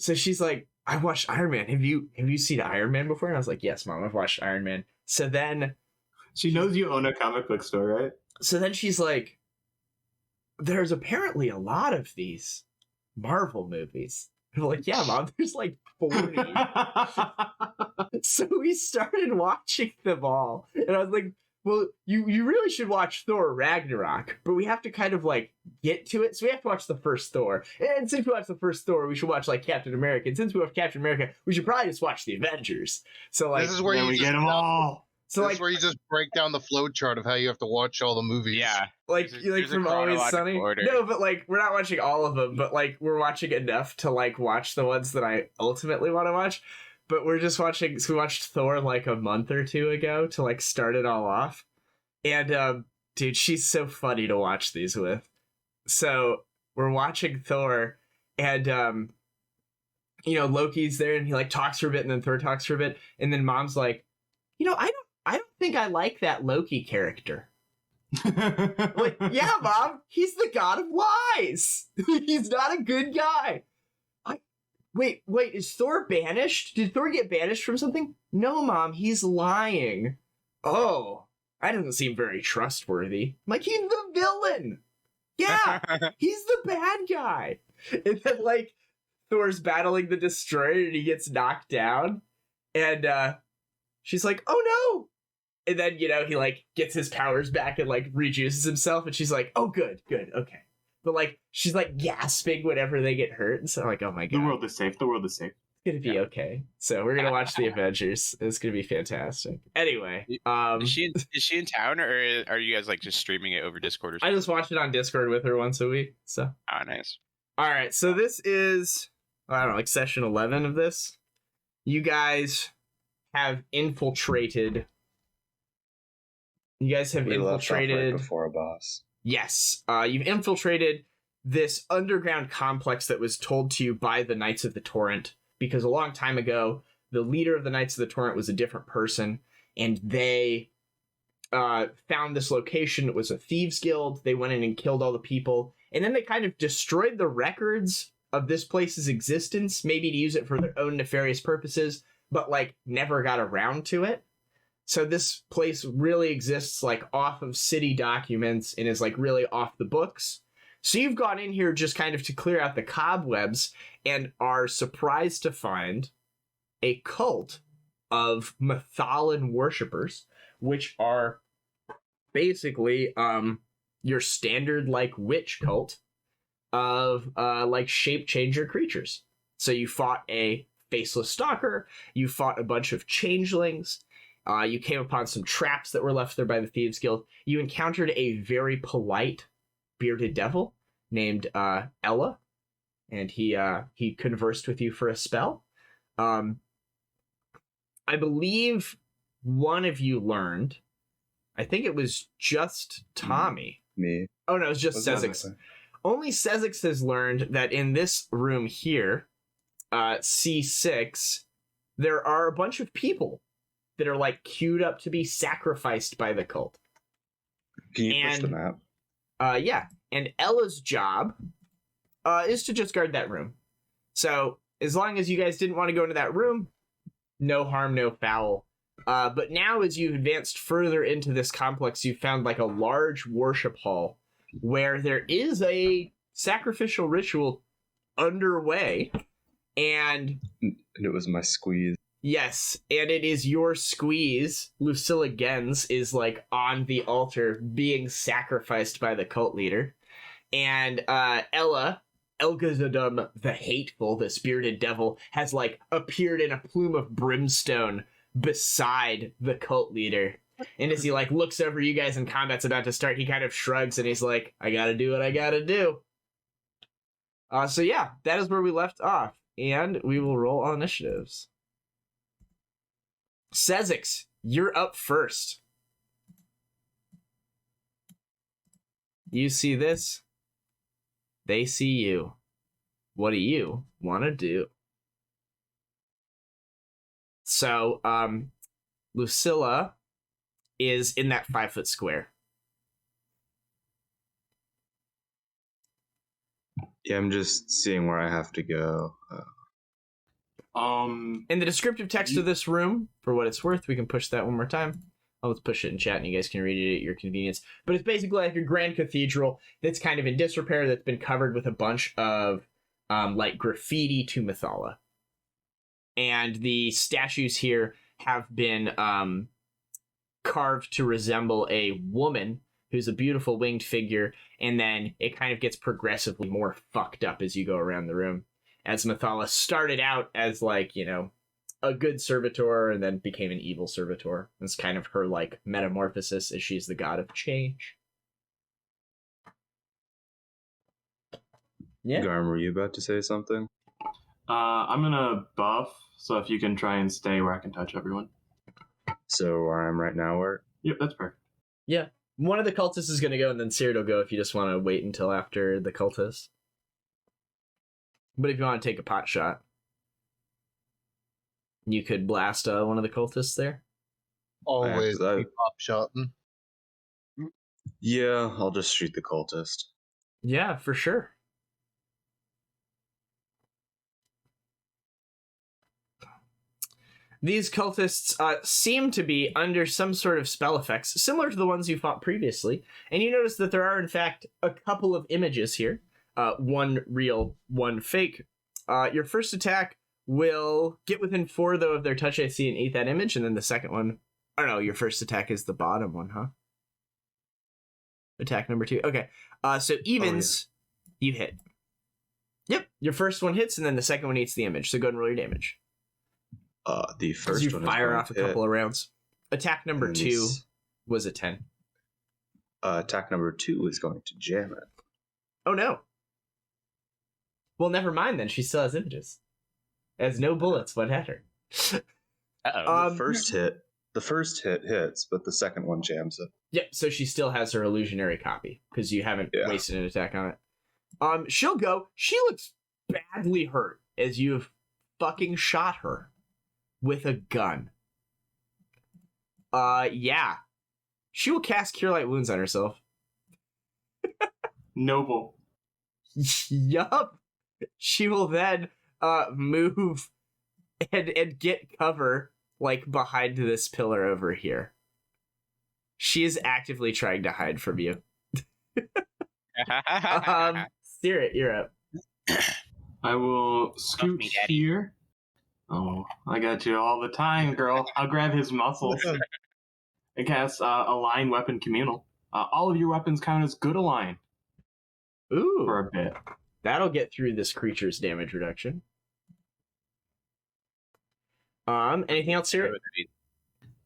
so she's like, I watched Iron Man. Have you seen Iron Man before? And I was like, yes, Mom, I've watched Iron Man. So then she knows you own a comic book store, right? So then she's like, there's apparently a lot of these Marvel movies. And I'm like, yeah, Mom, there's like 40. So we started watching them all. And I was like, well, you really should watch Thor Ragnarok, but we have to kind of like get to it. So we have to watch the first Thor. And since we watched the first Thor, we should watch like Captain America. And since we watched Captain America, we should probably just watch the Avengers. So like, this is where we get them all. So this like, is where you just break down the flow chart of how you have to watch all the movies. Yeah. like from Always Sunny. Order. No, but like we're not watching all of them, but like we're watching enough to like watch the ones that I ultimately want to watch. But we're just watching. So we watched Thor like a month or two ago to like start it all off. And dude, she's so funny to watch these with. So we're watching Thor, and Loki's there, and he like talks for a bit, and then Thor talks for a bit, and then Mom's like, I don't think I like that Loki character. Like, yeah, Mom, he's the god of lies. He's not a good guy. Wait, is Thor banished? Did Thor get banished from something? No, Mom, he's lying. Oh, that doesn't seem very trustworthy. I'm like, he's the villain. Yeah, he's the bad guy. And then, like, Thor's battling the Destroyer, and he gets knocked down. And she's like, oh, no. And then, he, like, gets his powers back and, like, rejuices himself. And she's like, oh, good, okay. But, like, she's, like, gasping whenever they get hurt. And so I'm like, oh, my God. The world is safe. It's going to be okay. So we're going to watch the Avengers. It's going to be fantastic. Anyway. Is she in town, or are you guys, like, just streaming it over Discord or something? I just watch it on Discord with her once a week. So. Oh, nice. All right. So this is, I don't know, like, session 11 of this. You guys have infiltrated. You guys have infiltrated right before a boss. Yes, you've infiltrated this underground complex that was told to you by the Knights of the Torrent, because a long time ago, the leader of the Knights of the Torrent was a different person, and they found this location. It was a thieves guild. They went in and killed all the people, and then they kind of destroyed the records of this place's existence, maybe to use it for their own nefarious purposes, but like never got around to it. So this place really exists like off of city documents and is like really off the books. So you've gone in here just kind of to clear out the cobwebs and are surprised to find a cult of Mahathallah worshippers, which are basically your standard like witch cult of like shape changer creatures. So you fought a faceless stalker, you fought a bunch of changelings. You came upon some traps that were left there by the Thieves Guild. You encountered a very polite bearded devil named Ella, and he conversed with you for a spell. I believe one of you learned, I think it was just Tommy. Me. Oh, no, it was just Sezzix. Only Sezzix has learned that in this room here, C6, there are a bunch of people that are like queued up to be sacrificed by the cult. Can you push the map? Yeah. And Ella's job is to just guard that room. So as long as you guys didn't want to go into that room, no harm, no foul. But now as you've advanced further into this complex, you found like a large worship hall where there is a sacrificial ritual underway. And it was my squeeze. Yes, and it is your squeeze. Luculla Gens is like on the altar being sacrificed by the cult leader. And Ella, Elgazadum the Hateful, the spirited devil, has like appeared in a plume of brimstone beside the cult leader. And as he like looks over you guys and combat's about to start, he kind of shrugs and he's like, I gotta do what I gotta do. So yeah, that is where we left off. And we will roll on initiatives. Sezzix, you're up first. You see this? They see you. What do you want to do? So, Luculla is in that 5-foot square. Yeah, I'm just seeing where I have to go. In the descriptive text of this room, for what it's worth, we can push that one more time. Let's push it in chat and you guys can read it at your convenience. But it's basically like a grand cathedral that's kind of in disrepair, that's been covered with a bunch of like graffiti to Mahathallah. And the statues here have been carved to resemble a woman who's a beautiful winged figure, and then it kind of gets progressively more fucked up as you go around the room. As Mahathallah started out as like, you know, a good servitor and then became an evil servitor. It's kind of her like metamorphosis as she's the god of change. Yeah. Garm, were you about to say something? I'm gonna buff, so if you can try and stay where I can touch everyone. So where I am right now, where? Yep, that's perfect. Yeah. One of the cultists is going to go, and then Caerrat will go if you just want to wait until after the cultist. But if you want to take a pot shot, you could blast one of the cultists there. Always I- be pop shotting. Yeah, I'll just shoot the cultist. Yeah, for sure. These cultists seem to be under some sort of spell effects, similar to the ones you fought previously. And you notice that there are, in fact, a couple of images here. One real, one fake. Your first attack will get within 4, though, of their touch AC and eat that image. And then the second one... Oh, no, your first attack is the bottom one, huh? Attack number 2. Okay. So evens, you hit. Yep, your first one hits, and then the second one eats the image. So go ahead and roll your damage. The first you one is fire going off a to hit, couple of rounds. Attack number and 2 this- was a 10. attack number 2 is going to jam it. Oh no. Well, never mind then. She still has images. Has no bullets. What had her? Uh-oh. The first hit hits, but the second one jams it. Yep. So she still has her illusionary copy because you haven't Yeah. wasted an attack on it. She'll go. She looks badly hurt as you have fucking shot her with a gun. Yeah. She will cast Cure Light Wounds on herself. Noble. Yup. She will then move and get cover like behind this pillar over here. She is actively trying to hide from you. Caerrat, you're up. I will scoot me, Daddy. here. Oh, I got you all the time, girl. I'll grab his muscles and cast Align Weapon Communal. All of your weapons count as good align Ooh, for a bit. that'll get through this creature's damage reduction. Anything else, Caerrat?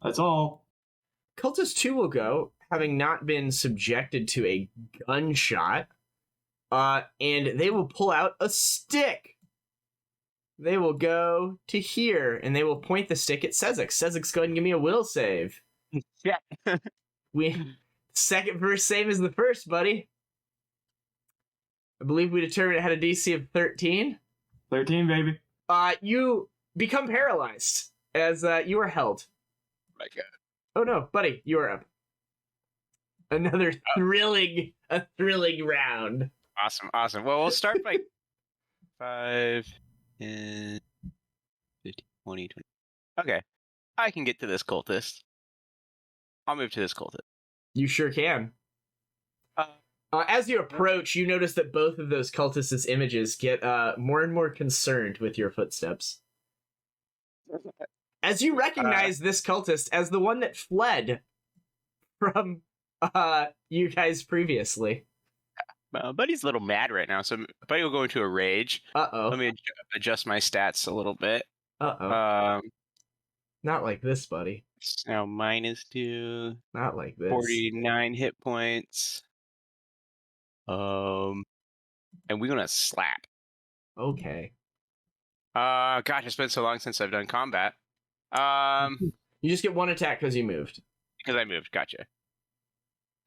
That's all. Cultist 2 will go, having not been subjected to a gunshot, and they will pull out a stick. They will go to here, and they will point the stick at Sezzix. Sezzix, go ahead and give me a will save. Yeah. Second verse same as the first, buddy. I believe we determined it had a DC of 13. 13, baby. You become paralyzed as you are held. My God. Oh no, buddy, you are up. Another thrilling round. Awesome. Well, we'll start by 5, 10, 15, 20. Okay. I can get to this cultist. I'll move to this cultist. You sure can. As you approach, you notice that both of those cultists' images get more and more concerned with your footsteps. As you recognize this cultist as the one that fled from you guys previously. Buddy's a little mad right now, so Buddy will go into a rage. Uh-oh. Let me adjust my stats a little bit. Uh-oh. Not like this, buddy. Now -2, Not like this. 49 hit points. And we're gonna slap. Okay. Gosh, it's been so long since I've done combat. You just get one attack because you moved. Because I moved. Gotcha.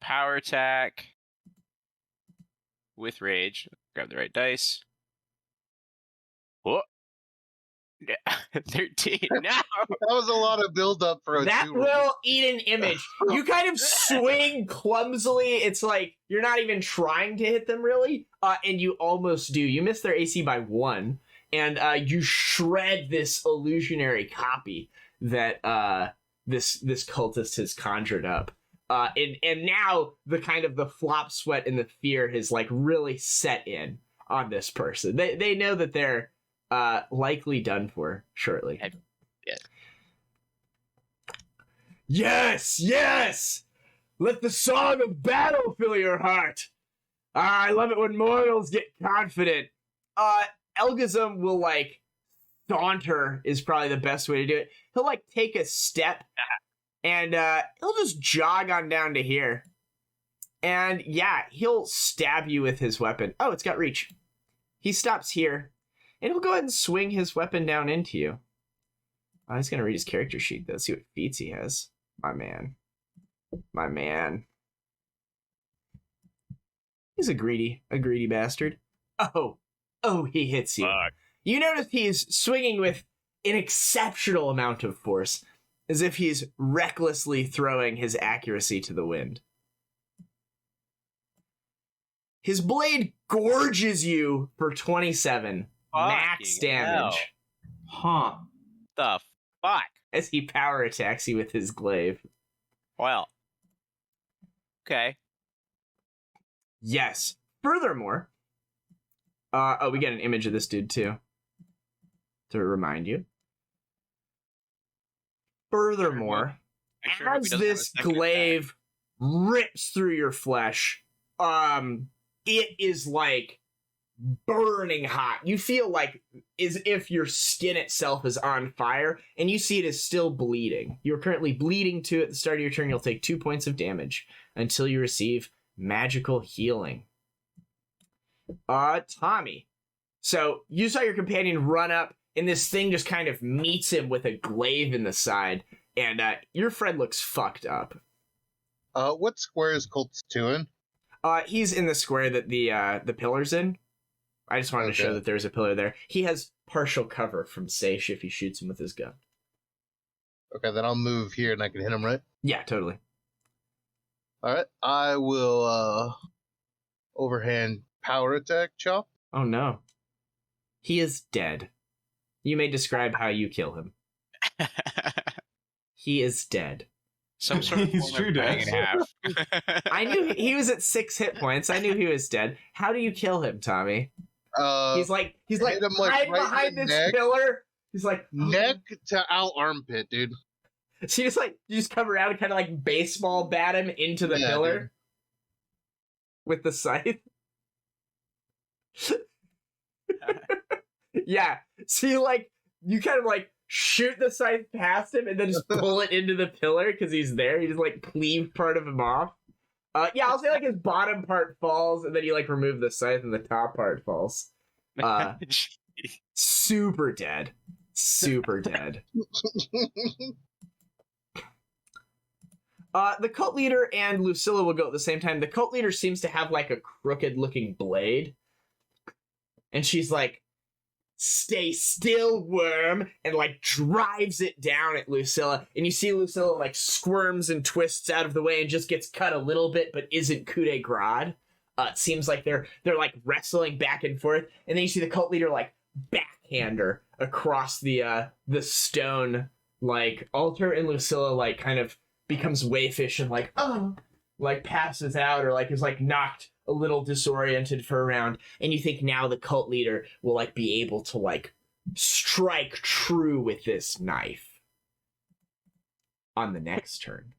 Power attack with rage. Grab the right dice. Whoa. 13. No. That was a lot of build up for a That 2. will eat an image. You kind of swing clumsily. It's like you're not even trying to hit them really. And you almost do. You miss their AC by 1. and you shred this illusionary copy that this cultist has conjured up. And now the kind of the flop sweat and the fear has like really set in on this person. They know that they're likely done for shortly. Yeah. Yes! Let the song of battle fill your heart. I love it when mortals get confident. Elgazum will like saunter is probably the best way to do it. He'll like take a step and he'll just jog on down to here. And yeah, he'll stab you with his weapon. Oh, it's got reach. He stops here and he'll go ahead and swing his weapon down into you. He's going to read his character sheet though, see what feats he has. My man. He's a greedy bastard. Oh, he hits you. Fuck. You notice he's swinging with an exceptional amount of force, as if he's recklessly throwing his accuracy to the wind. His blade gorges you for 27 max damage. Huh. The fuck? As he power attacks you with his glaive. Well. Okay. Yes. Furthermore, we get an image of this dude too, to remind you. Furthermore, as this glaive rips through your flesh, it is like burning hot. You feel like as if your skin itself is on fire, and you see it is still bleeding. You're currently bleeding too. At the start of your turn, you'll take 2 points of damage until you receive magical healing. Tommy. So you saw your companion run up, and this thing just kind of meets him with a glaive in the side, and your friend looks fucked up. What square is Cultist 2 in? He's in the square that the pillar's in. I just wanted to show that there's a pillar there. He has partial cover from Seishi if he shoots him with his gun. Okay, then I'll move here and I can hit him, right? Yeah, totally. Alright, I will overhand power attack chop. Oh no. He is dead. You may describe how you kill him. He is dead. Some sort of He's form true of dead. cutting in half. I knew he was at 6 hit points. I knew he was dead. How do you kill him, Tommy? He's He's hit like him, like, hide right in behind the this neck. pillar. He's like neck to out armpit, dude. So you just come around and kind of like baseball bat him into the pillar dude. with the scythe. Yeah. So you kind of like shoot the scythe past him and then just pull it into the pillar because he's there. You just like cleave part of him off. Yeah, I'll say like his bottom part falls and then you like remove the scythe and the top part falls. Super dead. Super dead. The cult leader and Luculla will go at the same time. The cult leader seems to have like a crooked looking blade. And she's like, "Stay still, worm," and like drives it down at Luculla. And you see Luculla like squirms and twists out of the way and just gets cut a little bit, but isn't coup de grace. It seems like they're like wrestling back and forth. And then you see the cult leader like backhander across the stone like altar, and Luculla like kind of becomes wayfish and like like passes out or like is like knocked a little disoriented for a round, and you think now the cult leader will like be able to like strike true with this knife on the next turn.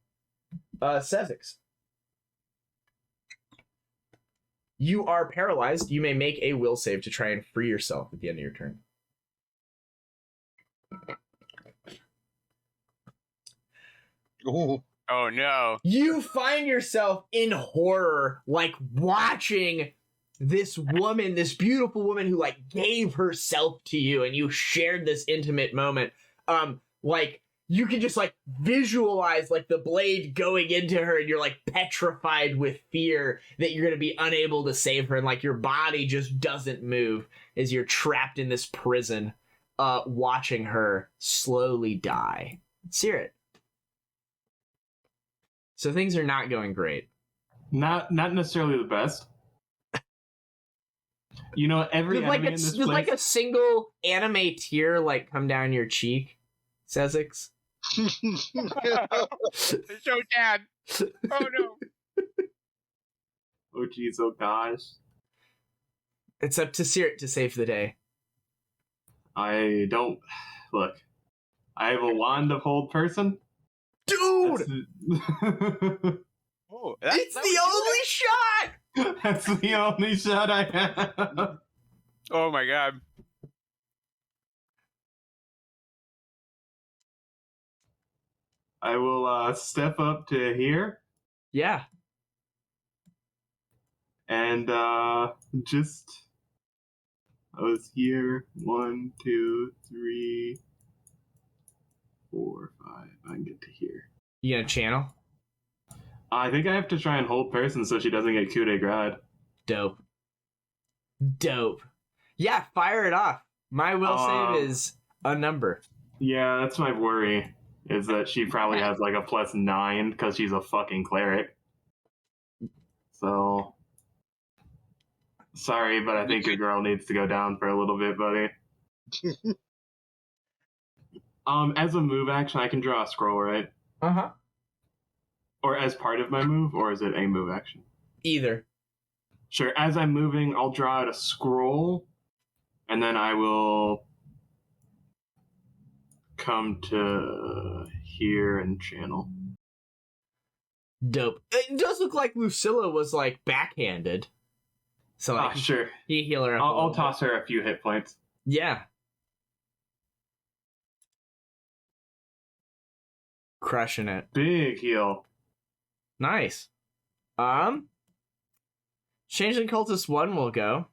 Sezzix, you are paralyzed. You may make a will save to try and free yourself at the end of your turn. Ooh. Oh no. You find yourself in horror, like watching this woman, this beautiful woman who like gave herself to you and you shared this intimate moment. Like you can just like visualize like the blade going into her and you're like petrified with fear that you're going to be unable to save her. And like your body just doesn't move as you're trapped in this prison, watching her slowly die. Caerrat. So things are not going great. Not necessarily the best. You know, every There's like enemy in this there's like a place. single anime tear like come down your cheek, Sezzix. So sad. Oh no. Oh jeez, oh gosh. It's up to Caerrat to save the day. I don't look. I have a wand of hold person. Dude! Oh, It's the only shot! That's the only shot I have. Oh my god. I will step up to here Yeah. and just. I was here. 1, 2, 3, 4, 5. I can get to here. You gonna channel? I think I have to try and hold person so she doesn't get coup de grace. Dope. Yeah, fire it off. My will save is a number. Yeah, that's my worry. Is that she probably has like a +9 because she's a fucking cleric. So. Sorry, but I think your girl needs to go down for a little bit, buddy. As a move action, I can draw a scroll, right? Uh-huh. Or as part of my move, or is it a move action? Either. Sure, as I'm moving, I'll draw out a scroll, and then I will come to here and channel. Dope. It does look like Luculla was like backhanded. So like, Sure. you heal her up. I'll toss her a few hit points. Yeah. Crushing it. Big heal. Nice. Changeling Cultist 1 will go.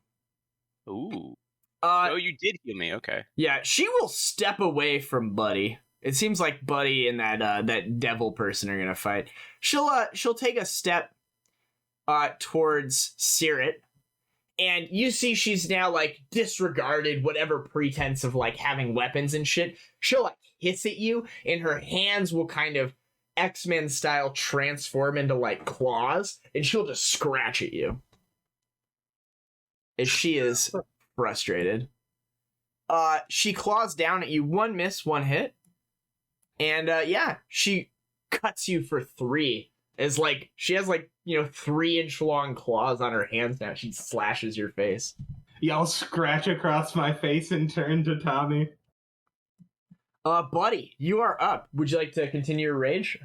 Ooh. Uh, Oh, you did heal me. Okay. yeah, she will step away from Buddy. It seems like Buddy and that devil person are gonna fight. She'll take a step towards Caerrat, and you see she's now like disregarded whatever pretense of like having weapons and shit. She'll like hiss at you, and her hands will kind of X-Men style transform into like claws, and she'll just scratch at you. As she is frustrated. She claws down at you. 1 miss, 1 hit. And yeah, she cuts you for 3. As like she has like, 3-inch long claws on her hands now. She slashes your face. Yeah, I'll scratch across my face and turn to Tommy. Buddy, you are up. Would you like to continue your rage?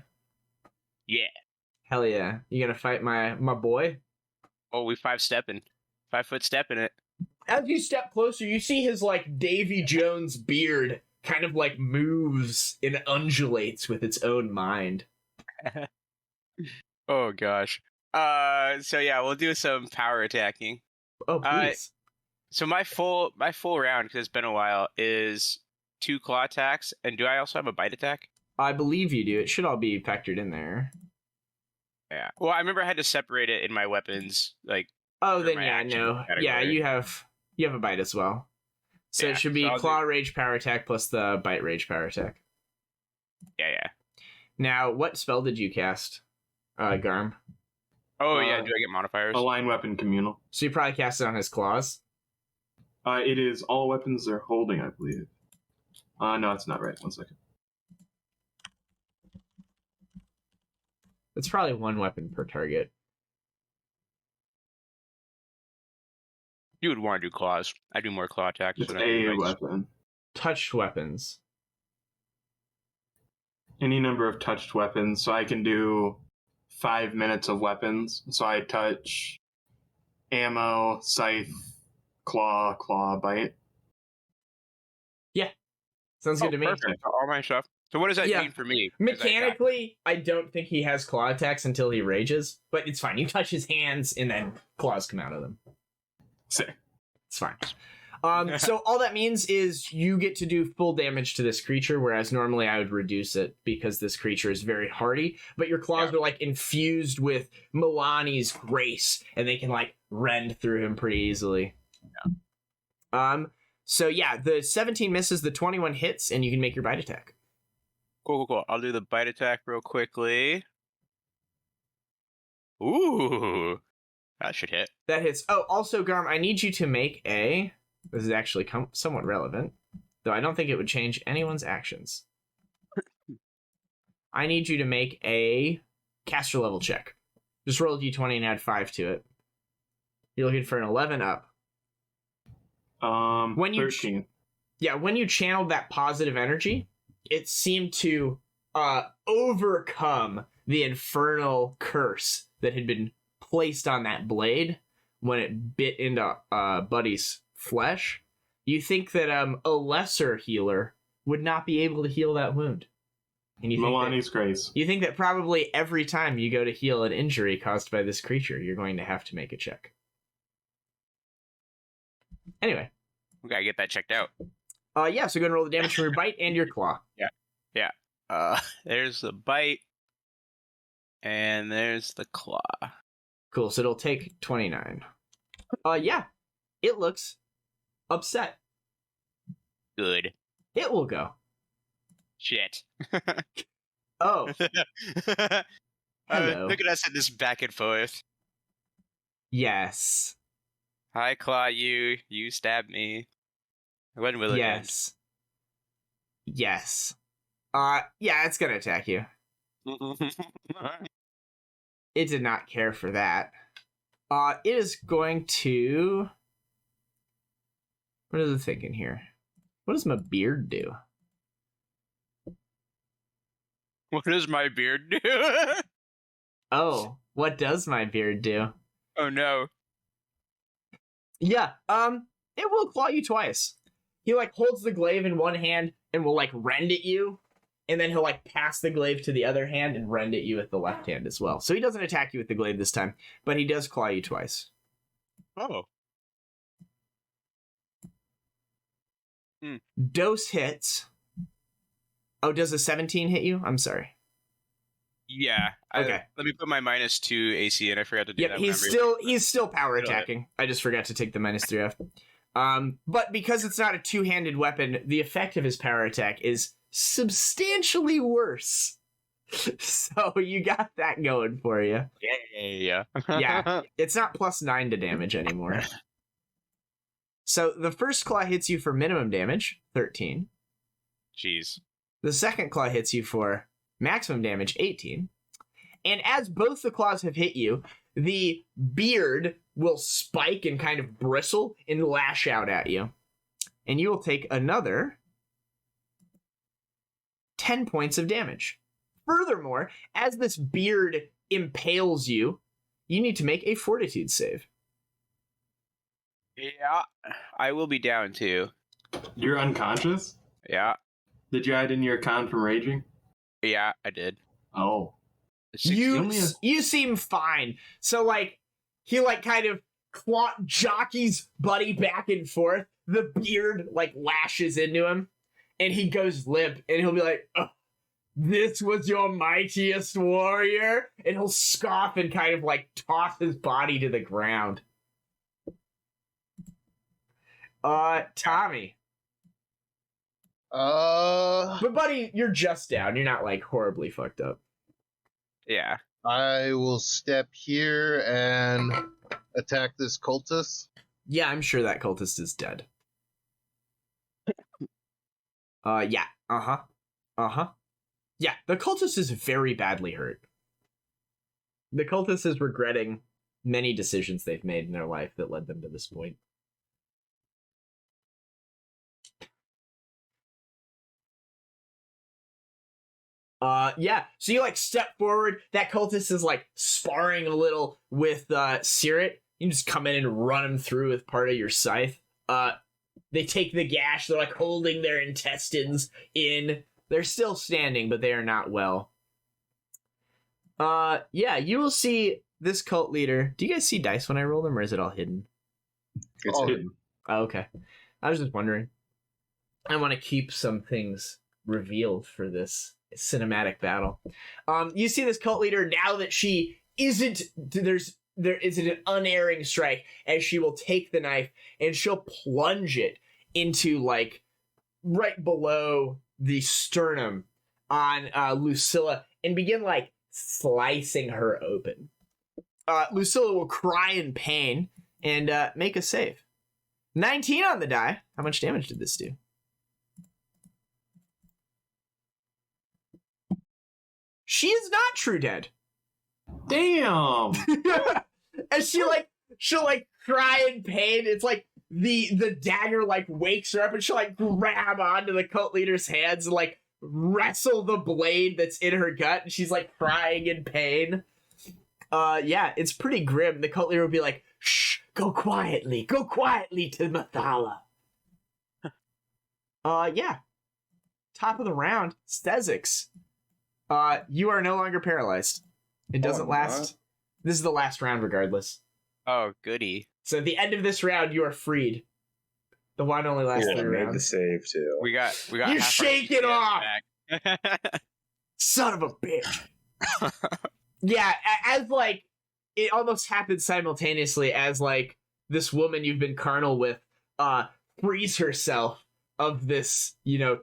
Yeah. Hell yeah. You gonna fight my boy? Oh, we 5-stepping. 5-foot stepping it. As you step closer, you see his like Davy Jones beard kind of like moves and undulates with its own mind. Oh gosh. So yeah, we'll do some power attacking. Oh, please. So my full round, because it's been a while, is 2 claw attacks, and do I also have a bite attack? I believe you do. It should all be factored in there. Yeah. Well, I remember I had to separate it in my weapons, like. Oh, For then my yeah, action no. category. Yeah, you have a bite as well. So Yeah, it should be so I'll claw rage power attack plus the bite rage power attack. Yeah. Now, what spell did you cast, Garm? Oh yeah. Do I get modifiers? Align weapon communal. So you probably cast it on his claws. It is all weapons they're holding, I believe. No, it's not right. 1 second. It's probably 1 weapon per target. You would want to do claws. I do more claw attacks. It's than I do a bites. weapon. Touched weapons. Any number of touched weapons, so I can do 5 minutes of weapons. So I touch ammo, scythe, claw, bite. Sounds good to me. Perfect. All my stuff. So what does that Yeah. mean for me? 'Cause Mechanically, I don't think he has claw attacks until he rages, but it's fine. You touch his hands and then claws come out of them. Sick. It's fine. So all that means is you get to do full damage to this creature, whereas normally I would reduce it because this creature is very hardy, but your claws are like infused with Milani's grace, and they can like rend through him pretty easily. So yeah, the 17 misses, the 21 hits, and you can make your bite attack. Cool. I'll do the bite attack real quickly. Ooh. That should hit. That hits. Oh, also, Garm, I need you to make a... This is actually somewhat relevant, though I don't think it would change anyone's actions. I need you to make a caster level check. Just roll a d20 and add 5 to it. You're looking for an 11 up. When 13. When you channeled that positive energy, it seemed to overcome the infernal curse that had been placed on that blade when it bit into Buddy's flesh. You think that a lesser healer would not be able to heal that wound. And you Milani's grace. You think that probably every time you go to heal an injury caused by this creature, you're going to have to make a check. Anyway. We gotta get that checked out. So go ahead and roll the damage from your bite and your claw. Yeah. There's the bite, and there's the claw. Cool, so it'll take 29. It looks upset. Good. It will go. Shit. Oh. Hello. Look at us in this back and forth. Yes. Hi, Claw, you stabbed me. When will it end? Yes. It's gonna attack you. It did not care for that. It is going to... What is it thinking here? What does my beard do? What does my beard do? Oh, what does my beard do? Oh no. Yeah, it will claw you twice. He, holds the glaive in one hand and will, rend at you, and then he'll, pass the glaive to the other hand and rend at you with the left hand as well. So he doesn't attack you with the glaive this time, but he does claw you twice. Oh. Dose hits. Oh, does a 17 hit you? I'm sorry. Yeah. Okay. Let me put my -2 AC in. I forgot to do that. He's still power attacking. I just forgot to take the -3 off. But because it's not a two-handed weapon, the effect of his power attack is substantially worse. So you got that going for you. Yeah. Yeah. It's not +9 to damage anymore. So the first claw hits you for minimum damage, 13. Jeez. The second claw hits you for maximum damage, 18. And as both the claws have hit you, the beard will spike and kind of bristle and lash out at you. And you will take another 10 points of damage. Furthermore, as this beard impales you, you need to make a fortitude save. Yeah, I will be down too. You're unconscious? Yeah. Did you hide in your con from raging? Yeah, I did. Oh. You seem fine. So, he, kind of jockeys Buddy back and forth. The beard, lashes into him. And he goes limp. And he'll be like, oh, this was your mightiest warrior? And he'll scoff and kind of, toss his body to the ground. Tommy. But Buddy, you're just down. You're not, horribly fucked up. Yeah. I will step here and attack this cultist. Yeah, I'm sure that cultist is dead. Yeah. Yeah, the cultist is very badly hurt. The cultist is regretting many decisions they've made in their life that led them to this point. So you step forward. That cultist is sparring a little with Caerrat. You just come in and run him through with part of your scythe. They take the gash. They're holding their intestines in. They're still standing, but they are not well. You will see this cult leader. Do you guys see dice when I roll them, or is it all hidden? It's hidden. Oh, okay. I was just wondering. I want to keep some things revealed for this cinematic battle. You see this cult leader now that she isn't there isn't an unerring strike, as she will take the knife and she'll plunge it into right below the sternum on Luculla and begin slicing her open. Luculla will cry in pain and make a save. 19 on the die. How much damage did this do? She is not true dead. Damn. And she'll like cry in pain. It's like the dagger like wakes her up, and she'll like grab onto the cult leader's hands and like wrestle the blade that's in her gut, and she's like crying in pain. Yeah, it's pretty grim. The cult leader will be like, shh, go quietly to Mahathallah. Yeah. Top of the round, Sezzix. You are no longer paralyzed. It doesn't last. This is the last round regardless. Oh, goody. So at the end of this round, you are freed. The wand only lasts 3 I made the rounds. save too. We got. You half shake our it off! back. Son of a bitch. Yeah, as like, it almost happens simultaneously as like this woman you've been carnal with frees herself of this,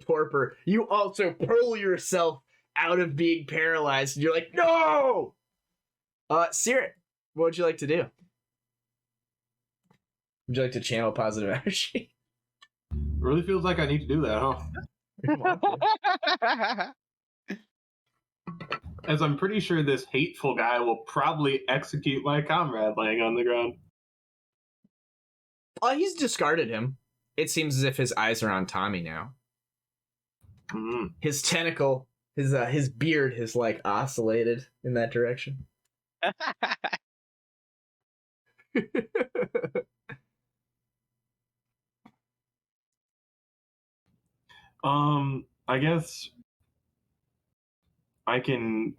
torpor. You also pull yourself out of being paralyzed, and you're like, no! Caerrat, what would you like to do? Would you like to channel positive energy? Really feels like I need to do that, huh? As I'm pretty sure this hateful guy will probably execute my comrade laying on the ground. He's discarded him. It seems as if his eyes are on Tommy now. Mm. His tentacle, his beard has like oscillated in that direction. I guess I can.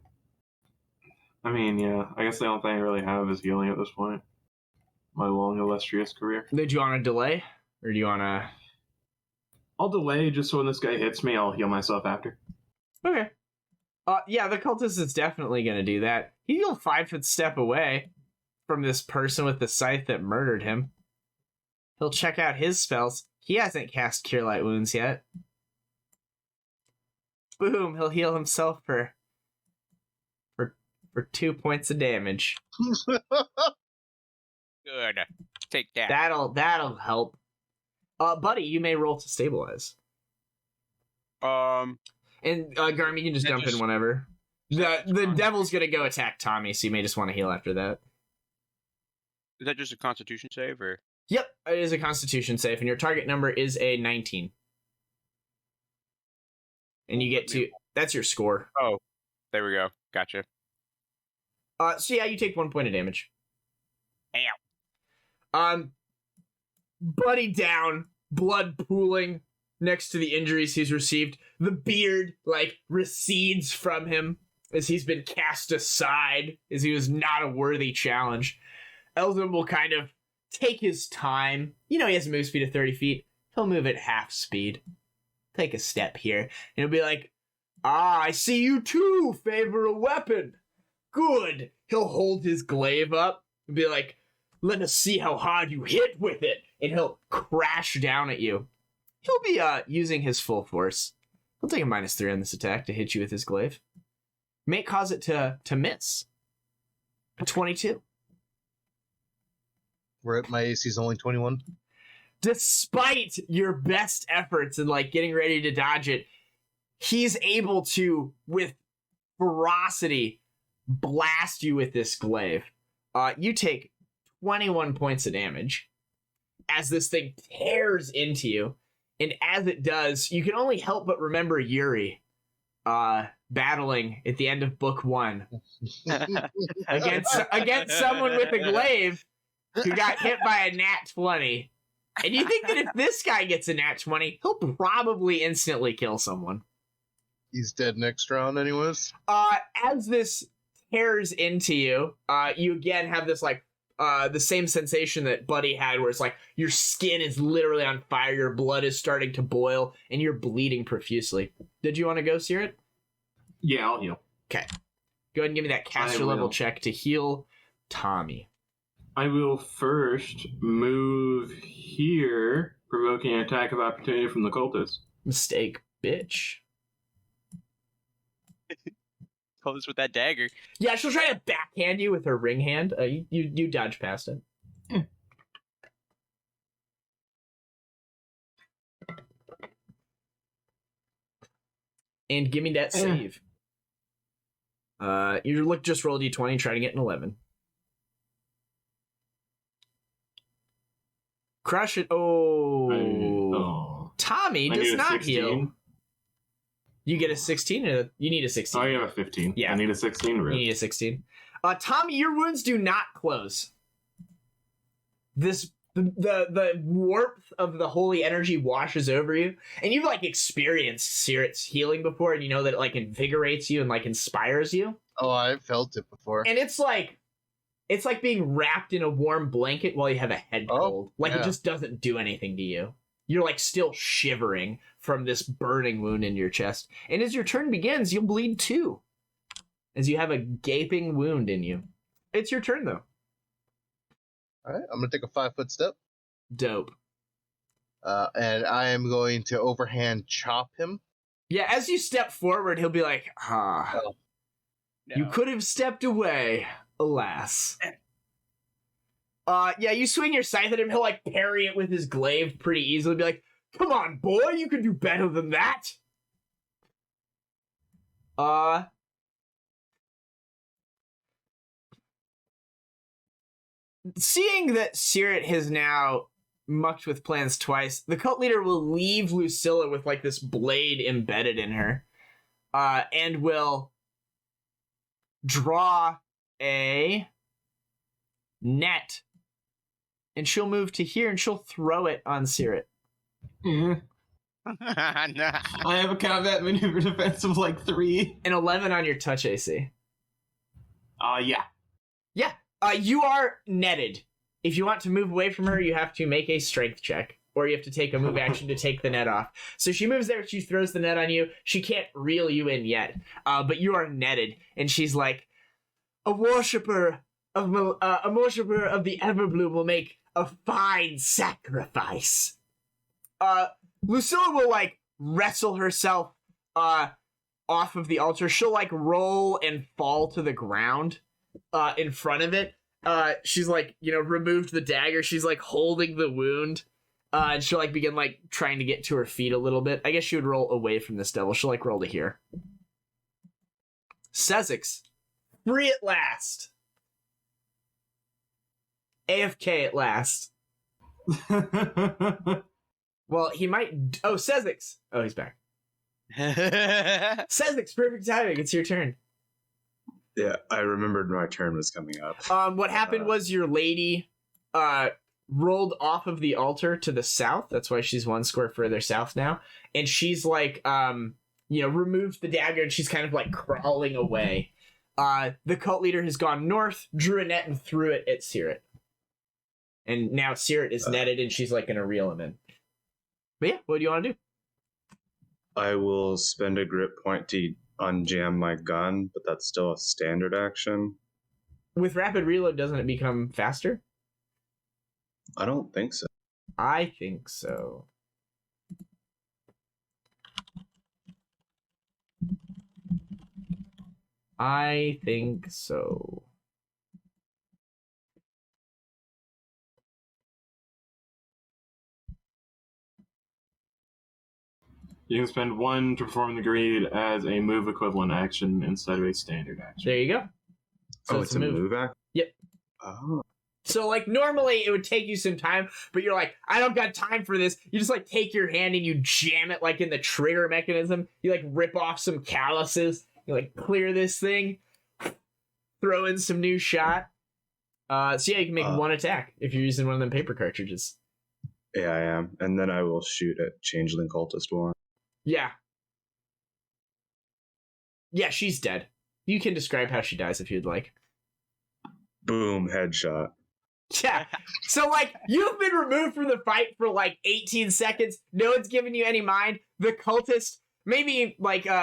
I mean, yeah. I guess the only thing I really have is healing at this point. My long, illustrious career. Do you want to delay, or do you want to? I'll delay just so when this guy hits me, I'll heal myself after. Okay. Yeah, the cultist is definitely going to do that. He'll 5-foot step away from this person with the scythe that murdered him. He'll check out his spells. He hasn't cast Cure Light Wounds yet. Boom! He'll heal himself for 2 points of damage. Good. Take that. That'll help. Buddy, you may roll to stabilize. And Garm, you can just dump in whenever. The devil's gonna go attack Tommy, so you may just want to heal after that. Is that just a Constitution save, or? Yep, it is a Constitution save, and your target number is a 19. And you get to... That's your score. Oh, there we go. Gotcha. So yeah, you take 1 point of damage. Ow. Buddy down, blood pooling next to the injuries he's received. The beard, recedes from him as he's been cast aside, as he was not a worthy challenge. Eldon will kind of take his time. He has a move speed of 30 feet. He'll move at half speed. Take a step here. And he'll be like, I see you too favor a weapon. Good. He'll hold his glaive up and be like, let us see how hard you hit with it. And he'll crash down at you. He'll be using his full force. He'll take a -3 on this attack to hit you with his glaive. May cause it to miss. A 22. Where my AC is only 21. Despite your best efforts in getting ready to dodge it, he's able to, with ferocity, blast you with this glaive. You take 21 points of damage as this thing tears into you. And as it does, you can only help but remember Yuri battling at the end of book 1 against someone with a glaive who got hit by a nat 20. And you think that if this guy gets a nat 20, he'll probably instantly kill someone. He's dead next round anyways. As this tears into you, you again have this the same sensation that Buddy had, where it's your skin is literally on fire, your blood is starting to boil, and you're bleeding profusely. Did you want to go, Caerrat? Yeah, I'll heal. Okay. Go ahead and give me that caster level check to heal Tommy. I will first move here, provoking an attack of opportunity from the cultist. Mistake, bitch. cultist with that dagger. Yeah, she'll try to backhand you with her ring hand. You dodge past it. And give me that save. You just roll a d20, try to get an 11. Crush it. Oh. Tommy does not 16. Heal. You get a 16? You need a 16. Oh, you have a 15. Yeah. I need a 16. You need a 16. Tommy, your wounds do not close. The warmth of the holy energy washes over you, and you've experienced Caerrat's healing before, and you know that it invigorates you and inspires you. Oh, I've felt it before. And it's like being wrapped in a warm blanket while you have a head cold. It just doesn't do anything to you. You're still shivering from this burning wound in your chest. And as your turn begins, you'll bleed too, as you have a gaping wound in you. It's your turn though. All right, I'm going to take a 5-foot step. Dope. And I am going to overhand chop him. Yeah, as you step forward, he'll be like, No. You could have stepped away, alas. Yeah, you swing your scythe at him, he'll parry it with his glaive pretty easily, be like, come on, boy, you can do better than that. Seeing that Caerrat has now mucked with plans twice, the cult leader will leave Luculla with this blade embedded in her, and will draw a net, and she'll move to here and she'll throw it on Caerrat. Nah. I have a combat maneuver defense of 3. An 11 on your touch AC. Yeah. Yeah. You are netted. If you want to move away from her, you have to make a strength check, or you have to take a move action to take the net off. So she moves there, she throws the net on you. She can't reel you in yet, but you are netted, and she's like, a worshipper of the Everbloom will make a fine sacrifice. Luculla will wrestle herself off of the altar. She'll roll and fall to the ground in front of it. She's removed the dagger. She's holding the wound. And she'll begin trying to get to her feet a little bit. I guess she would roll away from this devil. She'll roll to here. Sezzix, free at last. AFK at last. Well, he might. Oh, Sezzix. Oh, he's back. Sezzix, perfect timing. It's your turn. Yeah, I remembered my turn was coming up. What happened was your lady rolled off of the altar to the south. That's why she's one square further south now. And she's removed the dagger, and she's kind of crawling away. The cult leader has gone north, drew a net, and threw it at Caerrat. And now Caerrat is netted, and she's gonna reel him in. But yeah, what do you want to do? I will spend a grip point to unjam my gun, but that's still a standard action. With rapid reload, doesn't it become faster? I don't think so. I think so. I think so. You can spend 1 to perform the greed as a move equivalent action instead of a standard action. There you go. So it's a move action? Yep. Oh. So, normally it would take you some time, but you're I don't got time for this. You just, take your hand and you jam it, in the trigger mechanism. You, rip off some calluses. You, clear this thing. Throw in some new shot. So, yeah, you can make one attack if you're using one of them paper cartridges. Yeah, I am. And then I will shoot at Changeling Cultist 1. Yeah. Yeah, she's dead. You can describe how she dies if you'd like. Boom, headshot. Yeah. So, you've been removed from the fight for, 18 seconds. No one's giving you any mind. The cultist, maybe,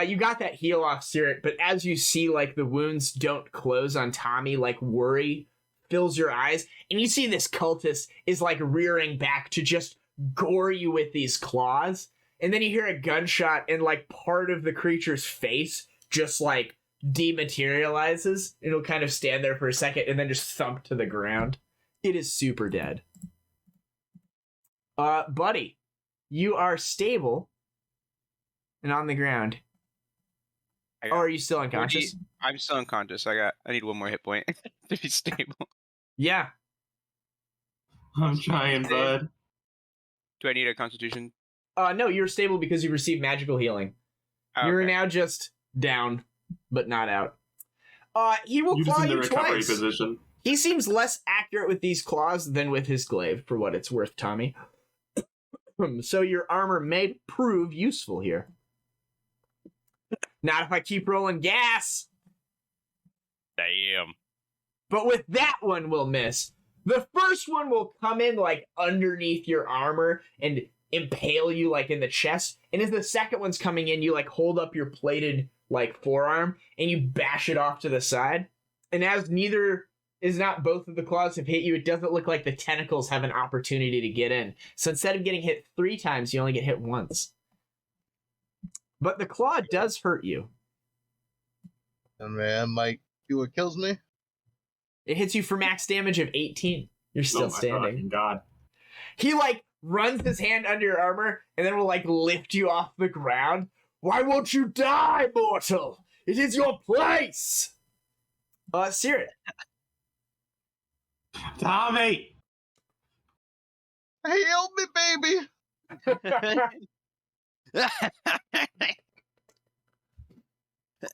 you got that heal off Caerrat, but as you see, the wounds don't close on Tommy, worry fills your eyes, and you see this cultist is, rearing back to just gore you with these claws, and then you hear a gunshot, and, part of the creature's face just, dematerializes. It'll kind of stand there for a second and then just thump to the ground. It is super dead. Buddy, you are stable and on the ground. Oh, are you still unconscious? I'm still unconscious. I need one more hit point to be stable. Yeah. I'm trying, bud. Do I need a constitution? No, you're stable because you received magical healing. Oh, You're okay. now just down, but not out. He will You're just claw in the you recovery twice. position. He seems less accurate with these claws than with his glaive, for what it's worth, Tommy. So your armor may prove useful here. Not if I keep rolling gas. Damn. But with that one, we'll miss. The first one will come in like underneath your armor and impale you like in the chest. And as the second one's coming in, you like hold up your plated like forearm and you bash it off to the side. And as not both of the claws have hit you, it doesn't look like the tentacles have an opportunity to get in. So instead of getting hit 3 times, you only get hit once. But the claw does hurt you. And man, might be what kills me. It hits you for max damage of 18. You're still standing. Fucking God. He like runs his hand under your armor and then will like lift you off the ground. Why won't you die, mortal? It is your place. Caerrat. Tommy! Heal me, baby!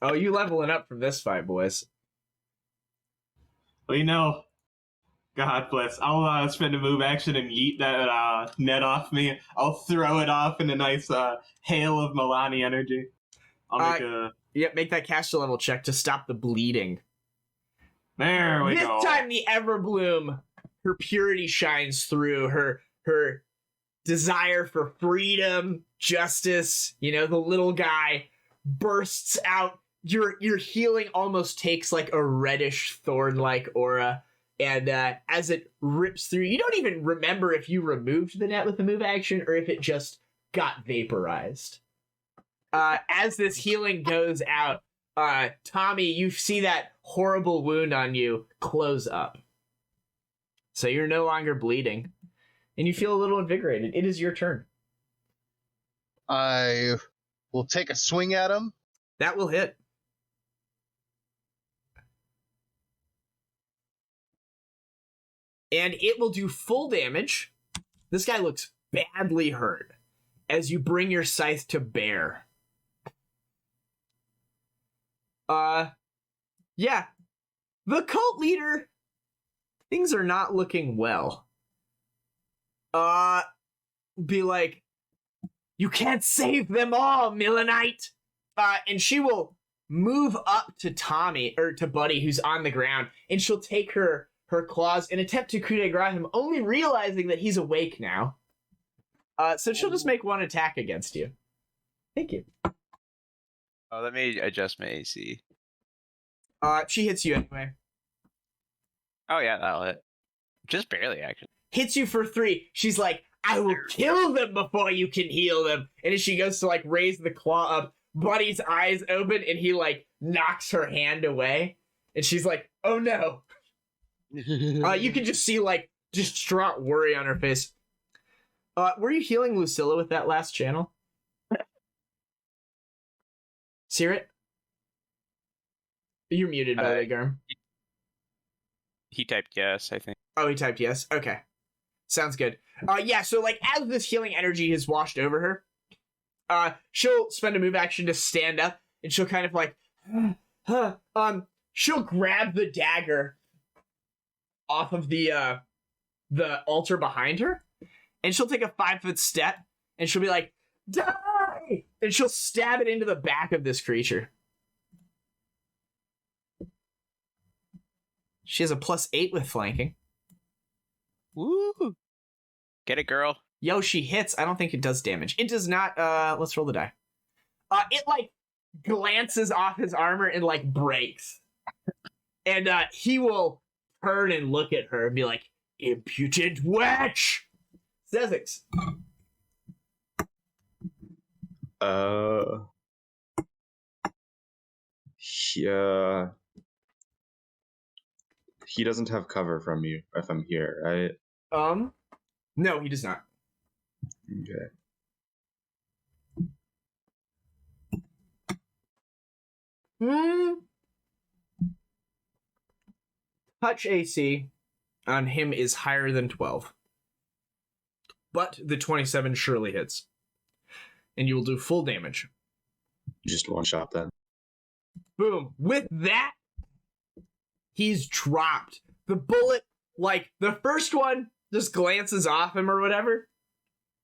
Oh, you leveling up from this fight, boys. Well, you know, God bless. I'll spend a move action and yeet that net off me. I'll throw it off in a nice hail of Milani energy. I'll make a... Yep, make that caster level check to stop the bleeding. There we go. This time the Everbloom, her purity shines through, her desire for freedom, justice, you know, the little guy bursts out. Your healing almost takes like a reddish thorn-like aura, and as it rips through, you don't even remember if you removed the net with the move action or if it just got vaporized. As this healing goes out, Tommy, you see that horrible wound on you close up. So you're no longer bleeding, and you feel a little invigorated. It is your turn. I will take a swing at him. That will hit. And it will do full damage. This guy looks badly hurt as you bring your scythe to bear. Yeah. The cult leader, things are not looking well. Be like, you can't save them all, Milanite. And she will move up to Tommy, or to Buddy, who's on the ground, and she'll take her claws and attempt to coup de grace him, only realizing that he's awake now. So she'll just make one attack against you. Thank you. Oh, let me adjust my AC. She hits you anyway. Oh yeah, that'll hit. Just barely, actually. Hits you for 3. She's like, I will kill them before you can heal them. And as she goes to like raise the claw up, Buddy's eyes open and he like knocks her hand away. And she's like, oh no. You can just see like distraught worry on her face. Were you healing Luculla with that last channel? Caerrat? You're muted, by the way, Garm. He typed yes, I think. Oh, he typed yes? Okay. Sounds good. Yeah, so like as this healing energy has washed over her, she'll spend a move action to stand up, and she'll kind of like, she'll grab the dagger off of the altar behind her, and she'll take a 5-foot step, and she'll be like, die! And she'll stab it into the back of this creature. She has a +8 with flanking. Woo! Get it, girl. Yo, she hits. I don't think it does damage. It does not. Let's roll the die. It like glances off his armor and like breaks. And he will turn and look at her and be like, impudent witch! Sezzix. He doesn't have cover from you if I'm here, right? No, he does not. Okay. Touch AC on him is higher than 12. But the 27 surely hits. And you will do full damage. Just one shot then. Boom. With that, he's dropped. The bullet, like, the first one just glances off him or whatever.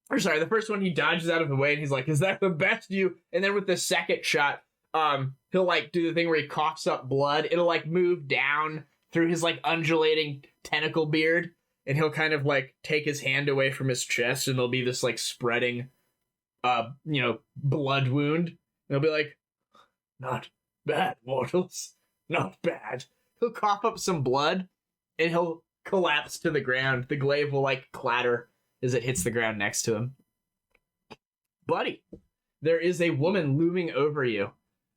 Or sorry, the first one he dodges out of the way and he's like, is that the best you? And then with the second shot, he'll, like, do the thing where he coughs up blood. It'll, like, move down through his, like, undulating tentacle beard. And he'll kind of, like, take his hand away from his chest and there'll be this, like, spreading, blood wound. And he'll be like, not bad, mortals. Not bad. He'll cough up some blood and he'll collapse to the ground. The glaive will, like, clatter as it hits the ground next to him. Buddy, there is a woman looming over you.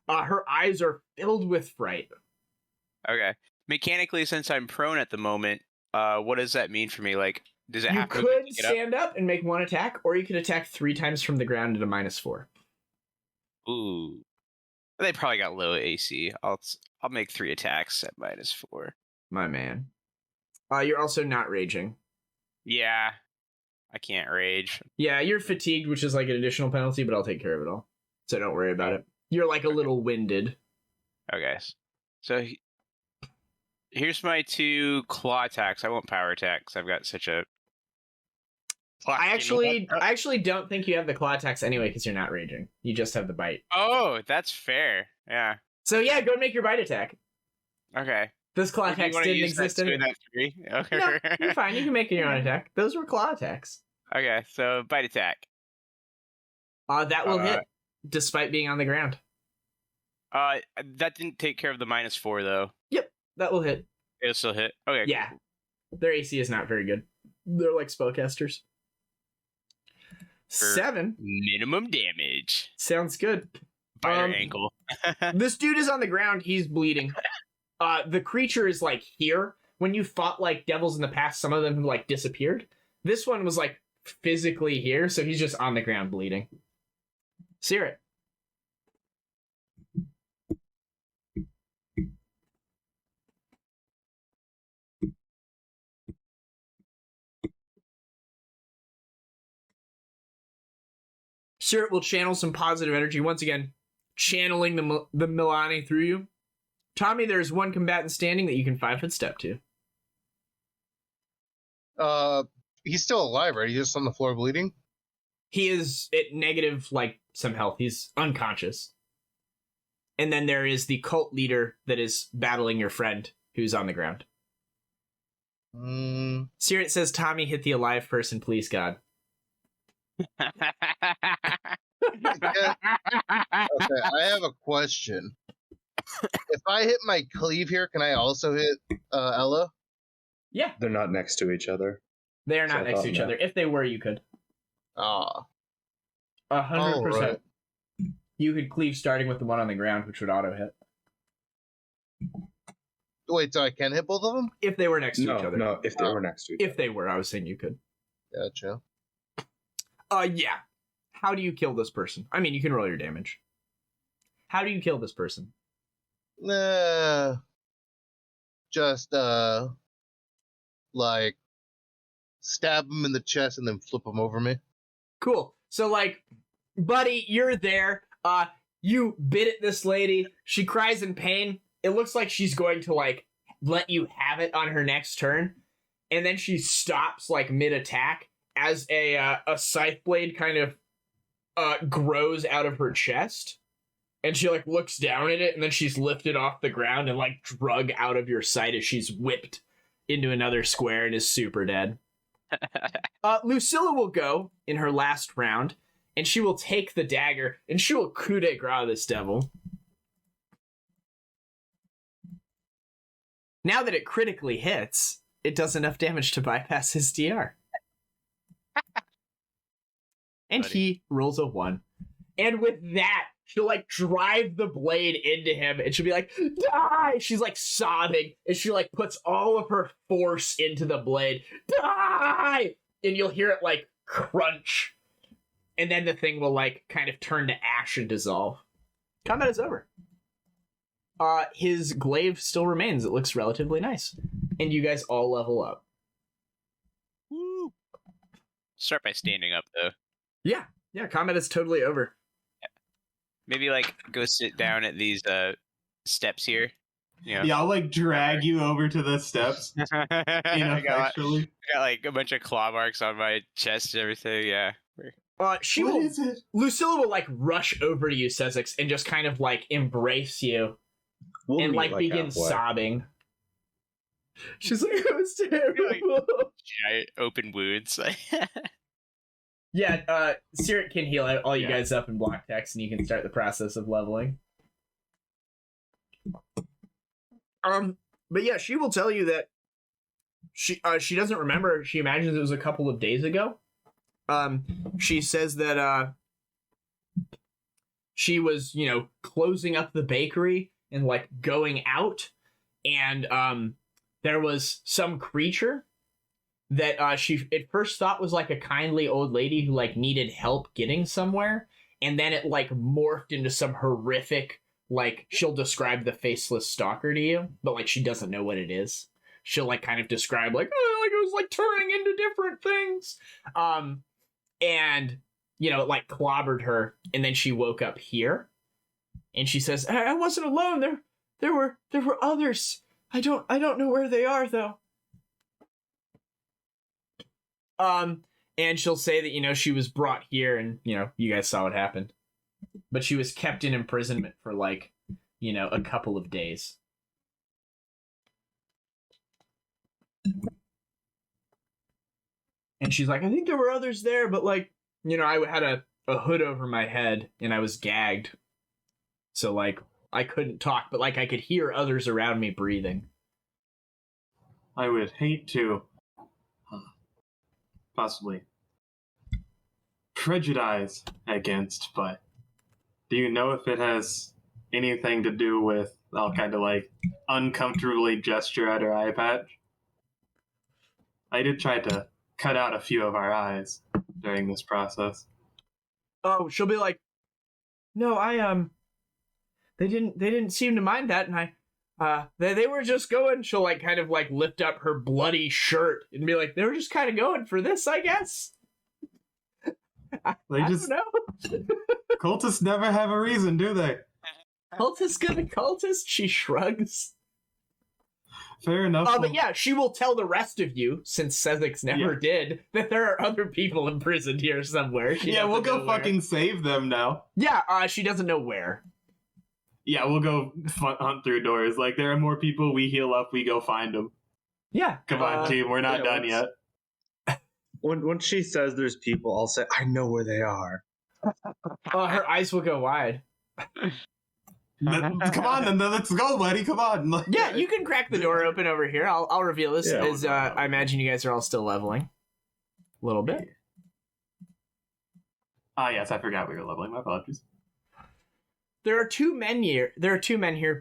Her eyes are filled with fright. Okay. Mechanically, since I'm prone at the moment, what does that mean for me? Like, does it You have to could pick it up? stand up and make one attack, or you could attack 3 times from the ground at a -4. Ooh. They probably got low AC. I'll make 3 attacks at -4. My man. You're also not raging. Yeah. I can't rage. Yeah, you're fatigued, which is like an additional penalty, but I'll take care of it all. So don't worry about it. You're like a little winded. Okay. So here's my 2 claw attacks. I won't power attacks. I've got such a... I actually don't think you have the claw attacks anyway, because you're not raging. You just have the bite. Oh, that's fair. Yeah. So yeah, go and make your bite attack. Okay. Those claw If you attacks wanna didn't use exist that in... 2 and that 3. Okay. No, you're fine. You can make your own attack. Those were claw attacks. Okay, so bite attack. That will hit, despite being on the ground. That didn't take care of the -4 though. Yep, that will hit. It'll still hit. Okay. Yeah. Their AC is not very good. They're like spellcasters. For 7. Minimum damage. Sounds good. Biter ankle. This dude is on the ground. He's bleeding. The creature is like here. When you fought like devils in the past, some of them have like disappeared. This one was like physically here, so he's just on the ground bleeding. Caerrat. Caerrat will channel some positive energy. Once again, channeling the Milani through you. Tommy, there's one combatant standing that you can 5-foot step to. He's still alive, right? He's just on the floor bleeding? He is at negative, like, some health. He's unconscious. And then there is the cult leader that is battling your friend, who's on the ground. Caerrat says, Tommy, hit the alive person, please, God. Yeah. Okay, I have a question. If I hit my cleave here, can I also hit Ella? Yeah. They're not next to each other. They are not So I next to thought each no. other. If they were, you could. 100%. 100%. You could cleave starting with the one on the ground, which would auto-hit. Wait, so I can hit both of them? If they were next to each No, other. no, if they were next to each other. If they were, I was saying you could. Gotcha. Yeah. How do you kill this person? I mean, you can roll your damage. How do you kill this person? Just, like, stab him in the chest and then flip him over me. Cool. So, like, buddy, you're there. You bit at this lady. She cries in pain. It looks like she's going to, like, let you have it on her next turn. And then she stops, like, mid-attack as a scythe blade kind of grows out of her chest. And she, like, looks down at it, and then she's lifted off the ground and, like, drug out of your sight as she's whipped into another square and is super dead. Luculla will go in her last round, and she will take the dagger, and she will coup de grace this devil. Now that it critically hits, it does enough damage to bypass his DR. And Buddy. he rolls a 1. And with that, she'll like drive the blade into him, and she'll be like, die! She's like sobbing, and she like puts all of her force into the blade. Die! And you'll hear it like crunch. And then the thing will like kind of turn to ash and dissolve. Combat is over. His glaive still remains. It looks relatively nice. And you guys all level up. Woo! Start by standing up, though. Yeah, combat is totally over. Yeah. Maybe, like, go sit down at these steps here. You know? Yeah, I'll, like, drag you over to the steps. I got, like, a bunch of claw marks on my chest and everything, yeah. Luculla will, like, rush over to you, Sezzix, and just kind of, like, embrace you. And, like, begin sobbing. She's like, it was terrible. Giant open wounds. Yeah, Caerrat can heal all you guys up in block text, and you can start the process of leveling. But yeah, she will tell you that she doesn't remember. She imagines it was a couple of days ago. She says that she was, closing up the bakery and like going out, and there was some creature that she at first thought was like a kindly old lady who like needed help getting somewhere, and then it like morphed into some horrific, like, she'll describe the faceless stalker to you, but like she doesn't know what it is. She'll like kind of describe like, oh, like it was like turning into different things, and it like clobbered her, and then she woke up here, and she says, I wasn't alone. There were others. I don't know where they are though. And she'll say that, she was brought here and, you guys saw what happened. But she was kept in imprisonment for like, a couple of days. And she's like, I think there were others there, but like, I had a hood over my head and I was gagged. So like, I couldn't talk, but like I could hear others around me breathing. I would hate to possibly prejudice against, but do you know if it has anything to do with, I'll kind of like uncomfortably gesture at her eye patch? I did try to cut out a few of our eyes during this process. Oh, she'll be like, no, they didn't seem to mind that, and they were just going. She'll like kind of like lift up her bloody shirt and be like, they were just kind of going for this, I guess. I don't know. Cultists never have a reason, do they? Cultist gonna cultist? She shrugs. Fair enough. But yeah, she will tell the rest of you, since Sezzix never did, that there are other people imprisoned here somewhere. We'll go fucking save them now. Yeah, she doesn't know where. Yeah, we'll go hunt through doors. Like, there are more people, we heal up, we go find them. Yeah. Come on, team, we're not done yet. When she says there's people, I'll say, I know where they are. Her eyes will go wide. Come on, then let's go, buddy, come on. Yeah, you can crack the door open over here. I'll reveal this as I imagine you guys are all still leveling. A little bit. Yes, I forgot we were leveling. My apologies. There are two men here,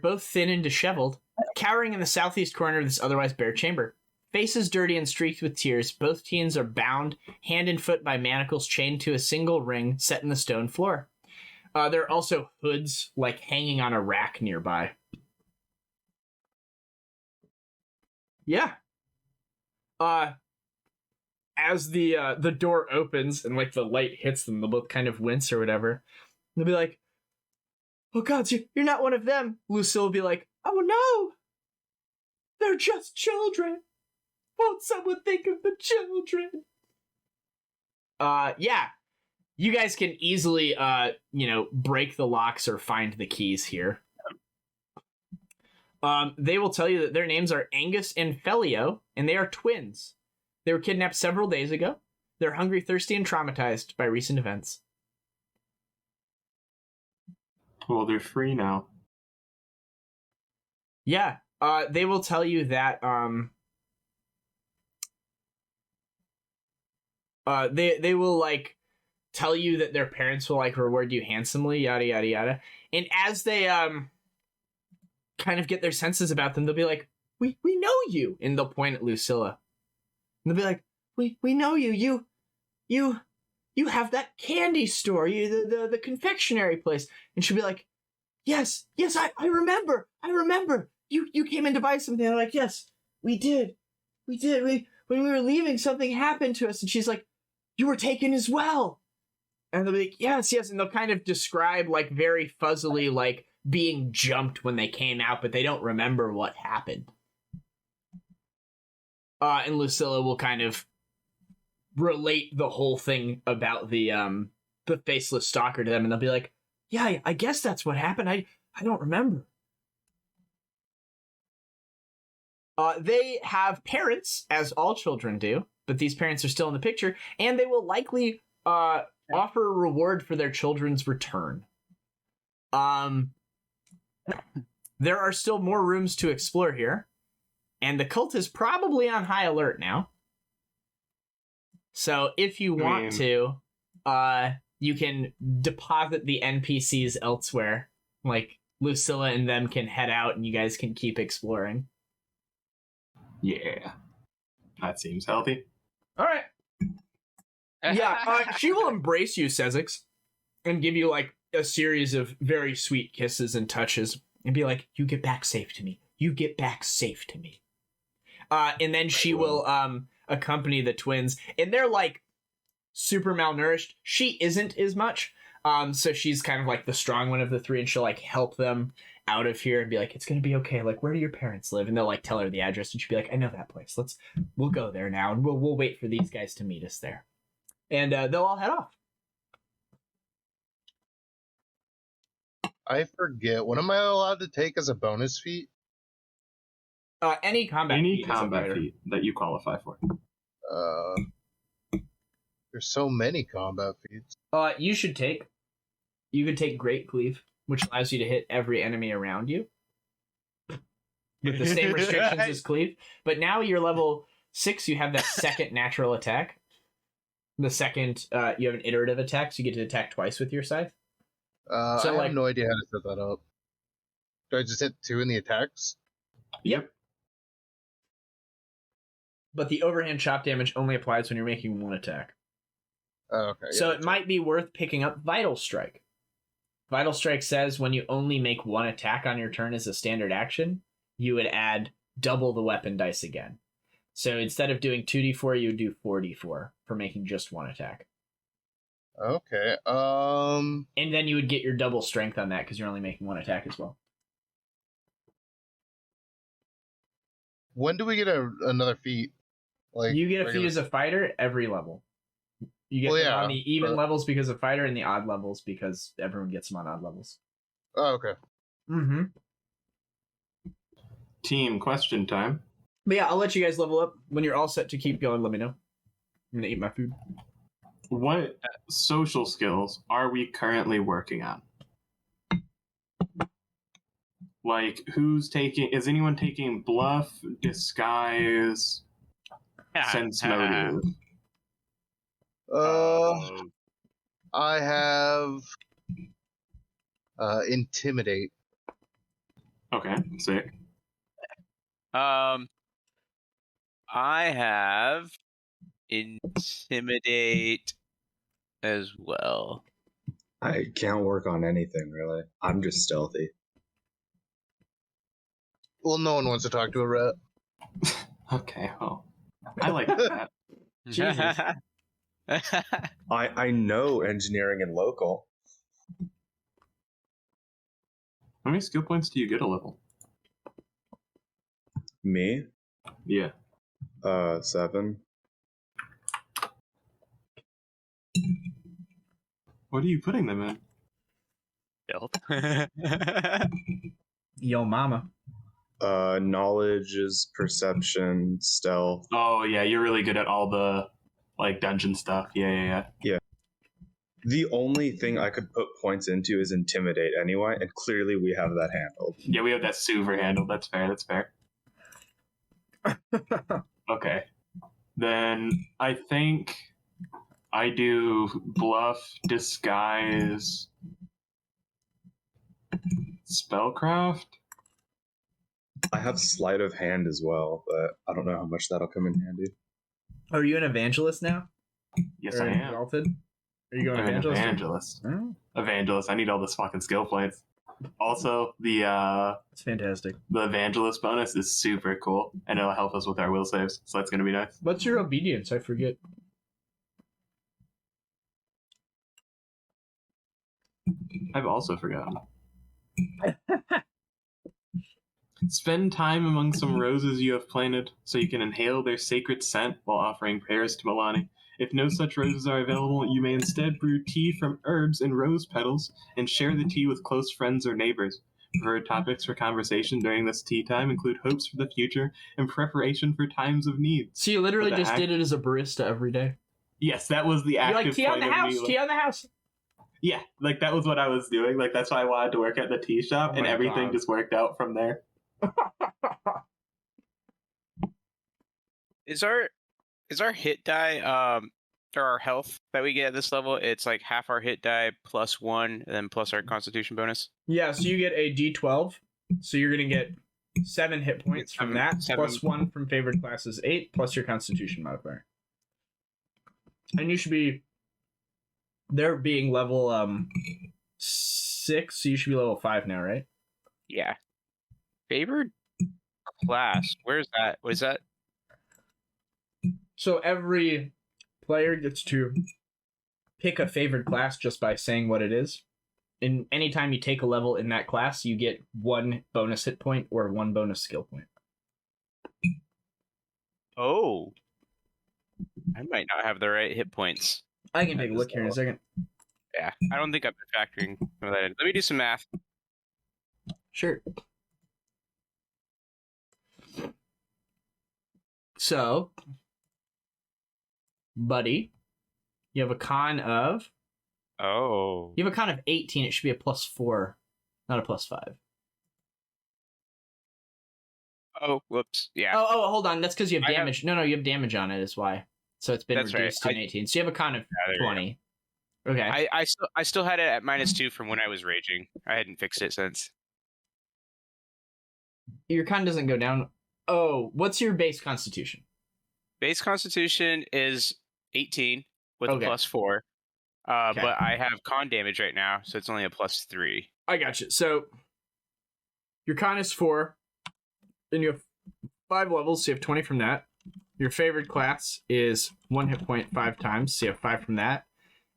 both thin and disheveled, cowering in the southeast corner of this otherwise bare chamber. Faces dirty and streaked with tears, both teens are bound hand and foot by manacles chained to a single ring set in the stone floor. There are also hoods, like, hanging on a rack nearby. Yeah. As the door opens and, like, the light hits them, they'll both kind of wince or whatever. They'll be like, oh, God, you're not one of them. Luculla will be like, oh, no. They're just children. Won't someone think of the children? Yeah. You guys can easily, break the locks or find the keys here. They will tell you that their names are Angus and Felio, and they are twins. They were kidnapped several days ago. They're hungry, thirsty, and traumatized by recent events. Well, they're free now. Yeah. They will tell you that, they will, like, tell you that their parents will like reward you handsomely, yada yada yada. And as they kind of get their senses about them, they'll be like, we know you, and they'll point at Luculla. And they'll be like, we know you. You have that candy store, the confectionery place. And she'll be like, yes, I remember. You came in to buy something. And they're like, yes, we did. When we were leaving, something happened to us. And she's like, you were taken as well. And they'll be like, yes. And they'll kind of describe like very fuzzily, like being jumped when they came out, but they don't remember what happened. And Luculla will kind of relate the whole thing about the faceless stalker to them, and they'll be like, yeah, I guess that's what happened. I don't remember. They have parents, as all children do, but these parents are still in the picture, and they will likely offer a reward for their children's return. There are still more rooms to explore here, and the cult is probably on high alert now. So if you want to, you can deposit the NPCs elsewhere. Like, Luculla and them can head out, and you guys can keep exploring. Yeah. That seems healthy. All right. Yeah, she will embrace you, Sezzix, and give you, like, a series of very sweet kisses and touches, and be like, you get back safe to me. And then she will accompany the twins, and they're, like, super malnourished. She isn't as much, so she's kind of, like, the strong one of the three, and she'll, like, help them out of here and be like, it's gonna be okay, like, where do your parents live? And they'll, like, tell her the address, and she'll be like, I know that place, we'll go there now, and we'll wait for these guys to meet us there. And they'll all head off. I forget. What am I allowed to take as a bonus feat? Any combat feat that you qualify for. There's so many combat feats. You could take Great Cleave, which allows you to hit every enemy around you with the same restrictions as Cleave. But now you're level 6, you have that second natural attack. The second, you have an iterative attack, so you get to attack twice with your scythe. I have no idea how to set that up. Do I just hit 2 in the attacks? Yep. But the overhand chop damage only applies when you're making one attack. Oh, okay. So it might be worth picking up Vital Strike. Vital Strike says when you only make one attack on your turn as a standard action, you would add double the weapon dice again. So instead of doing 2d4, you would do 4d4 for making just one attack. Okay. And then you would get your double strength on that because you're only making one attack as well. When do we get another feat? Like, you get a feat as a fighter every level. You get them on the even levels because of fighter, and the odd levels because everyone gets them on odd levels. Oh, okay. Mm-hmm. Team question time. But yeah, I'll let you guys level up. When you're all set to keep going, let me know. I'm gonna eat my food. What social skills are we currently working on? Like, is anyone taking bluff, disguise, sense motive? I have intimidate. Okay, sick. I have intimidate as well. I can't work on anything, really. I'm just stealthy. Well, no one wants to talk to a rat. Okay, well, I like that. Jesus. I know engineering and local. How many skill points do you get a level? Me? Yeah. 7. What are you putting them in? Stealth. Yo, mama. Knowledge is perception, stealth. Oh, yeah, you're really good at all the, like, dungeon stuff. Yeah. The only thing I could put points into is intimidate anyway, and clearly we have that handled. Yeah, we have that super handled. That's fair. Okay. Then I think I do bluff, disguise, spellcraft. I have sleight of hand as well, but I don't know how much that'll come in handy. Are you an evangelist now? Yes, Or I am. exalted? Are you going I'm an evangelist? evangelist. Oh, Evangelist. I need all this fucking skill points. Also, the that's fantastic. evangelist bonus is super cool, and it'll help us with our will saves, so that's gonna be nice. What's your obedience? I forget. I've also forgotten. Spend time among some roses you have planted, so you can inhale their sacred scent while offering prayers to Milani. If no such roses are available, you may instead brew tea from herbs and rose petals and share the tea with close friends or neighbors. Preferred topics for conversation during this tea time include hopes for the future and preparation for times of need. So you literally But the just did it as a barista every day. Yes, that was the You're active like, tea on point the of house, me. tea on the house. Yeah, like that was what I was doing. Like that's why I wanted to work at the tea shop, Oh and my everything God. just worked out from there. Is our hit die or our health that we get at this level? It's like half our hit die plus 1, and then plus our Constitution bonus. Yeah, so you get a D12. So you're gonna get 7 hit points from that, plus 1 from favored classes 8, plus your Constitution modifier. And you should be they're being level 6, so you should be level 5 now, right? Yeah. Favored class. Where's that? What is that? So every player gets to pick a favored class just by saying what it is. And anytime you take a level in that class, you get 1 bonus hit point or 1 bonus skill point. Oh. I might not have the right hit points. I can take a look here in a second. Yeah. I don't think I've been factoring some of that in. Let me do some math. Sure. So, buddy, you have a con of... Oh. You have a con of 18. It should be a plus 4, not a plus 5. Oh, whoops. Yeah. Oh, hold on. That's because you have I have- damage. No, you have damage on it is why. So it's been That's right. reduced to an 18. So you have a con of there you go. 20. Okay. I still had it at -2 from when I was raging. I hadn't fixed it since. Your con doesn't go down. Oh, what's your base constitution? Base Constitution is 18 with Okay. a plus 4. Okay. But I have con damage right now, so it's only a plus 3. I got you. So your con is 4. Then you have 5 levels, so you have 20 from that. Your favorite class is 1 hit point 5 times, so you have 5 from that.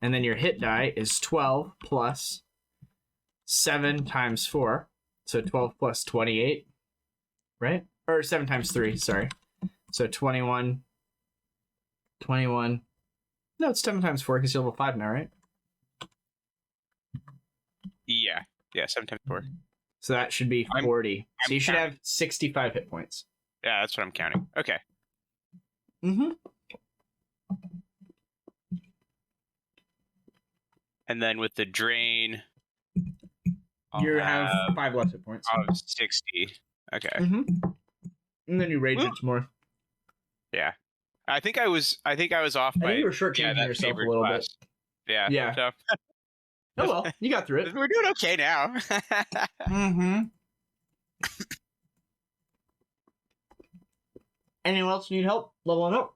And then your hit die is 12 plus 7 times 4. So 12 plus 28, right? Or 7 times 3, sorry. So 21. No, it's 7 times 4 because you're level 5 now, right? Yeah. Yeah, 7 times 4. So that should be 40. So you should counting. have 65 hit points. Yeah, that's what I'm counting. Okay. Mm-hmm. And then with the drain, I'll You have 5 less hit points. 60. Okay. Mm-hmm. And then you rage Woo. it some more. Yeah. I think I was off I by think you were shortchanging that yourself a favorite little class. Yeah. Yeah. So, Oh well, you got through it. we're doing okay now. Mm-hmm. Anyone else need help leveling up?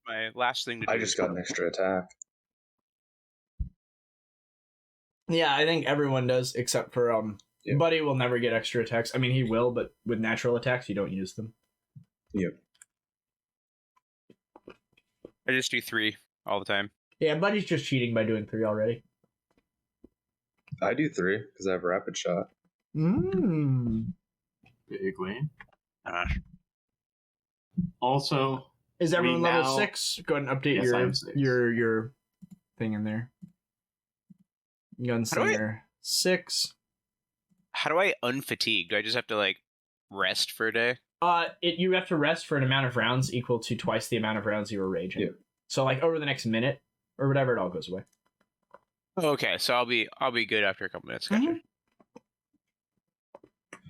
My last thing to do. I just got an extra attack. Yeah, I think everyone does, except for Yeah. Buddy will never get extra attacks. I mean, he will, but with natural attacks, you don't use them. Yep. I just do 3 all the time. Yeah, Buddy's just cheating by doing 3 already. I do 3 because I have rapid shot. Mm. Bigly. Uh, Also, Is everyone We level now- 6? Go ahead and update Yes, I'm 6. your thing in there. Gunslinger 6. how do I unfatigue? Do I just have to like rest for a day? You have to rest for an amount of rounds equal to twice the amount of rounds you were raging. Yeah. So like over the next minute or whatever, it all goes away. Okay, so I'll be good after a couple minutes. Gotcha. Mhm.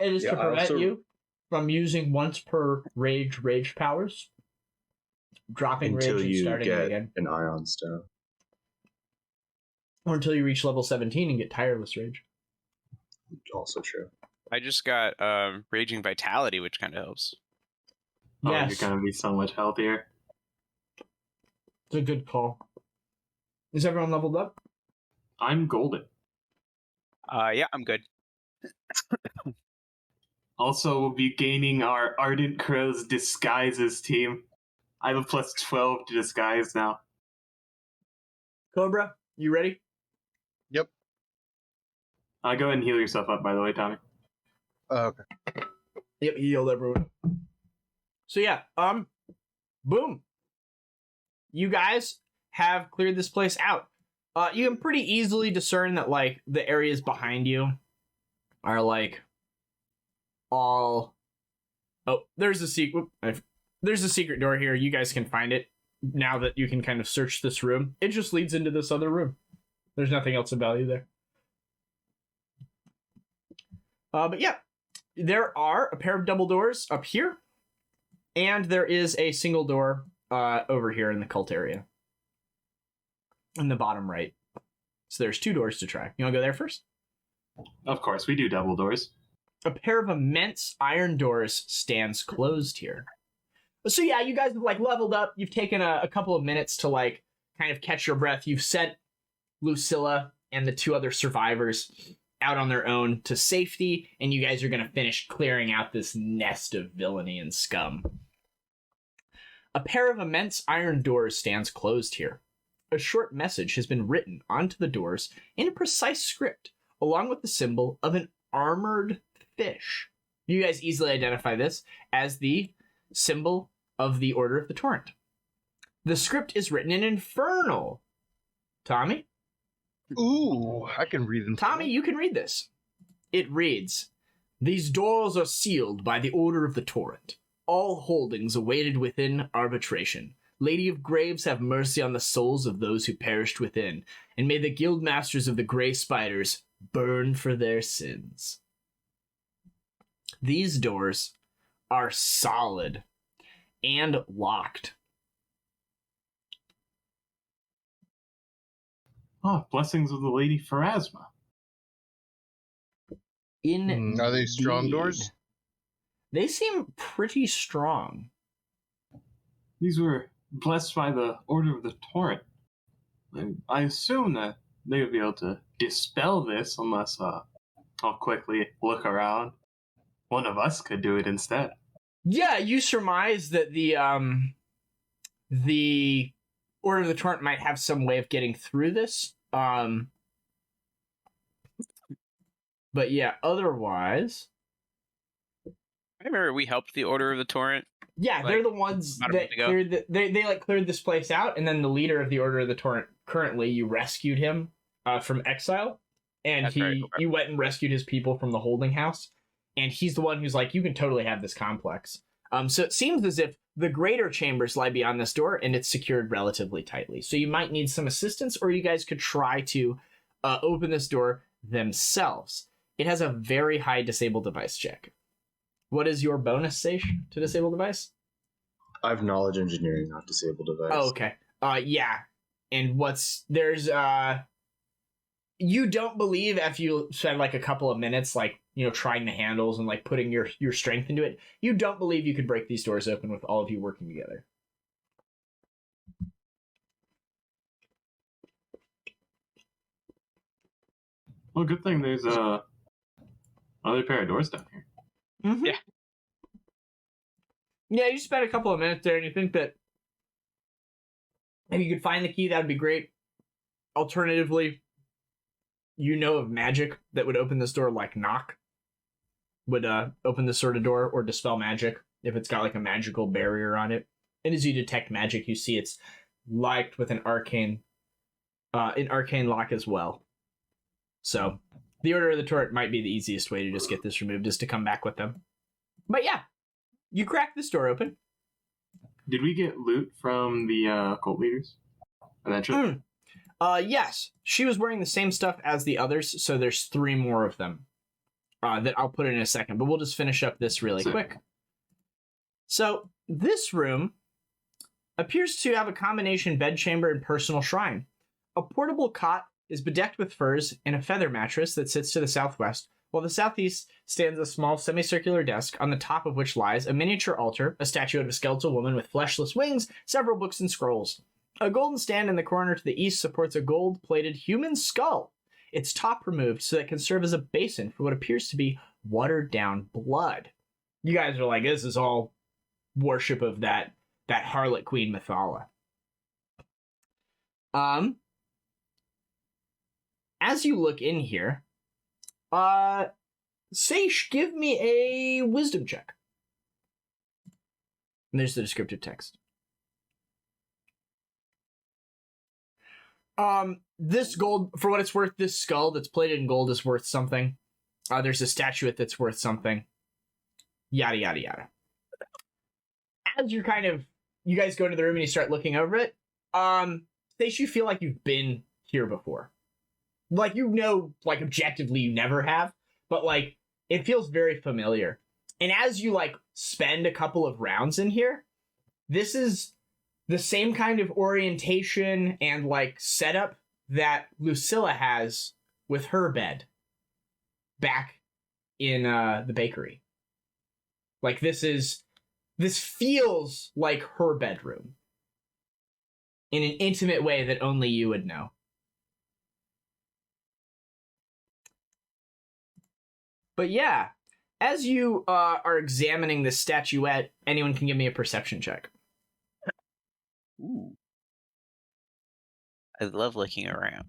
It is Yeah, to I prevent also- you from using once per rage powers dropping rage until and you starting it get again. an ion stone. Or until you reach level 17 and get tireless rage. Also true. I just got Raging Vitality, which kind of helps. Oh, Yes, you're gonna be so much healthier. it's a good call. Is everyone leveled up? I'm golden. Yeah, I'm good. Also, we'll be gaining our Ardent Crow's Disguises team. I have a plus 12 to disguise now. Cobra, you ready? Yep. Go ahead and heal yourself up, by the way, Tommy. Okay. Yep, he healed everyone. So yeah, boom. You guys have cleared this place out. You can pretty easily discern that, like, the areas behind you are, like, all... Oh, there's a secret... There's a secret door here. You guys can find it now that you can kind of search this room. It just leads into this other room. There's nothing else of value there. But yeah, there are a pair of double doors up here, and there is a single door over here in the cult area. In the bottom right. So there's 2 doors to try. You want to go there first? Of course, we do double doors. A pair of immense iron doors stands closed here. So yeah, you guys have, like, leveled up. You've taken a couple of minutes to, like, kind of catch your breath. You've sent Luculla and the 2 other survivors out on their own to safety, and you guys are going to finish clearing out this nest of villainy and scum. A pair of immense iron doors stands closed here. A short message has been written onto the doors in a precise script, along with the symbol of an armored fish. You guys easily identify this as the symbol of the Order of the Torrent. The script is written in Infernal. Tommy? Ooh, I can read them. Tommy, you can read this. It reads, "These doors are sealed by the Order of the Torrent. All holdings awaited within arbitration. Lady of Graves, have mercy on the souls of those who perished within, and may the guild masters of the Grey Spiders burn for their sins." These doors are solid and locked. Oh, blessings of the Lady Pharasma. Are they strong Indeed. doors? They seem pretty strong. These were blessed by the Order of the Torrent. I assume that they would be able to dispel this unless I'll quickly look around. One of us could do it instead. Yeah, you surmise that the Order of the Torrent might have some way of getting through this. But yeah, otherwise, I remember we helped the Order of the Torrent. yeah, they're the ones that cleared they cleared this place out, and then the leader of the Order of the Torrent, currently, you rescued him from exile, and That's right. you went and rescued his people from the holding house, and he's the one who's like, you can totally have this complex. So it seems as if the greater chambers lie beyond this door, and it's secured relatively tightly. So you might need some assistance, or you guys could try to open this door themselves. It has a very high disable device check. What is your bonus, Seish, to disable device? I have knowledge engineering, not disable device. Oh, okay. Yeah. And you don't believe if you spend like a couple of minutes, like, you know, trying the handles and like putting your strength into it, you don't believe you could break these doors open with all of you working together. Well, good thing there's another pair of doors down here. Mm-hmm. Yeah. Yeah, you spend a couple of minutes there and you think that if you could find the key, that'd be great. Alternatively, you know of magic that would open this door, like knock would open this sort of door, or dispel magic if it's got like a magical barrier on it. And as you detect magic, you see it's locked with an arcane lock as well. So the Order of the Torrent might be the easiest way to just get this removed, is to come back with them. But yeah, you crack this door open. Did we get loot from the cult leaders eventually? Yes. She was wearing the same stuff as the others, so there's 3 more of them that I'll put in a second, but we'll just finish up this really quick. So this room appears to have a combination bedchamber and personal shrine. A portable cot is bedecked with furs and a feather mattress that sits to the southwest, while the southeast stands a small semicircular desk on the top of which lies a miniature altar, a statue of a skeletal woman with fleshless wings, several books and scrolls. A golden stand in the corner to the east supports a gold-plated human skull, its top removed so that it can serve as a basin for what appears to be watered-down blood. You guys are like, this is all worship of that harlot queen Mahathallah. As you look in here, Seishi, give me a wisdom check. And there's the descriptive text. This gold, for what it's worth, this skull that's plated in gold is worth something. There's a statuette that's worth something. Yada, yada, yada. As you guys go into the room and you start looking over it, Seishi, you feel like you've been here before. Like, objectively you never have, but, it feels very familiar. And as you, spend a couple of rounds in here, this is the same kind of orientation and, setup that Luculla has with her bed back in the bakery. This feels like her bedroom in an intimate way that only you would know. But yeah, as you are examining this statuette, anyone can give me a perception check. Ooh. I love looking around.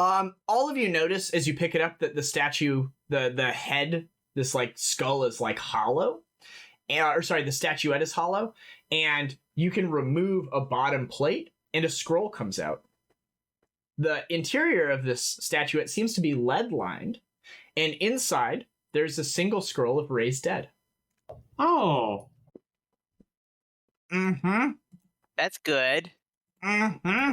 All of you notice as you pick it up that the statue, the head, this skull is hollow. The statuette is hollow, and you can remove a bottom plate and a scroll comes out. The interior of this statuette seems to be lead-lined, and inside there's a single scroll of raised dead. Oh. Mm-hmm. That's good. Mm-hmm.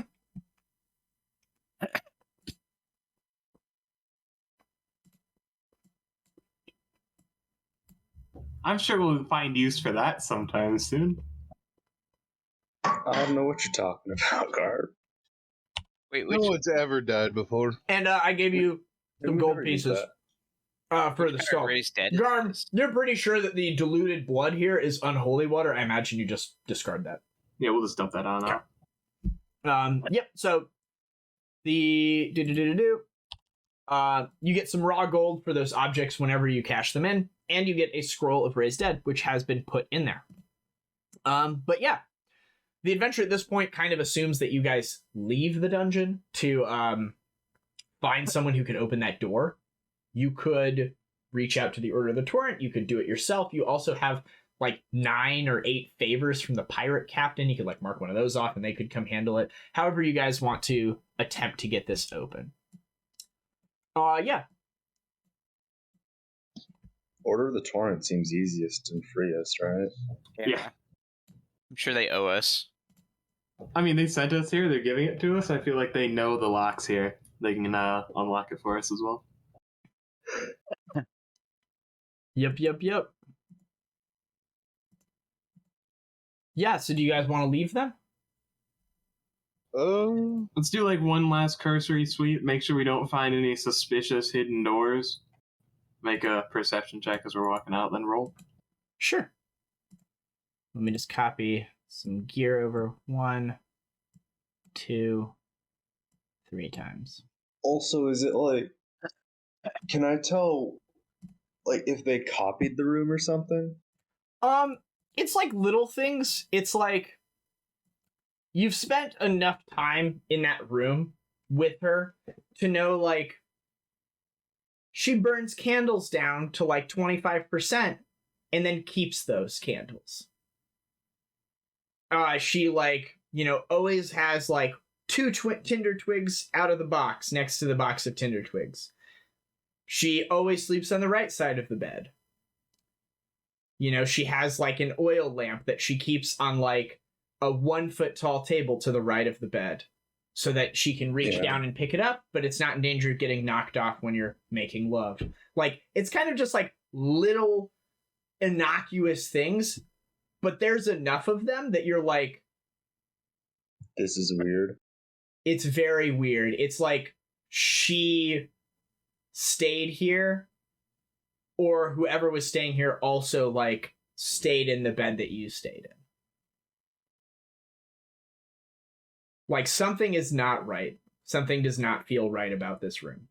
I'm sure we'll find use for that sometime soon. I don't know what you're talking about, Garm. Wait, No one's ever died before. And I gave you some We gold never use pieces for the skull. raised dead? Garm, you're pretty sure that the diluted blood here is unholy water. I imagine you just discard that. Yeah, we'll just dump that on now. Yep, so the you get some raw gold for those objects whenever you cash them in, and you get a scroll of raised dead, which has been put in there. But yeah, the adventure at this point kind of assumes that you guys leave the dungeon to find someone who can open that door. You could reach out to the Order of the Torrent. You could do it yourself. You also have 9 or 8 favors from the pirate captain. You could mark one of those off and they could come handle it. However you guys want to attempt to get this open. Yeah. Order of the Torrent seems easiest and freest, right? Yeah. I'm sure they owe us. I mean, they sent us here. They're giving it to us. I feel like they know the locks here. They can unlock it for us as well. Yep. Yeah, so do you guys want to leave them? Let's do one last cursory sweep. Make sure we don't find any suspicious hidden doors. Make a perception check as we're walking out, then roll. Sure. Let me just copy some gear over 1, 2, 3 times. Also, is it can I tell, if they copied the room or something? It's little things. It's you've spent enough time in that room with her to know, she burns candles down to 25% and then keeps those candles. She always has 2 tinder twigs out of the box next to the box of tinder twigs. She always sleeps on the right side of the bed. She has an oil lamp that she keeps on a 1-foot tall table to the right of the bed so that she can reach down and pick it up, but it's not in danger of getting knocked off when you're making love. It's kind of just little innocuous things, but there's enough of them that you're like, This is weird. it's very weird. It's like she stayed here, or whoever was staying here also like stayed in the bed that you stayed in. Like something is not right. Something does not feel right about this room.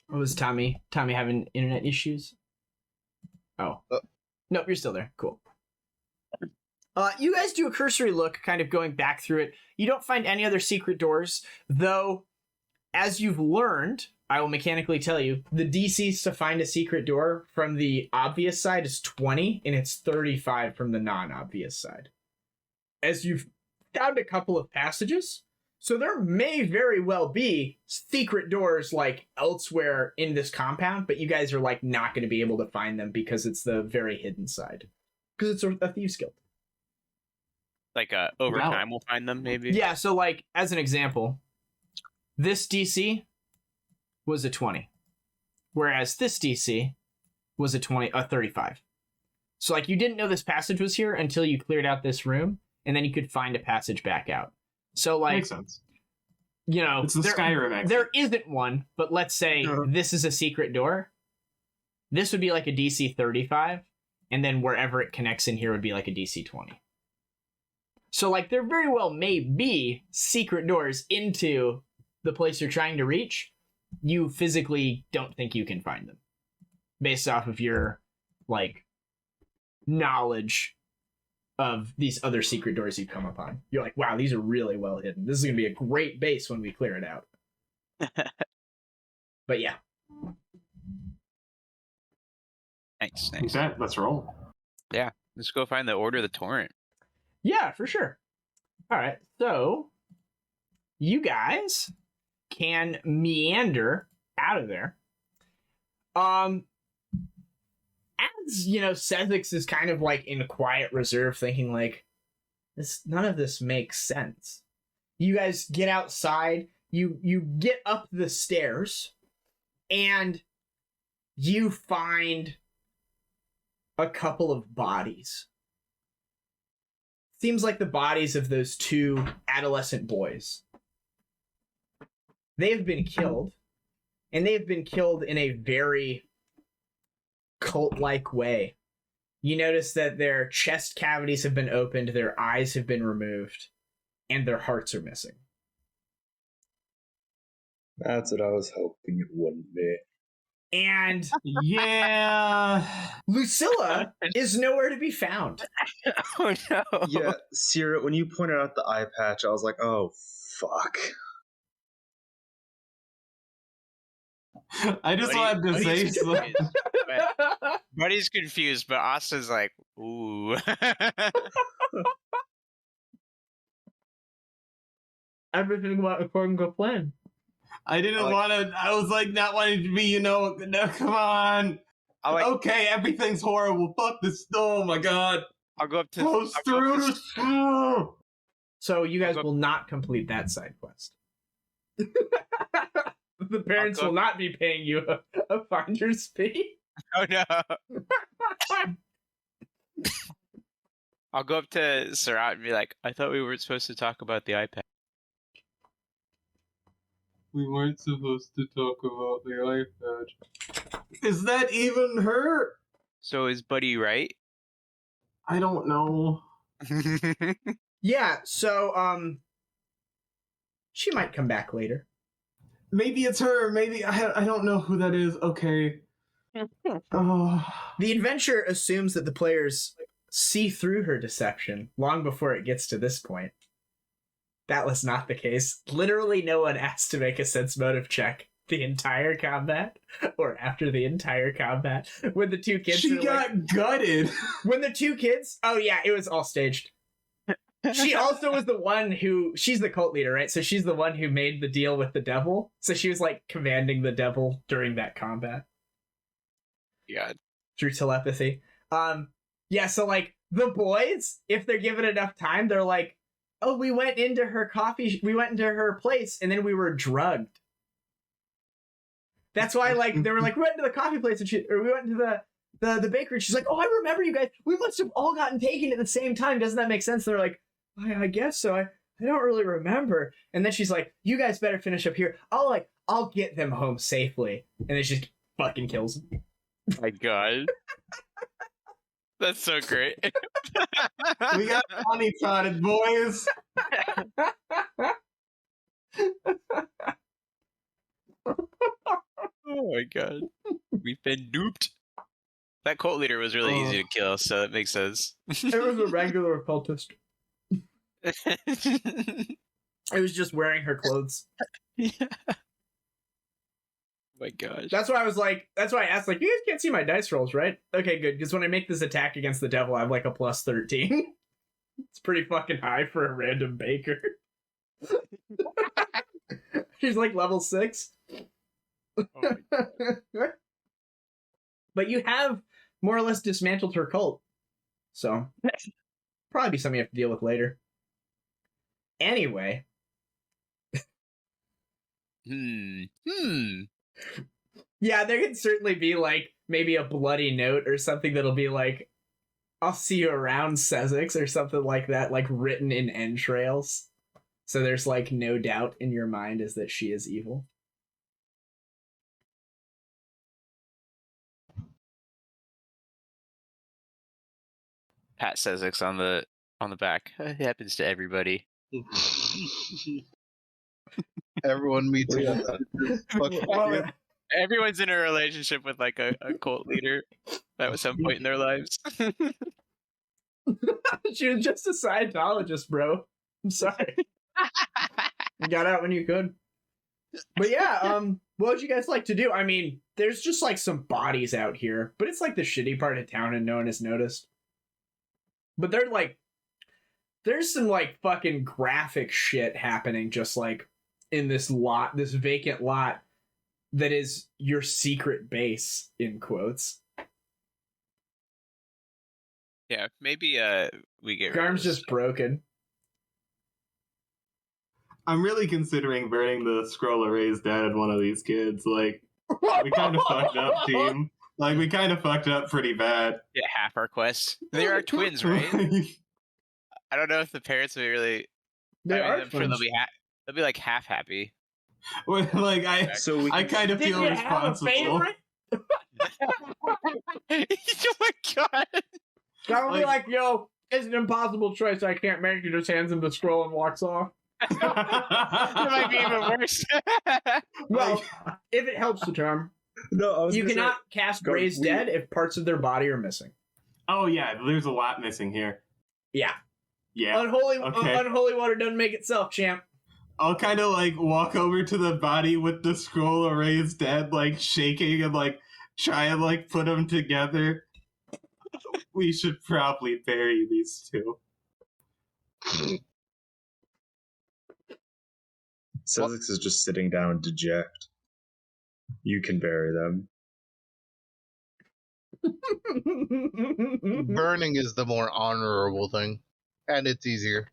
What was Tommy? Tommy having internet issues? Oh. Nope, you're still there. Cool. You guys do a cursory look, kind of going back through it. You don't find any other secret doors, though, as you've learned, I will mechanically tell you, the DCs to find a secret door from the obvious side is 20, and it's 35 from the non-obvious side. As you've found a couple of passages, so there may very well be secret doors like elsewhere in this compound, but you guys are like not going to be able to find them because it's the very hidden side. Because it's a thieves guild. Like over time we'll find them maybe. Yeah, so like as an example, this DC was a 20, whereas this DC was a 35. So like you didn't know this passage was here until you cleared out this room, and then you could find a passage back out. So like, Makes sense. You know, It's the Skyrim exit. there isn't one, but let's say this is a secret door. This would be like a DC 35, and then wherever it connects in here would be like a DC 20. So like there very well may be secret doors into the place you're trying to reach. You physically don't think you can find them based off of your like knowledge of these other secret doors you've come upon. You're like, wow, these are really well hidden. This is going to be a great base when we clear it out. But yeah. Nice. Okay, let's roll. Yeah, let's go find the Order of the Torrent. Yeah, for sure. All right, so you guys can meander out of there. As you know, Sezzix is kind of like in quiet reserve, thinking like, none of this makes sense. You guys get outside. You get up the stairs, and you find a couple of bodies. Seems like the bodies of those two adolescent boys. They have been killed, and they have been killed in a very cult-like way. You notice that their chest cavities have been opened, their eyes have been removed, and their hearts are missing. That's what I was hoping it wouldn't be. And Yeah. Luculla is nowhere to be found. Oh no. Yeah, Caerrat, when you pointed out the eye patch, I was like, oh, fuck. I just wanted to say something. Buddy's confused, but Austin's like, ooh. Everything went according to plan. I didn't want to. I was like not wanting to be, no, come on. Okay, everything's horrible. Fuck this. Oh my god. I'll go up to. Close through the school. So you guys will not complete that side quest. The parents will not be paying you a finder's fee. Oh no. I'll go up to Caerrat and be like, I thought we weren't supposed to talk about the iPad. We weren't supposed to talk about the iPad. Is that even her? So is Buddy right? I don't know. Yeah, so she might come back later. Maybe it's her. Maybe I don't know who that is. Okay. Oh. The adventure assumes that the players see through her deception long before it gets to this point. That was not the case. Literally no one asked to make a sense motive check the entire combat or after the entire combat. When the two kids She got gutted. When the two kids... Oh yeah, it was all staged. She also was the one who... She's the cult leader, right? So she's the one who made the deal with the devil. So she was like commanding the devil during that combat. Yeah. Through telepathy. Yeah, so like the boys, if they're given enough time, they're like, oh, we went into her place, and then we were drugged. That's why, like, they were like, we went to the coffee place, or we went to the bakery. She's like, oh, I remember you guys. We must have all gotten taken at the same time. Doesn't that make sense? They're like, I guess so. I don't really remember. And then she's like, you guys better finish up here. I'll get them home safely. And then she just fucking kills them. My God. That's so great. We got money totted, boys. Oh my God. We've been duped. That cult leader was really easy to kill, so that makes sense. It was a regular cultist. It was just wearing her clothes. Yeah. Oh my gosh. That's why I asked, like, you guys can't see my dice rolls, right? Okay, good, because when I make this attack against the devil, I have like a plus 13. It's pretty fucking high for a random baker. She's like level 6. Oh my God. But you have more or less dismantled her cult. So, probably be something you have to deal with later. Anyway. Yeah, there could certainly be, like, maybe a bloody note or something that'll be like, I'll see you around, Sezzix, or something like that, like, written in entrails. So there's, like, no doubt in your mind is that she is evil. Pat Sezzix on the back. It happens to everybody. Everyone meets Everyone's in a relationship with like a cult leader at some point in their lives. She was just a Scientologist, bro. I'm sorry. You got out when you could. But yeah, what would you guys like to do? I mean, there's just like some bodies out here, but it's like the shitty part of town and no one has noticed. But they're like, there's some like fucking graphic shit happening just like in this lot, this vacant lot that is your secret base, in quotes. Yeah, maybe we get Garm's just broken. I'm really considering burning the scroll of raised dead at one of these kids. Like, we kind of fucked up, team. Like, we kind of fucked up pretty bad. get half our quest. They are twins, right? I don't know if the parents will be really. I'm sure they'll be like half happy. Like, I kind of feel responsible. Oh my God! Garm will be like, yo, it's an impossible choice I can't make. He just hands him the scroll and walks off. It might be even worse. Well, if it helps the term. No, You cannot cast Raise Dead if parts of their body are missing. Oh, yeah, there's a lot missing here. Yeah. Yeah. Unholy water doesn't make itself, champ. I'll kind of, like, walk over to the body with the scroll of raised dead, like, shaking and, like, try and, like, put them together. We should probably bury these two. Sezzix is just sitting down deject. You can bury them. Burning is the more honorable thing, and it's easier.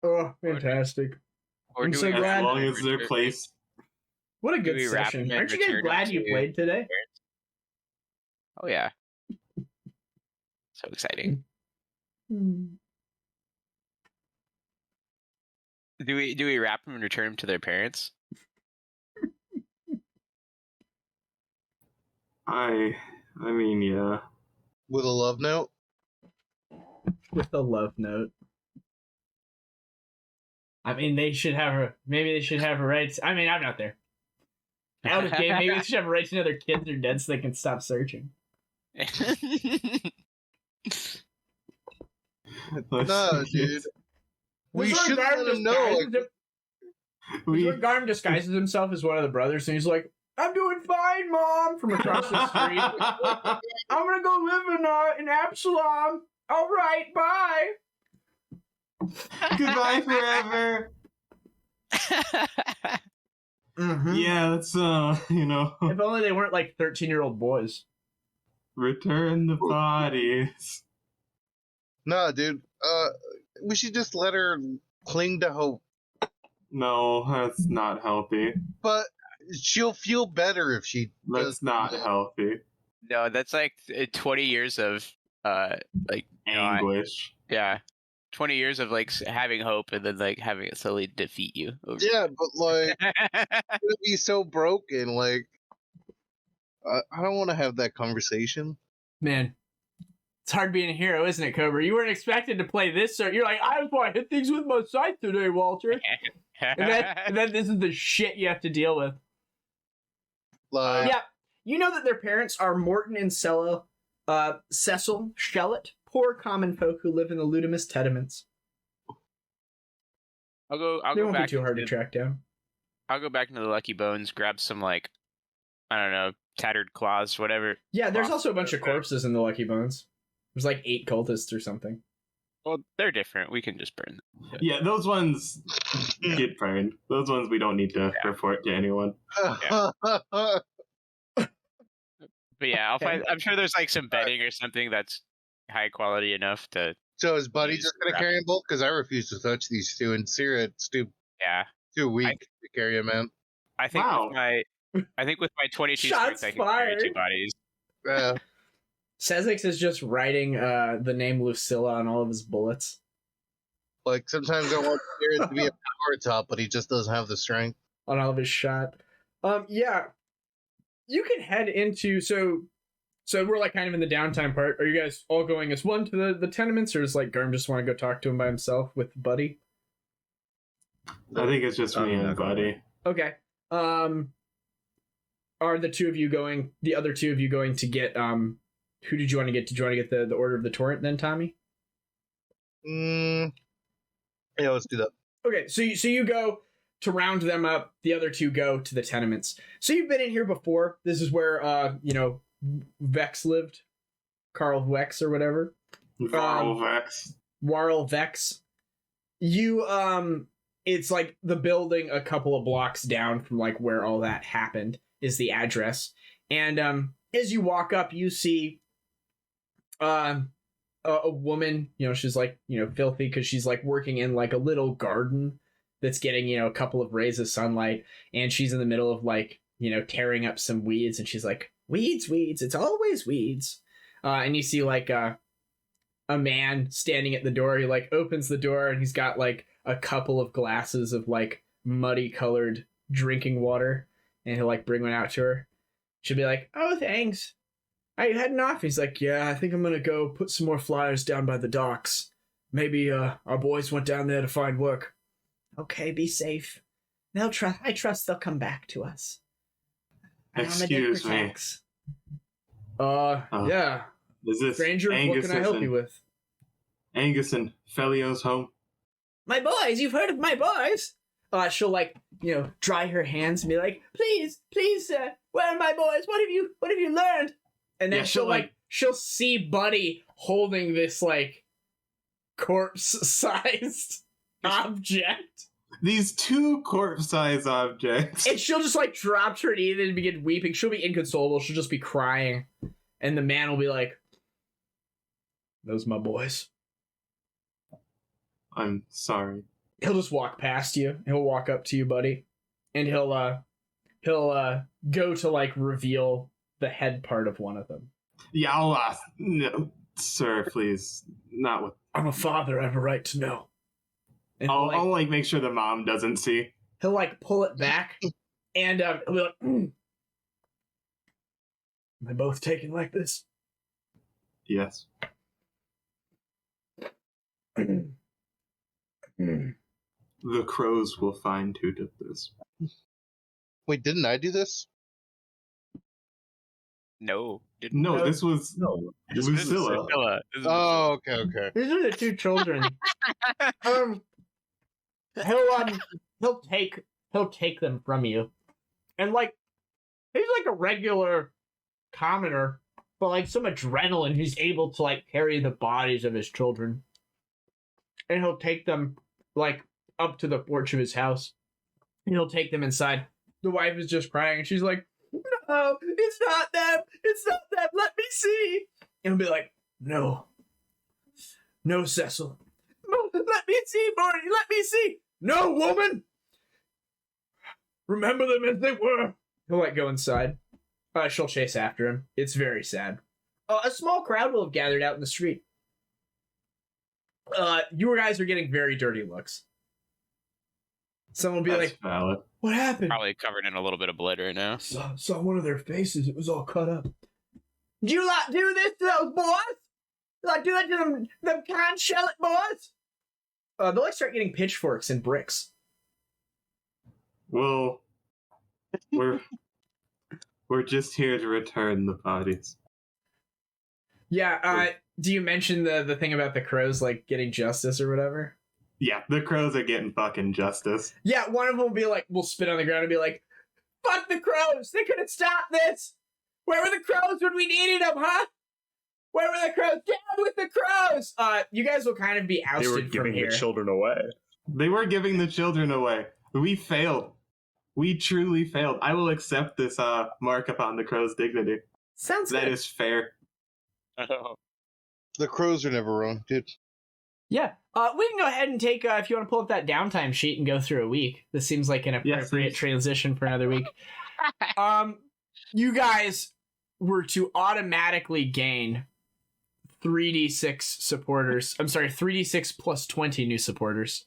Oh, fantastic. Or I'm do so we As glad- long as they're placed. What a Do good we wrap session. them and Aren't you guys return glad them you to- played today? Oh yeah. So exciting. Do we wrap them and return them to their parents? I mean, yeah. With a love note? With a love note. I mean, maybe they should have a right to, I mean, I'm not there. Out of game, maybe they should have a right to know their kids are dead so they can stop searching. No, dude. We This is should where let Garm him know. Like, This is where Garm disguises himself as one of the brothers, and he's like, I'm doing fine, Mom, from across the street. I'm gonna go live in Absalom. All right, bye. Goodbye forever. Yeah, that's you know, If only they weren't like 13-year-old boys. return the bodies. no, dude. We should just let her cling to hope. No, that's not healthy. But she'll feel better if she. That's not healthy. No, that's like 20 years of like Anguish. yeah, 20 years of like having hope and then like having it slowly defeat you. Yeah, but like, it'll be so broken. Like, I don't want to have that conversation. Man, it's hard being a hero, isn't it, Cobra? You weren't expected to play this, sir. You're like, I just want to hit things with my scythe today, Walter. and then this is the shit you have to deal with. Like, Yeah, you know that their parents are Morton and Cecil Shellett, poor common folk who live in the Ludimus tenements. I'll go They won't be back too hard to into, track down. I'll go back into the Lucky Bones, grab some like I don't know, tattered claws, whatever. Yeah, there's Wow. also a bunch of corpses in the Lucky Bones. There's like 8 cultists or something. Well, they're different. We can just burn them. Yeah, those ones get burned. Those ones we don't need to report to anyone. But yeah, I'll Okay. find. I'm sure there's like some bedding or something that's high quality enough to. so is Buddy Use just gonna crap. carry them both? Because I refuse to touch these two, and Caerrat's too weak to carry him, man. I think Wow. with my 22 Shots strength, I can carry fired. 2 bodies. Yeah. Sezzix is just writing the name Luculla on all of his bullets. Like, sometimes I want Caerrat to be a power top, but he just doesn't have the strength. On all of his shot. Yeah. You can head into so we're like kind of in the downtime part. Are you guys all going as one to the tenements, or does like Garm just want to go talk to him by himself with Buddy? I think it's just me and Buddy. Okay. Are the other two of you going to get who did you want to get? Did you want to get the Order of the Torrent then, Tommy? Yeah, let's do that. Okay, so you go to round them up. The other two go to the tenements. So you've been in here before. This is where Vex lived, Carl Vex or whatever. Varlvex. Warl Vex. You it's like the building a couple of blocks down from like where all that happened is the address. And as you walk up, you see a woman, she's like, filthy because she's like working in like a little garden that's getting, a couple of rays of sunlight, and she's in the middle of like, tearing up some weeds, and she's like, weeds, it's always weeds. And you see like a man standing at the door. He like opens the door, and he's got like a couple of glasses of like muddy colored drinking water, and he'll like bring one out to her. She'll be like, oh, thanks. Are you heading off? He's like, yeah, I think I'm gonna go put some more flyers down by the docks. Maybe our boys went down there to find work. Okay, be safe. I trust they'll come back to us. Excuse me. Yeah. Is this Stranger, what can I help you with? Angus and Felio's home? My boys, you've heard of my boys? She'll like, dry her hands and be like, please, sir, where are my boys? What have you learned? And then Yeah, she'll see Buddy holding this like corpse-sized object. These 2 corpse-sized objects. And she'll just like drop to her knee and begin weeping. She'll be inconsolable. She'll just be crying. And the man will be like, those my boys. I'm sorry. He'll just walk past you. He'll walk up to you, Buddy. And he'll go to like reveal the head part of one of them. Yeah, I'll no, sir, please. Not with... I'm a father. I have a right to know. And I'll like make sure the mom doesn't see. he'll like pull it back, and he'll be like, Am I both taken like this? Yes. The crows will find who did this. Wait, didn't I do this? No. No, this was This is Lucilla. Lucilla. This is Oh, okay. These are the 2 children. He'll take them from you, and like he's like a regular commoner, but like some adrenaline, he's able to like carry the bodies of his children, and he'll take them like up to the porch of his house. And he'll take them inside. The wife is just crying, and she's like, "No, it's not them. It's not them. Let me see." And he'll be like, "No, Cecil. Let me see, Barney. Let me see. No, woman. Remember them as they were. He'll like go inside. She'll chase after him. It's very sad. A small crowd will have gathered out in the street. You guys are getting very dirty looks. Someone will be That's like, valid. what happened? Probably covered in a little bit of blood right now. Saw one of their faces. It was all cut up. Did you like do this to those boys? Like do that to them kind shell-it boys? They'll like start getting pitchforks and bricks. Well, we're just here to return the bodies. Yeah, do you mention the thing about the crows like getting justice or whatever? Yeah, the crows are getting fucking justice. Yeah, one of them will be like, will spit on the ground and be like, fuck the crows! They couldn't stop this! Where were the crows when we needed them, huh? Where were the crows? Down with the crows! You guys will kind of be They were ousted from giving here. the children away. They were giving the children away. We failed. We truly failed. I will accept this mark upon the crow's dignity. Sounds That good. is fair. Oh. The crows are never wrong, dude. Yeah. We can go ahead and take, if you want to pull up that downtime sheet and go through a week. This seems like an appropriate please. transition for another week. You guys were to automatically gain 3d6 supporters. I'm sorry, 3d6 plus 20 new supporters.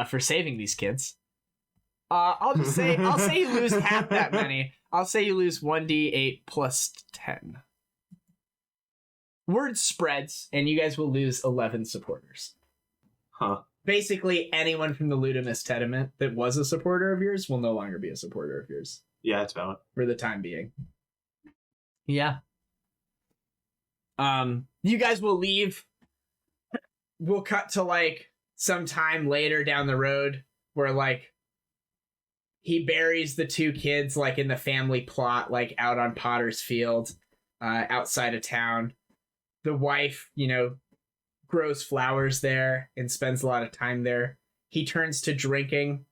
For saving these kids. I'll say you lose half that many. I'll say you lose 1d8 plus 10. Word spreads, and you guys will lose 11 supporters. Huh. Basically, anyone from the Ludimus Tenement that was a supporter of yours will no longer be a supporter of yours. Yeah, it's valid. For the time being. Yeah. You guys will leave. We'll cut to, like, some time later down the road where, like, he buries the two kids, like, in the family plot, like, out on Potter's Field, outside of town. The wife, grows flowers there and spends a lot of time there. He turns to drinking.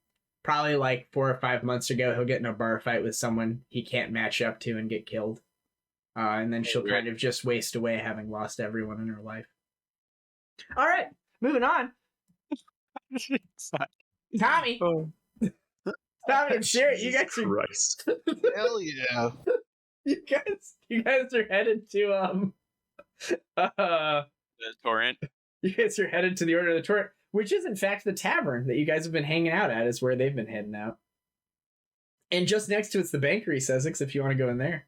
Probably like 4 or 5 months ago, he'll get in a bar fight with someone he can't match up to and get killed. And then she'll kind of just waste away having lost everyone in her life. All right, moving on. Tommy. Tommy and Sherry, you guys are... Christ. Hell yeah. You guys are headed to The torrent. you guys are headed to the Order of the Torrent, which is in fact the tavern that you guys have been hanging out at, is where they've been heading out. And just next to it's the Bankery, Sezzix, if you want to go in there.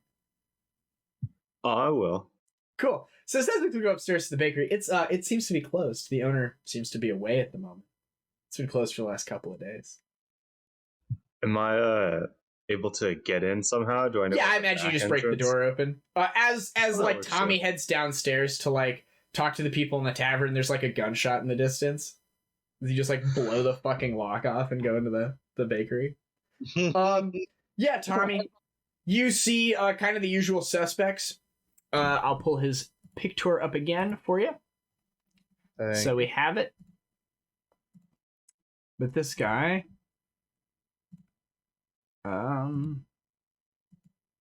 Oh, I will. Cool. So Sezzix will go upstairs to the bakery. It seems to be closed. The owner seems to be away at the moment. It's been closed for the last couple of days. Am I able to get in somehow? Do I know? Yeah, I imagine you just break the door open. As like shit. Tommy heads downstairs to like talk to the people in the tavern, there's like a gunshot in the distance. You just like blow the fucking lock off and go into the bakery. Yeah, Tommy, you see kind of the usual suspects. I'll pull his picture up again for you. So we have it. But this guy, oh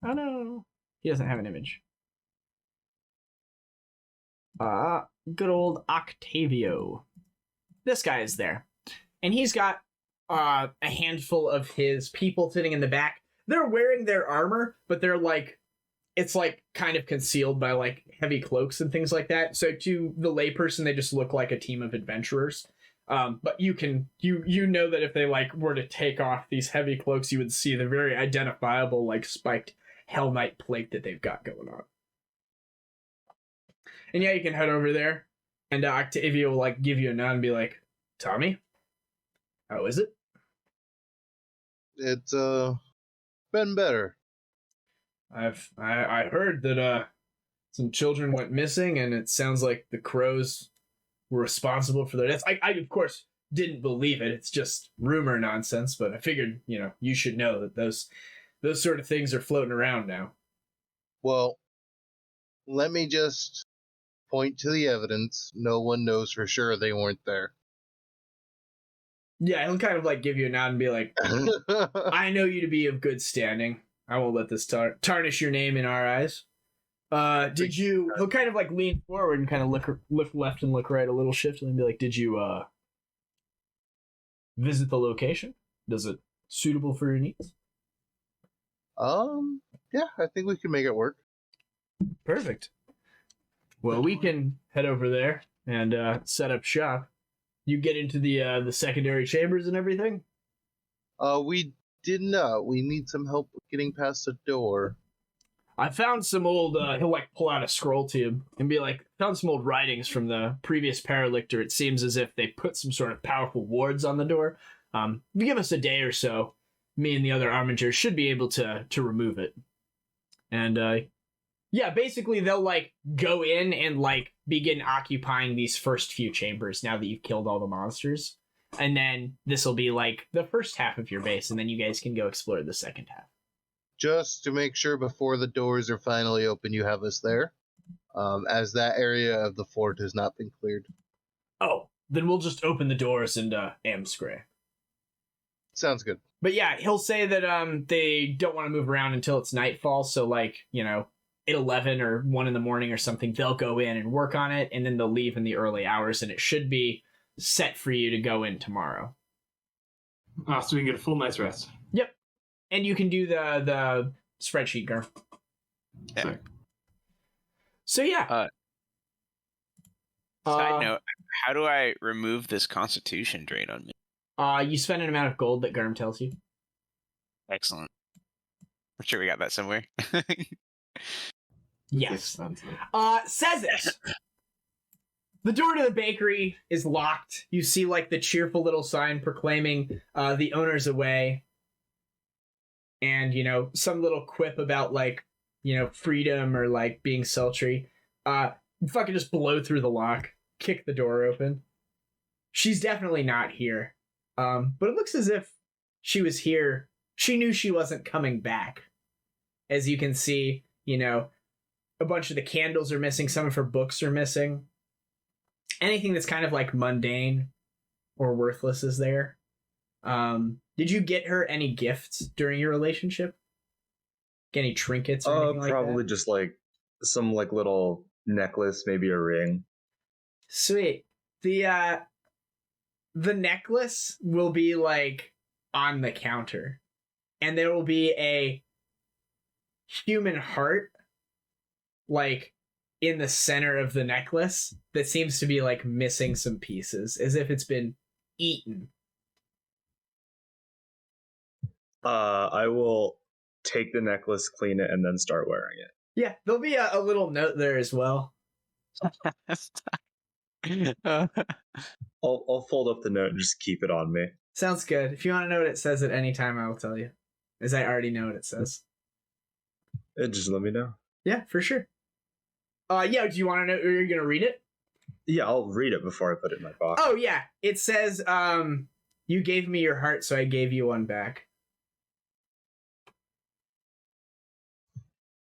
no, he doesn't have an image. Good old Octavio. This guy is there. And he's got a handful of his people sitting in the back. They're wearing their armor, but they're like, it's like kind of concealed by like heavy cloaks and things like that. So to the layperson, they just look like a team of adventurers. But you know that if they like were to take off these heavy cloaks, you would see the very identifiable like spiked Hell Knight plate that they've got going on. And yeah, you can head over there, and Octavia will like give you a nod and be like, "Tommy, how is it?" It's been better. I heard that some children went missing, and it sounds like the crows were responsible for their deaths. I of course didn't believe it. It's just rumor nonsense, but I figured, you should know that those sort of things are floating around now. Well, let me just point to the evidence. No one knows for sure they weren't there. Yeah, he'll kind of like give you a nod and be like, I know you to be of good standing. I won't let this tarnish your name in our eyes. He'll kind of like lean forward and kind of look left and look right a little shiftily and be like, did you visit the location? Does it suitable for your needs? Yeah, I think we can make it work. Perfect. Well, we can head over there and set up shop. You get into the secondary chambers and everything? We did not. We need some help getting past the door. I found some old, he'll like pull out a scroll tube and be like, found some old writings from the previous paralictor. It seems as if they put some sort of powerful wards on the door. If you give us a day or so, me and the other armigers should be able to remove it. And, yeah, basically they'll like go in and like begin occupying these first few chambers now that you've killed all the monsters. And then this will be like the first half of your base, and then you guys can go explore the second half. Just to make sure before the doors are finally open, you have us there, as that area of the fort has not been cleared. Oh, then we'll just open the doors and amscray. Sounds good. But yeah, he'll say that they don't want to move around until it's nightfall, so like, you know, at 11 or 1 in the morning or something, they'll go in and work on it, and then they'll leave in the early hours, and it should be set for you to go in tomorrow. So we can get a full night's rest. Yep. And you can do the spreadsheet, Garm. Yeah. Sick. So yeah. Side note, how do I remove this constitution drain on me? You spend an amount of gold that Garm tells you. Excellent. I'm sure we got that somewhere. Yes. Sezzix! The door to the bakery is locked. You see like the cheerful little sign proclaiming the owner's away. And, you know, some little quip about like, you know, freedom or like being sultry. You fucking just blow through the lock, kick the door open. She's definitely not here. But it looks as if she was here. She knew she wasn't coming back. As you can see, you know, a bunch of the candles are missing. Some of her books are missing. Anything that's kind of like mundane or worthless is there. Did you get her any gifts during your relationship? Get any trinkets or anything like that? Probably just like some like little necklace, maybe a ring. Sweet. The necklace will be like on the counter, and there will be a human heart like in the center of the necklace that seems to be like missing some pieces, as if it's been eaten. I will take the necklace, clean it, and then start wearing it. Yeah, there'll be a little note there as well. I'll fold up the note and just keep it on me. Sounds good. If you want to know what it says at any time, I will tell you, as I already know what it says. Just let me know. Yeah, for sure. Yeah, do you want to know, or you're going to read it? Yeah, I'll read it before I put it in my pocket. Oh, yeah. It says, you gave me your heart, so I gave you one back.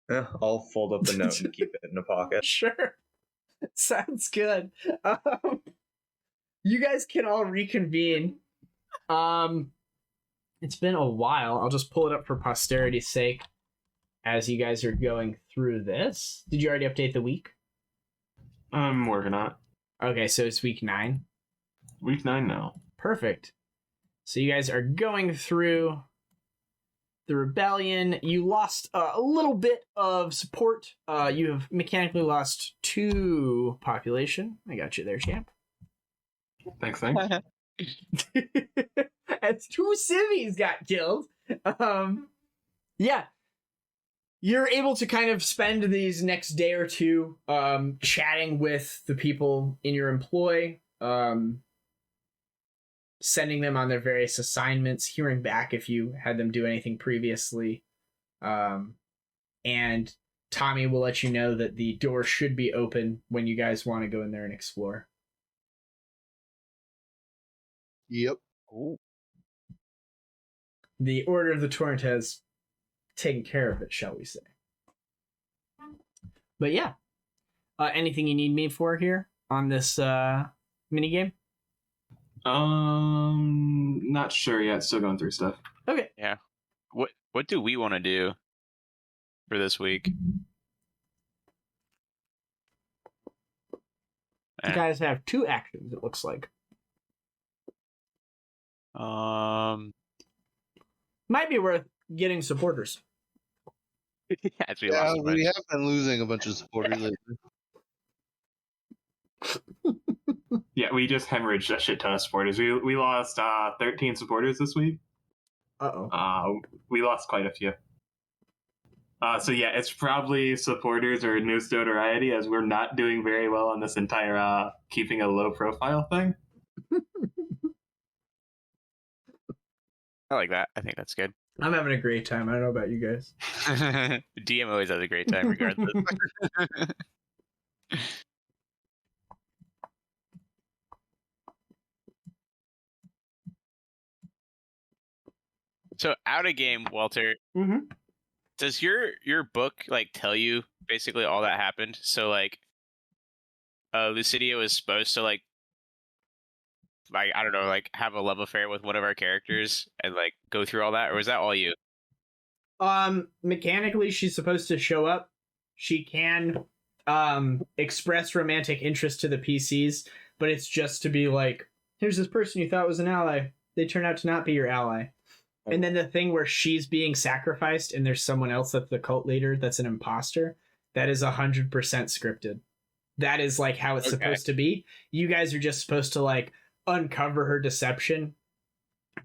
Yeah, I'll fold up the note and keep it in the pocket. Sure. Sounds good. You guys can all reconvene. It's been a while. I'll just pull it up for posterity's sake as you guys are going through this. Did you already update the week? I'm working on it. Okay, so it's week 9. Week 9 now. Perfect. So you guys are going through the rebellion. You lost a little bit of support. You have mechanically lost 2 population. I got you there, champ. Thanks. As 2 civvies got killed. Yeah. You're able to kind of spend these next day or two chatting with the people in your employ, sending them on their various assignments, hearing back if you had them do anything previously. And Tommy will let you know that the door should be open when you guys want to go in there and explore. Yep. Ooh. The Order of the Torrent has taken care of it, shall we say. But yeah. Anything you need me for here on this minigame? Not sure yet. Still going through stuff. Okay. Yeah. What do we want to do for this week? You guys have 2 actions, it looks like. Might be worth getting supporters. As we Yeah, lost a bunch. we have been losing a bunch of supporters lately. Yeah, we just hemorrhaged a shit ton of supporters. We lost 13 supporters this week. Uh-oh. We lost quite a few. So yeah, it's probably supporters or news notoriety, as we're not doing very well on this entire keeping a low profile thing. I like that. I think that's good. I'm having a great time. I don't know about you guys. DM always has a great time, regardless. So out of game, Walter, Mm-hmm. does your book like tell you basically all that happened? So like, Lucidia was supposed to like I don't know, like have a love affair with one of our characters and like go through all that, or was that all you? Mechanically, she's supposed to show up. She can express romantic interest to the PCs, but it's just to be like, here's this person you thought was an ally. They turn out to not be your ally. And then the thing where she's being sacrificed and there's someone else that's the cult leader that's an imposter, that is 100% scripted. That is like how it's supposed to be. You guys are just supposed to like uncover her deception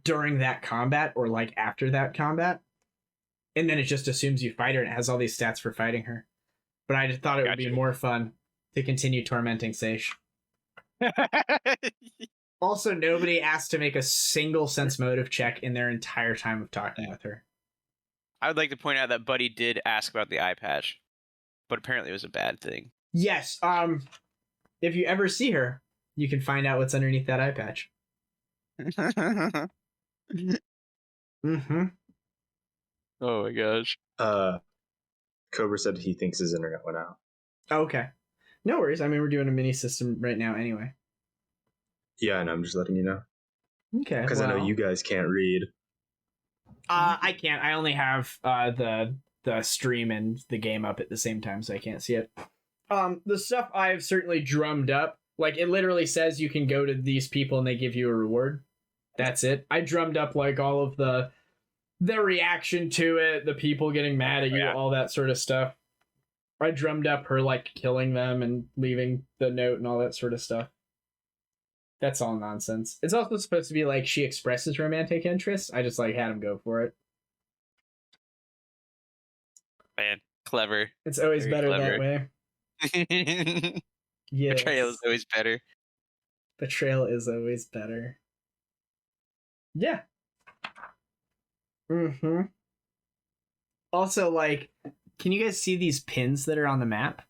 during that combat or like after that combat. And then it just assumes you fight her and it has all these stats for fighting her. But I just thought it would be more fun to continue tormenting Seishi. Also, nobody asked to make a single sense motive check in their entire time of talking with her. I would like to point out that Buddy did ask about the eye patch, but apparently it was a bad thing. Yes. If you ever see her, you can find out what's underneath that eye patch. Mm-hmm. Oh my gosh. Cobra said he thinks his internet went out. Okay. No worries. I mean, we're doing a mini system right now anyway. Yeah, and I'm just letting you know. Okay. Because I know you guys can't read. I can't. I only have the stream and the game up at the same time, so I can't see it. The stuff I've certainly drummed up, like it literally says you can go to these people and they give you a reward. That's it. I drummed up like all of the reaction to it, the people getting mad at you, all that sort of stuff. I drummed up her like killing them and leaving the note and all that sort of stuff. That's all nonsense. It's also supposed to be like she expresses romantic interest. I just like had him go for it. Man, clever. It's always Very better clever. that way. Yeah. Betrayal is always better. Betrayal is always better. Yeah. Mm-hmm. Also, like, can you guys see these pins that are on the map?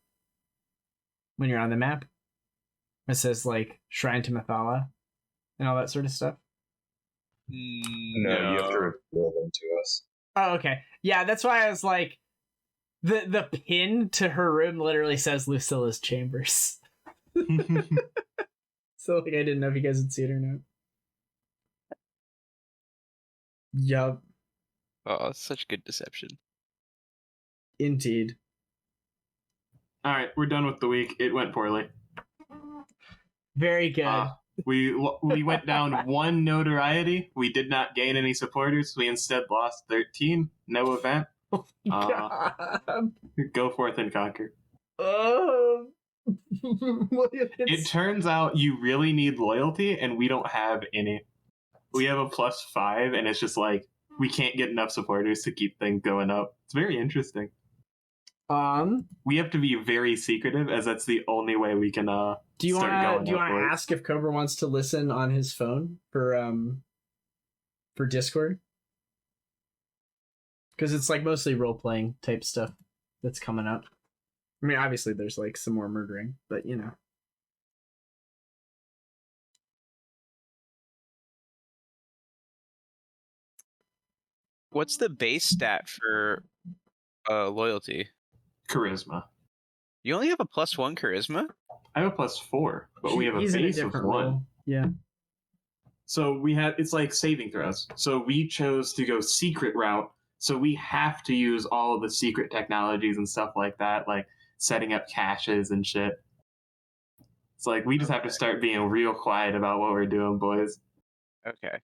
When you're on the map? It says, like, Shrine to Mahathallah and all that sort of stuff. No, you have to reveal them to us. Oh, okay. Yeah, that's why I was like, the pin to her room literally says Luculla's chambers. So, like, I didn't know if you guys would see it or not. Yup. Oh, such good deception. Indeed. All right, we're done with the week. It went poorly. Very good. We went down 1 notoriety. We did not gain any supporters. We instead lost 13. No event. God. Go forth and conquer. It turns out you really need loyalty, and we don't have any. We have a +5, and it's just like we can't get enough supporters to keep things going up. It's very interesting. We have to be very secretive, as that's the only way we can do you want to upwards. ask if Cobra wants to listen on his phone for Discord? Because it's like mostly role-playing type stuff that's coming up. I mean, obviously there's like some more murdering, but you know. What's the base stat for loyalty? Charisma. You only have a +1 charisma? I have a +4, but we have a He's in base of different 1. role. Yeah. So it's like saving throws. So we chose to go secret route. So we have to use all of the secret technologies and stuff like that, like setting up caches and shit. It's like we just have to start being real quiet about what we're doing, boys. Okay.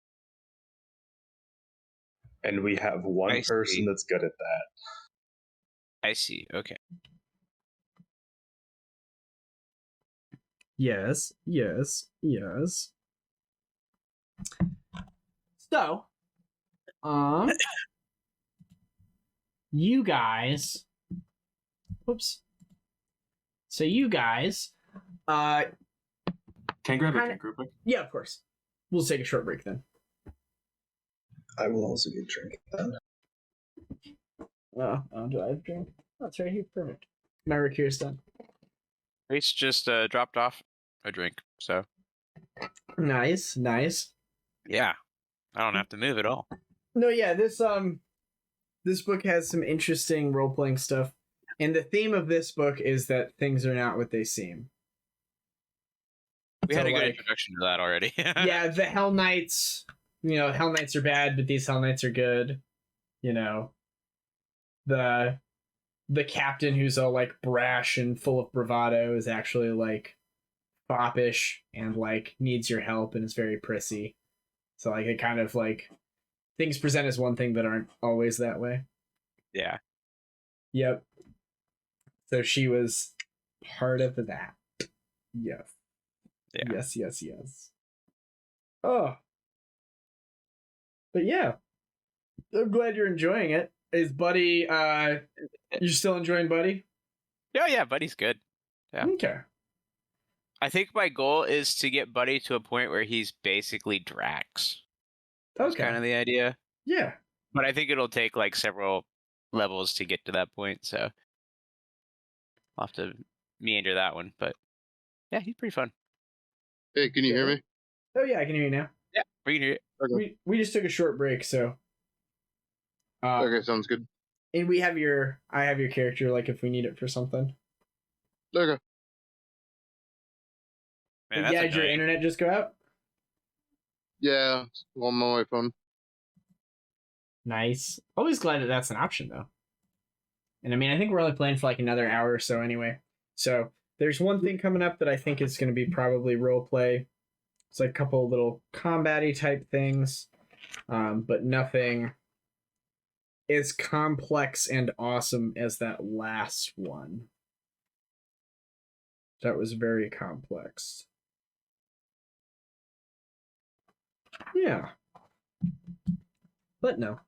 And we have one I person see. that's good at that. I see. Okay. Yes. So, you guys. Whoops. So you guys, Can I grab a Kinda- drink real quick? yeah, of course. We'll take a short break then. I will also get drink then. Do I have a drink? Oh, it's right here. Perfect. My Rakur's done. Reese just dropped off a drink, so Nice. yeah, I don't have to move at all. No, yeah, this book has some interesting role-playing stuff. And the theme of this book is that things are not what they seem. We So, had a good like, introduction to that already. yeah, the Hell Knights, Hell Knights are bad, but these Hell Knights are good. The captain who's all like brash and full of bravado is actually like foppish and like needs your help and is very prissy. So like it kind of like things present as one thing but aren't always that way. Yeah. Yep. So she was part of that. Yes. Yeah. Yes. Oh. But yeah. I'm glad you're enjoying it. Is Buddy you're still enjoying Buddy? Yeah, Buddy's good. Yeah. Okay. I think my goal is to get Buddy to a point where he's basically Drax. That's kind of the idea. Yeah. But I think it'll take like several levels to get to that point, so I'll have to meander that one. But yeah, he's pretty fun. Hey, can you hear me? Oh yeah, I can hear you now. Yeah, we can hear it. Okay. We just took a short break, so Okay, sounds good. and I have your character like if we need it for something. Okay. Man, Yeah, that's did your annoying. internet just go out? Yeah, I'm on my phone. Nice. Always glad that that's an option though. And I mean, I think we're only playing for like another hour or so anyway. So there's one thing coming up that I think is going to be probably role play. It's like a couple little combat-y type things, but nothing as complex and awesome as that last one. That was very complex. Yeah. But no.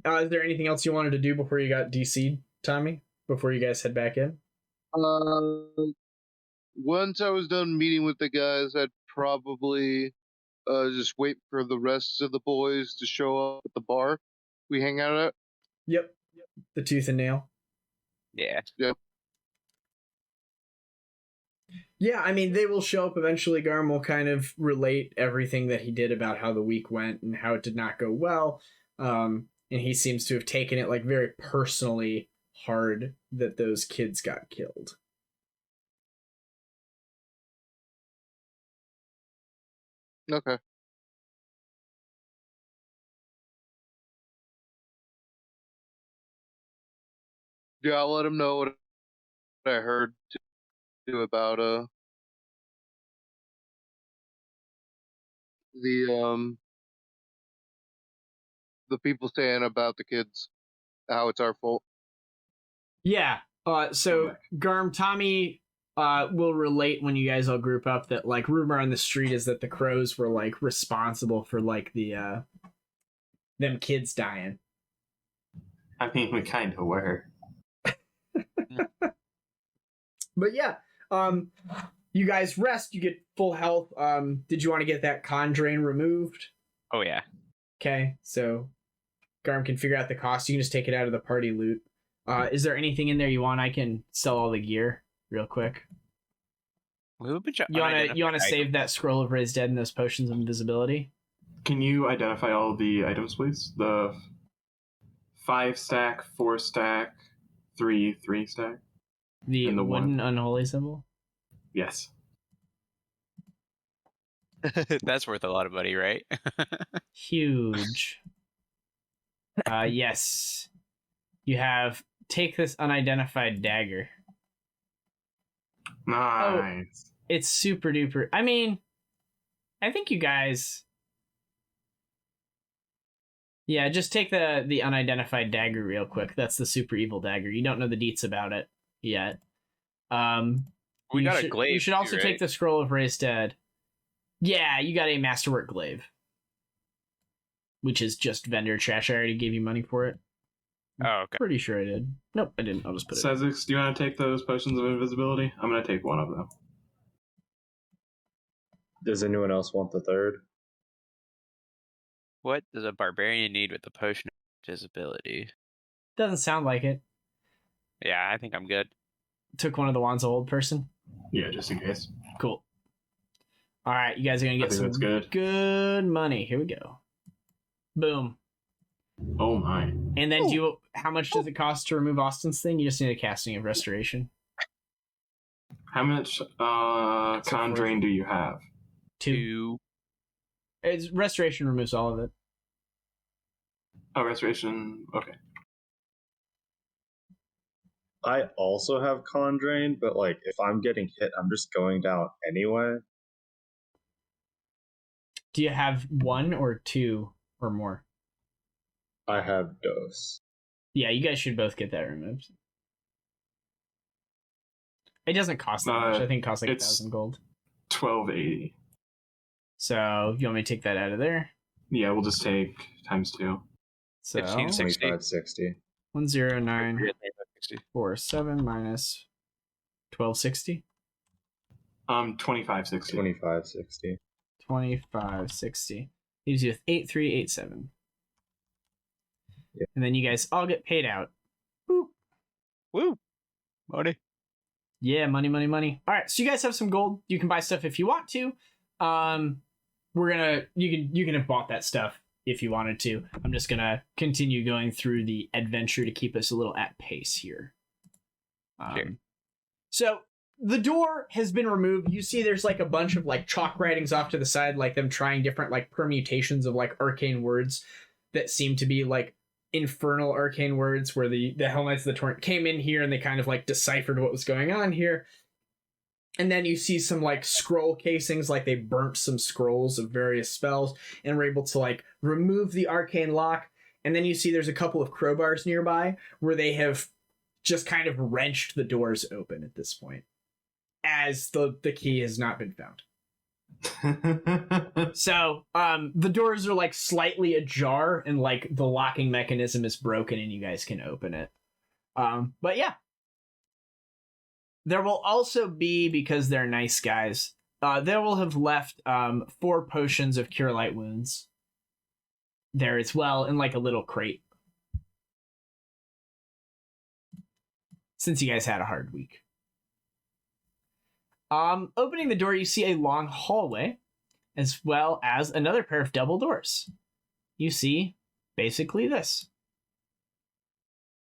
Is there anything else you wanted to do before you got DC'd, Tommy? Before you guys head back in? Once I was done meeting with the guys, I'd probably just wait for the rest of the boys to show up at the bar we hang out at. Yep. The Tooth and Nail. Yeah. Yeah, I mean, they will show up eventually. Garm will kind of relate everything that he did about how the week went and how it did not go well. And he seems to have taken it like very personally hard that those kids got killed. Okay. Yeah, I'll let him know what I heard too about the people saying about the kids, how it's our fault. Yeah. So Garm, Tommy will relate when you guys all group up that like rumor on the street is that the crows were like responsible for like the them kids dying. I mean, we kind of were. But yeah, you guys rest, you get full health. Did you want to get that con drain removed? Oh yeah. Okay, so Garm can figure out the cost. You can just take it out of the party loot. Is there anything in there you want? I can sell all the gear real quick. We have a bunch of You wanna unidentified save that scroll of raised dead and those potions of invisibility? Can you identify all the items, please? The 5 stack, 4 stack, 3 stack. The And the wooden one. unholy symbol? Yes. That's worth a lot of money, right? Huge. Yes. You have take this unidentified dagger. Nice. It's super duper. I mean, I think you guys Yeah, just take the unidentified dagger real quick. That's the super evil dagger. You don't know the deets about it yet. We got a glaive. You should also too, take right? the scroll of raised dead. Yeah, you got a masterwork glaive, which is just vendor trash. I already gave you money for it. Oh, okay. Pretty sure I did. Nope, I didn't. I'll just put it. Sezzix, do you want to take those potions of invisibility? I'm going to take one of them. Does anyone else want the third? What does a barbarian need with the potion of invisibility? Doesn't sound like it. Yeah, I think I'm good. Took one of the wands of old person. Yeah, just in case. Cool. All right, you guys are gonna I get think some that's good. money. Here we go. Boom. Oh my. And then how much does it cost to remove Austin's thing? You just need a casting of restoration. How much con drain do you have? 2. It's restoration removes all of it. Oh, restoration. Okay. I also have con drain, but like if I'm getting hit, I'm just going down anyway. Do you have 1 or 2 or more? I have dose. Yeah, you guys should both get that removed. It doesn't cost that much. I think it costs like it's 1,000 gold. 1280. So you want me to take that out of there? Yeah, we'll just take times 2. So 1560. 2560. 10947 minus 1260. 2560. 2560. 2560 leaves you with 8387. Yep. And then you guys all get paid out. Woo. Woo! Money. Yeah, money. All right, so you guys have some gold. You can buy stuff if you want to. You can have bought that stuff if you wanted to. I'm just gonna continue going through the adventure to keep us a little at pace here. Sure. So the door has been removed. You see there's like a bunch of like chalk writings off to the side, like them trying different like permutations of like arcane words that seem to be like infernal arcane words, where the Hell Knights of the Torrent came in here and they kind of like deciphered what was going on here. And then you see some like scroll casings, like they burnt some scrolls of various spells and were able to like remove the arcane lock. And then you see there's a couple of crowbars nearby where they have just kind of wrenched the doors open at this point, as the key has not been found. So the doors are like slightly ajar and like the locking mechanism is broken and you guys can open it. But yeah. There will also be, because they're nice guys, they will have left 4 potions of Cure Light Wounds there as well in like a little crate. Since you guys had a hard week. Opening the door, you see a long hallway, as well as another pair of double doors. You see basically this.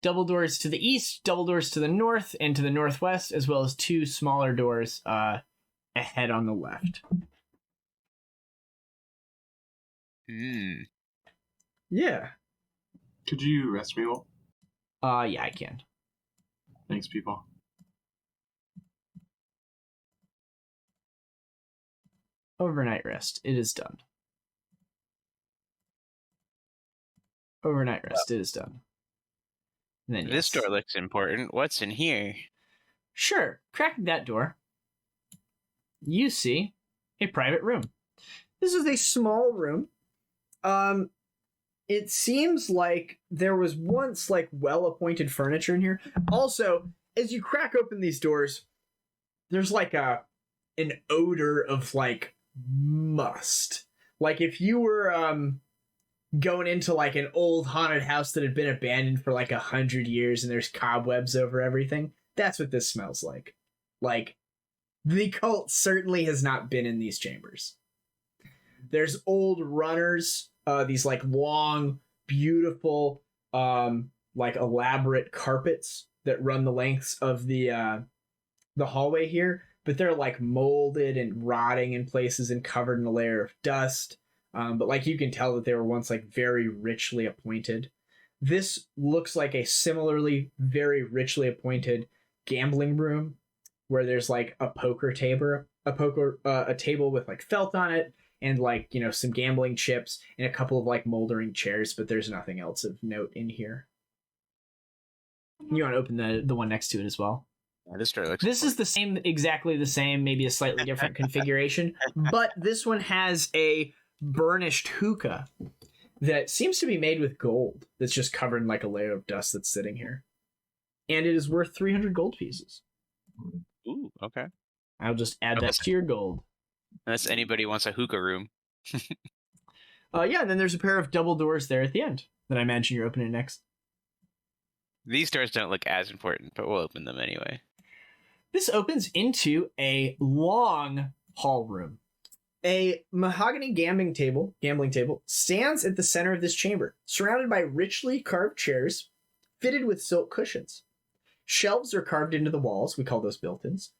Double doors to the east, double doors to the north and to the northwest, as well as 2 smaller doors ahead on the left. Yeah. Could you rest me all? Yeah, I can. Thanks, people. Overnight rest. It is done. Overnight rest. It is done. And then, This door looks important. What's in here? Sure. Cracking that door, you see a private room. This is a small room. It seems like there was once like well-appointed furniture in here. Also, as you crack open these doors, there's like an odor of like must. Like if you were going into like an old haunted house that had been abandoned for like 100 years and there's cobwebs over everything, that's what this smells like. Like the cult certainly has not been in these chambers. There's old runners, these like long, beautiful, like elaborate carpets that run the lengths of the hallway here, but they're like molded and rotting in places and covered in a layer of dust. But like you can tell that they were once like very richly appointed. This looks like a similarly very richly appointed gambling room where there's like a poker table, a table with like felt on it, and like, you know, some gambling chips and a couple of like moldering chairs, but there's nothing else of note in here. You want to open the one next to it as well? Yeah, this door looks. This is the same, exactly the same, maybe a slightly different configuration, but this one has a burnished hookah that seems to be made with gold. That's just covered in like a layer of dust that's sitting here, and it is worth 300 gold pieces. Ooh, okay. I'll just add that to your gold. Unless anybody wants a hookah room. Yeah, and then there's a pair of double doors there at the end that I imagine you're opening next. These doors don't look as important, but we'll open them anyway. This opens into a long hall room. A mahogany gambling table stands at the center of this chamber, surrounded by richly carved chairs fitted with silk cushions. Shelves are carved into the walls. We call those built-ins.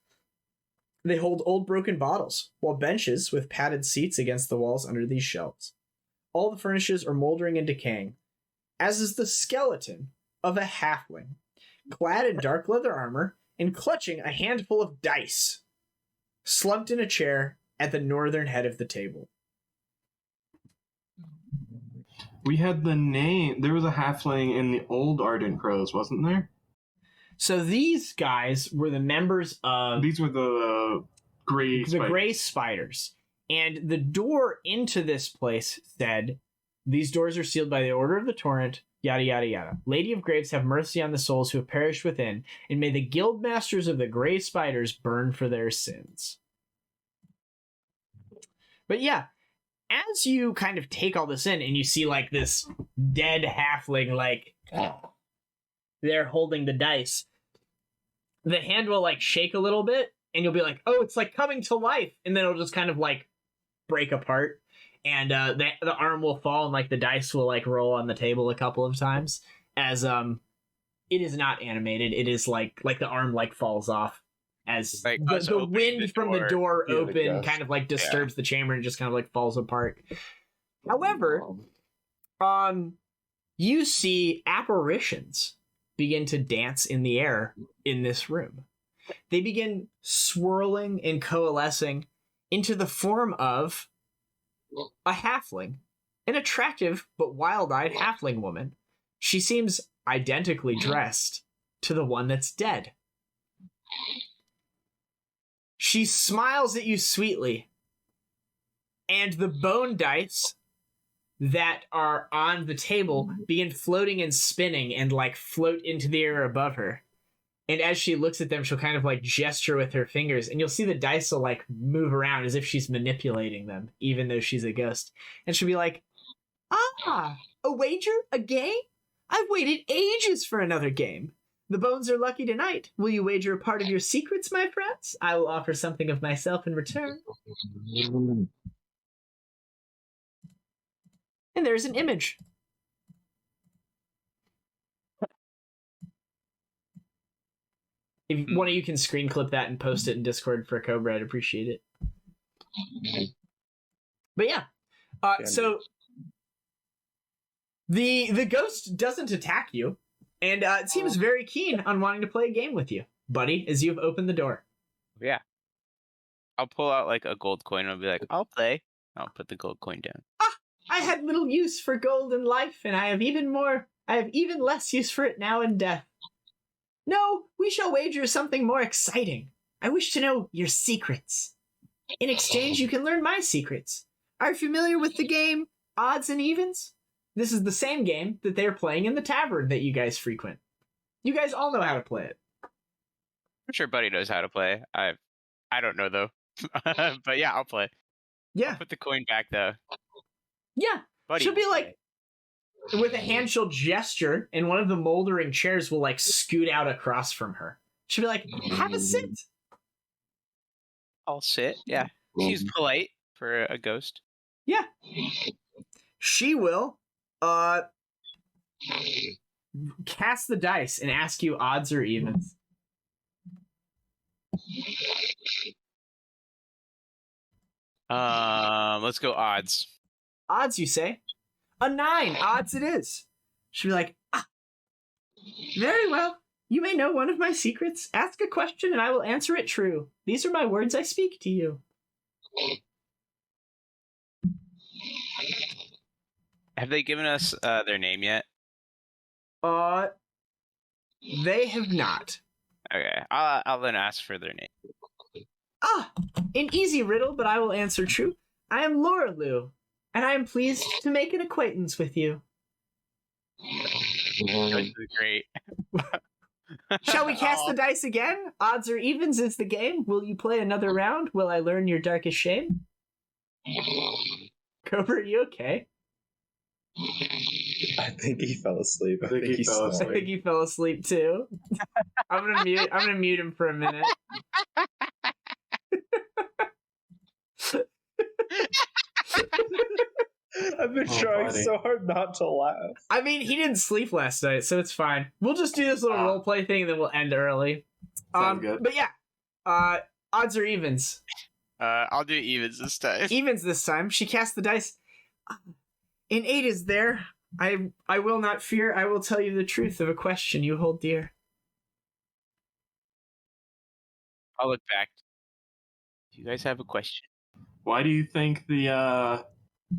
They hold old broken bottles, while benches with padded seats against the walls under these shelves. All the furnishings are moldering and decaying, as is the skeleton of a halfling, clad in dark leather armor and clutching a handful of dice, slumped in a chair at the northern head of the table. We had the name. There was a halfling in the old Ardent Crows, wasn't there? So these guys were the members of... These were the gray spiders. Gray spiders. And the door into this place said, "These doors are sealed by the order of the Torrent, yada, yada, yada. Lady of Graves, have mercy on the souls who have perished within, and may the guild masters of the Gray Spiders burn for their sins." But yeah, as you kind of take all this in and you see like this dead halfling, like, they're holding the dice, the hand will like shake a little bit and you'll be like, oh, it's like coming to life. And then it'll just kind of like break apart. And the arm will fall and like the dice will like roll on the table a couple of times as it is not animated. It is like the arm like falls off as like the wind from the door open kind of like disturbs the chamber and just kind of like falls apart. However, you see apparitions begin to dance in the air in this room. They begin swirling and coalescing into the form of a halfling, an attractive but wild-eyed halfling woman. She seems identically dressed to the one that's dead. She smiles at you sweetly, and the bone dice that are on the table begin floating and spinning and like float into the air above her. And as she looks at them, she'll kind of like gesture with her fingers, and you'll see the dice will like move around as if she's manipulating them, even though she's a ghost. And she'll be like, "Ah, a wager? A game? I've waited ages for another game. The bones are lucky tonight. Will you wager a part of your secrets, my friends? I will offer something of myself in return." And there's an image. If one of you can screen clip that and post it in Discord for Cobra, I'd appreciate it. But yeah, so the ghost doesn't attack you, and it seems very keen on wanting to play a game with you, buddy, as you've opened the door. Yeah. I'll pull out like a gold coin and I'll be like, I'll play. I'll put the gold coin down. I had little use for gold in life, and I have even less use for it now in death. No, we shall wager something more exciting. I wish to know your secrets. In exchange, you can learn my secrets. Are you familiar with the game Odds and Evens? This is the same game that they're playing in the tavern that you guys frequent. You guys all know how to play it. I'm sure Buddy knows how to play. I don't know though. But yeah, I'll play. Yeah. I'll put the coin back though. Yeah. Buddy She'll be like, with a hand she'll gesture, and one of the moldering chairs will like scoot out across from her. She'll be like, "Have a sit." I'll sit. Yeah. She's polite for a ghost. Yeah. She will cast the dice and ask you odds or evens. Let's go odds. Odds, you say? A 9. Odds it is. She'll be like, very well. You may know one of my secrets. Ask a question and I will answer it true. These are my words I speak to you. Have they given us their name yet? They have not. Okay, I'll then ask for their name. An easy riddle, but I will answer true. I am Laura Lou, and I am pleased to make an acquaintance with you. This is great. Shall we cast the dice again? Odds or evens is the game. Will you play another round? Will I learn your darkest shame? Cobra, are you okay? I think he fell asleep. I think he fell I asleep. think he fell asleep too. I'm gonna mute him for a minute. I've been trying buddy. so hard not to laugh. I mean, he didn't sleep last night, so it's fine. We'll just do this little roleplay thing, and then we'll end early. Sounds good. But yeah, odds or evens? I'll do evens this time. Evens this time. She cast the dice. An 8 is there. I will not fear. I will tell you the truth of a question you hold dear. I'll look back. Do you guys have a question? Why do you think the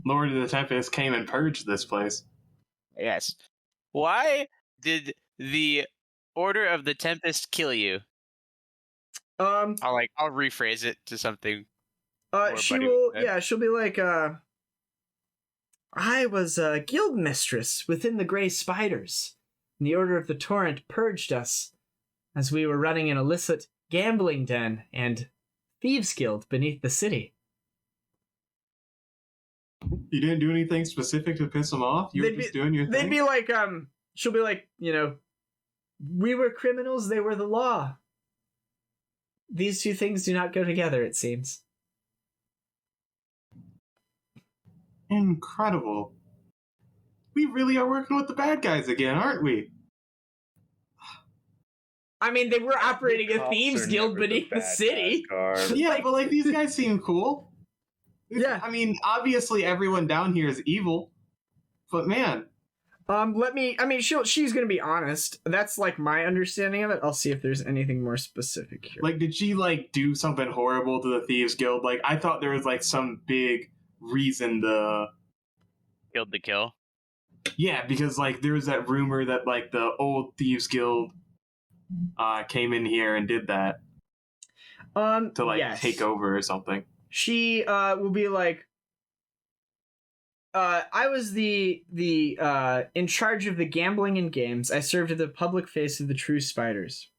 Lord of the Tempest came and purged this place? Yes. Why did the Order of the Tempest kill you? I'll rephrase it to something. She buddy will. with that. Yeah, she'll be like, I was a guild mistress within the Grey Spiders, and the Order of the Torrent purged us as we were running an illicit gambling den and thieves guild beneath the city. You didn't do anything specific to piss them off? You were just doing your thing? They'd be like, she'll be like, we were criminals, they were the law. These two things do not go together, it seems. Incredible. We really are working with the bad guys again, aren't we? I mean, they were operating a Cops thieves are guild never beneath the bad city. guys, Garm. Yeah, but like these guys seem cool. Yeah. I mean, obviously everyone down here is evil. But man, she's gonna be honest. That's like my understanding of it. I'll see if there's anything more specific here. like did she like do something horrible to the Thieves Guild? Like I thought there was like some big reason to Killed the kill. Yeah, because like there was that rumor that like the old Thieves Guild came in here and did that to like yes. take over or something. She will be like, I was the in charge of the gambling and games. I served as the public face of the True Spiders.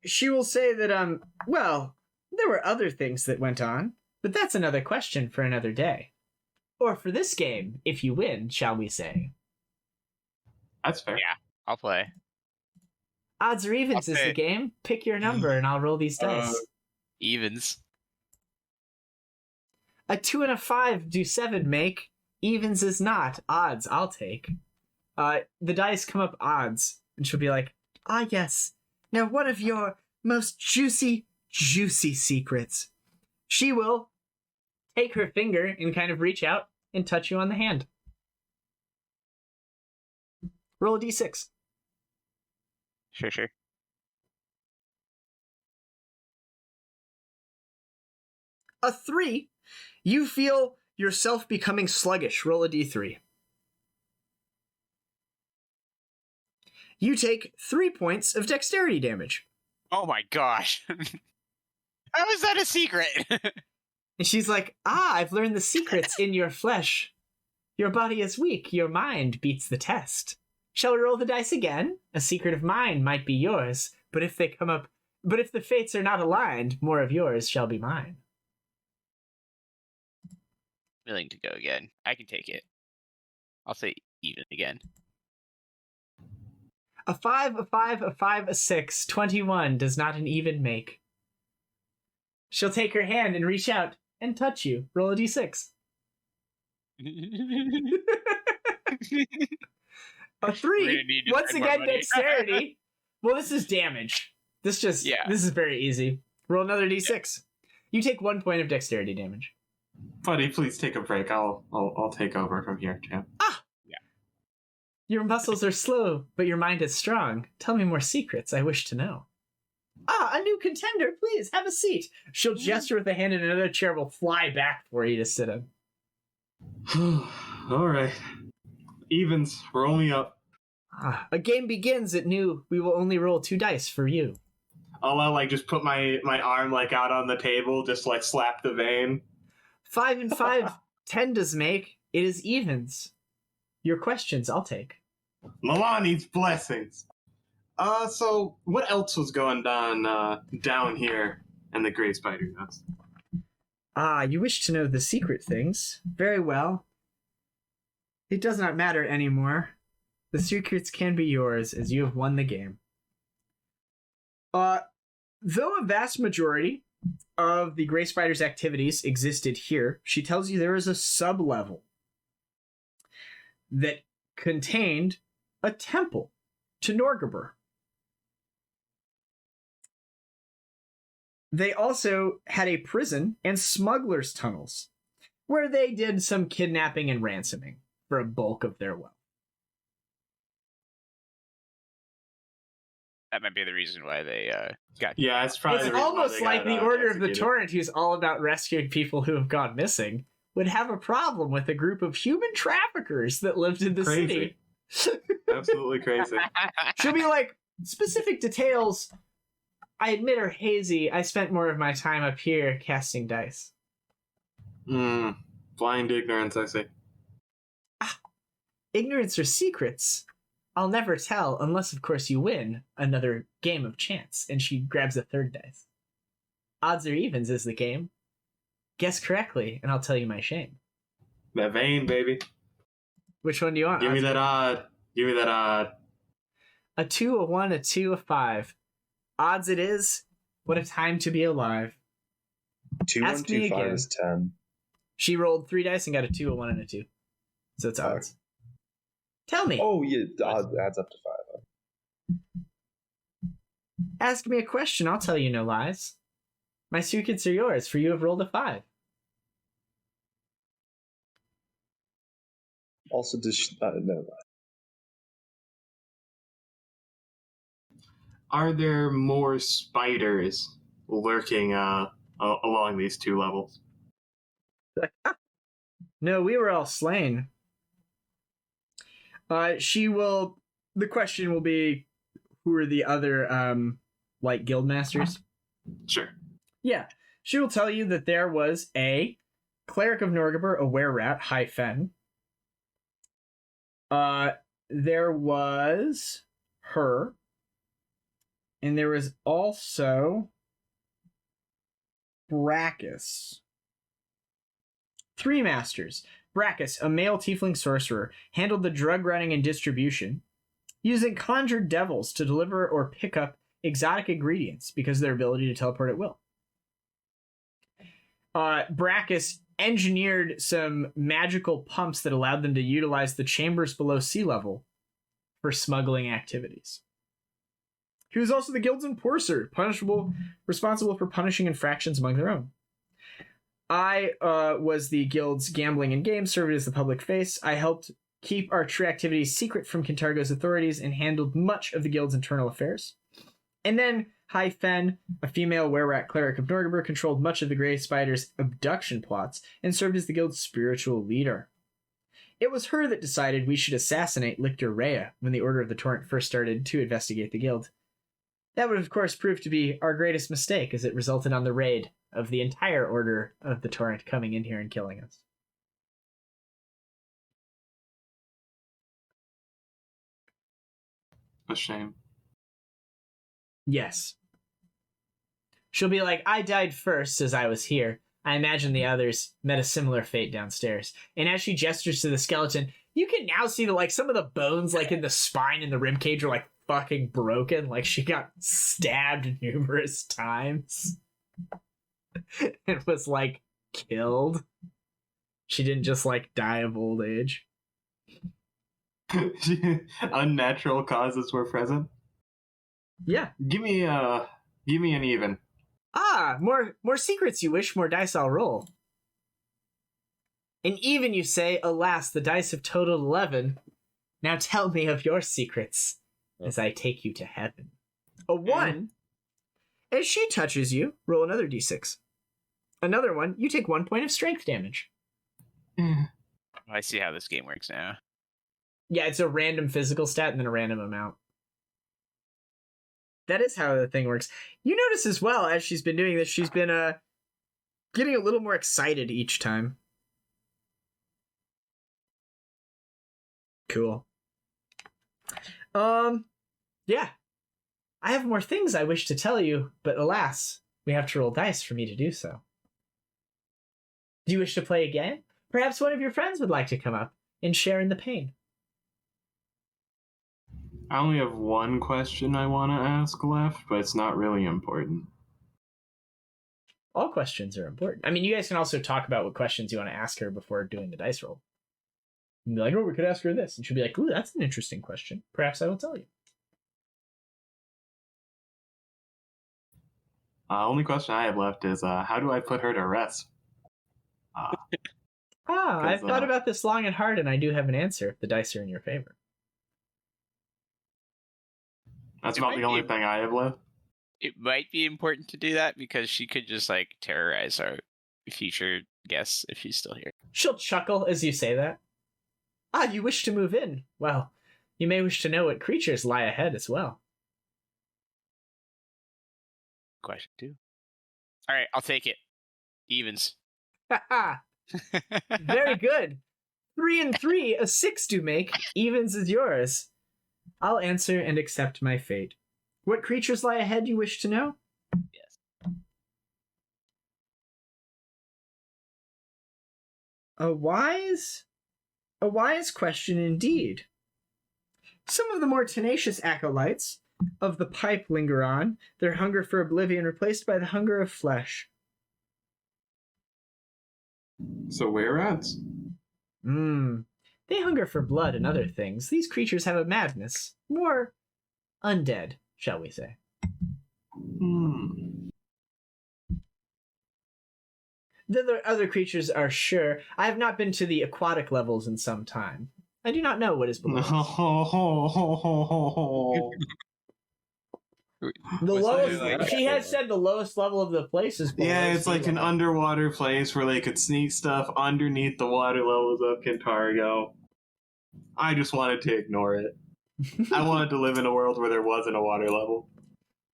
She will say that well, there were other things that went on, but that's another question for another day. Or for this game, if you win, shall we say. That's fair. Yeah, I'll play. Odds or evens I'll is say- the game. Pick your number and I'll roll these dice. Evens. A 2 and a 5 do 7 make. Evens is not. Odds, I'll take. The dice come up odds. And she'll be like, ah, yes. Now, one of your most juicy secrets. She will take her finger and kind of reach out and touch you on the hand. Roll a d6. Sure. A 3. You feel yourself becoming sluggish. Roll a d3. You take 3 points of dexterity damage. Oh my gosh. How is that a secret? And she's like, I've learned the secrets in your flesh. Your body is weak. Your mind beats the test. Shall we roll the dice again? A secret of mine might be yours, but if the fates are not aligned, more of yours shall be mine. Willing to go again. I can take it. I'll say even again. A 5, a 5, a 5, a 6. 21 does not an even make. She'll take her hand and reach out and touch you. Roll a d6. A 3. Once again, dexterity. Well, this is damage. This is very easy. Roll another d6. You take 1 point of dexterity damage. Buddy, please take a break. I'll take over from here, champ. Your muscles are slow, but your mind is strong. Tell me more secrets. I wish to know. A new contender. Please, have a seat. She'll gesture with a hand and another chair will fly back for you to sit in. All right. Evens, roll me up. A game begins at new. We will only roll 2 dice for you. I'll like just put my arm like out on the table, just like slap the vein. 5 and 5, 10 does make. It is evens. Your questions, I'll take. Milani's blessings. So what else was going on down here in the Grey Spider Nest? You wish to know the secret things? Very well. It does not matter anymore. The secrets can be yours, as you have won the game. Though a vast majority of the Grey Spider's activities existed here, she tells you there is a sub-level that contained a temple to Norgabur. They also had a prison and smugglers' tunnels, where they did some kidnapping and ransoming for a bulk of their wealth. That might be the reason why they got. Yeah, it's probably It's almost like the Order of the Torrent, who's all about rescuing people who have gone missing, would have a problem with a group of human traffickers that lived in the city. Absolutely crazy. She'll be like, specific details, I admit, are hazy. I spent more of my time up here casting dice. Blind ignorance, I see. Ignorance or secrets, I'll never tell unless, of course, you win another game of chance. And she grabs a 3rd dice. Odds or evens is the game. Guess correctly, and I'll tell you my shame. That vein, baby. Which one do you want? Give me that odd. Give me that odd. A 2, a 1, a 2, a 5. Odds it is. What a time to be alive. 2, Ask 1, 2, me 5 again. is 10. She rolled 3 dice and got a 2, a 1, and a 2. So it's odds. Tell me. Oh, yeah, odd adds up to 5. Ask me a question. I'll tell you no lies. My secrets are yours, for you have rolled a 5. Also, no. Are there more spiders lurking along these 2 levels? No, we were all slain. The question will be, who are the other, guild masters? Sure. Yeah. She will tell you that there was a Cleric of Norgabur, a were-rat, High Fen. There was her. And there was also Brachus. 3 masters. Brachus, a male tiefling sorcerer, handled the drug running and distribution, using conjured devils to deliver or pick up exotic ingredients because of their ability to teleport at will. Brachus engineered some magical pumps that allowed them to utilize the chambers below sea level for smuggling activities. He was also the guild's enforcer, responsible for punishing infractions among their own. I was the guild's gambling and games, served as the public face. I helped keep our true activities secret from Kintargo's authorities and handled much of the guild's internal affairs. And then High Fen, a female were-rat cleric of Norgabur, controlled much of the Grey Spider's abduction plots and served as the guild's spiritual leader. It was her that decided we should assassinate Lictor Rhea when the Order of the Torrent first started to investigate the guild. That would, of course, prove to be our greatest mistake, as it resulted on the raid of the entire Order of the Torrent coming in here and killing us. A shame. Yes. She'll be like, I died first as I was here. I imagine the others met a similar fate downstairs. And as she gestures to the skeleton, you can now see that some of the bones in the spine and the ribcage are fucking broken. She got stabbed numerous times. And was killed. She didn't just die of old age. Unnatural causes were present. Yeah. Give me an even. More secrets you wish, more dice I'll roll. And even you say, alas, the dice have totaled 11. Now tell me of your secrets as I take you to heaven. A 1. As she touches you, roll another d6. Another 1, you take 1 point of strength damage. I see how this game works now. Yeah, it's a random physical stat and then a random amount. That is how the thing works. You notice as well, as she's been doing this, she's been getting a little more excited each time. Cool. Yeah. I have more things I wish to tell you, but alas, we have to roll dice for me to do so. Do you wish to play again? Perhaps one of your friends would like to come up and share in the pain. I only have one question I want to ask left, but it's not really important. All questions are important. I mean, you guys can also talk about what questions you want to ask her before doing the dice roll. And be like, oh, we could ask her this. And she'll be like, ooh, that's an interesting question. Perhaps I will tell you. Only question I have left is, how do I put her to rest? I've thought about this long and hard, and I do have an answer if the dice are in your favor. That's about the only thing I have left. It might be important to do that because she could just like terrorize our future guests if she's still here. She'll chuckle as you say that. You wish to move in? Well, you may wish to know what creatures lie ahead as well. Question 2. All right, I'll take it. Evens. Very good. 3 and 3, a 6 do make. Evens is yours. I'll answer and accept my fate. What creatures lie ahead, you wish to know? Yes. A wise question indeed. Some of the more tenacious acolytes of the pipe linger on, their hunger for oblivion replaced by the hunger of flesh. So whereas? They hunger for blood and other things. These creatures have a madness. More undead, shall we say. The other creatures are sure. I have not been to the aquatic levels in some time. I do not know what is below. The lowest. She has said the lowest level of the place is below. Yeah, it's like sea an level. underwater place where they could sneak stuff underneath the water levels of Kintargo. I just wanted to ignore it. I wanted to live in a world where there wasn't a water level.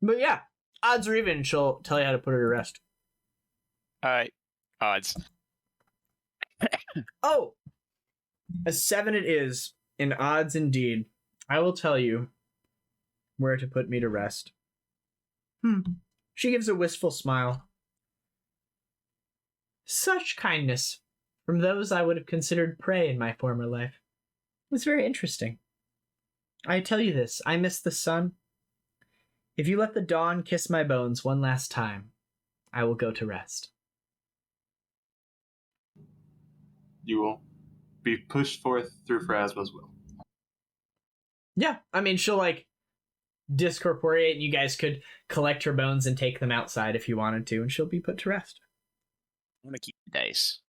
But yeah, odds are even. She'll tell you how to put her to rest. Odds. Oh, a 7 it is. In odds indeed. I will tell you where to put me to rest. She gives a wistful smile. Such kindness from those I would have considered prey in my former life. It was very interesting. I tell you this, I miss the sun. If you let the dawn kiss my bones one last time, I will go to rest. You will be pushed forth through Phrasma's will. Yeah, I mean, she'll like discorporeate and you guys could collect her bones and take them outside if you wanted to, and she'll be put to rest. I'm gonna keep the dice.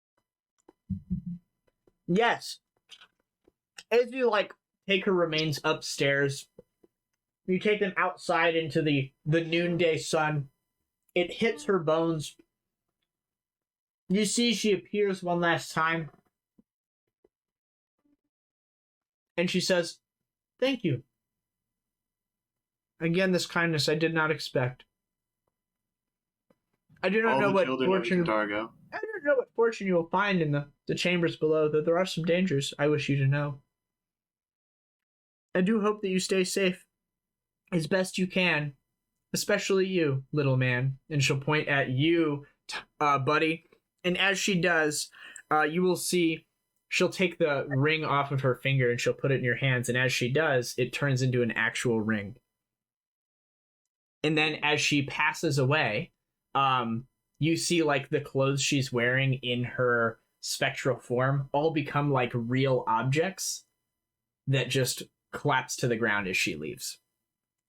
Yes. As you like take her remains upstairs, you take them outside into the noonday sun. It hits her bones. You see she appears one last time. And she says, "Thank you. Again, this kindness I did not expect. I do not All know the what children fortune. of Kintargo. I don't know what fortune you will find in the chambers below, though there are some dangers I wish you to know. I do hope that you stay safe as best you can, especially you, little man." And she'll point at you, buddy. And as she does, you will see she'll take the ring off of her finger and she'll put it in your hands. And as she does, it turns into an actual ring. And then as she passes away, you see like the clothes she's wearing in her spectral form all become like real objects that just collapse to the ground as she leaves.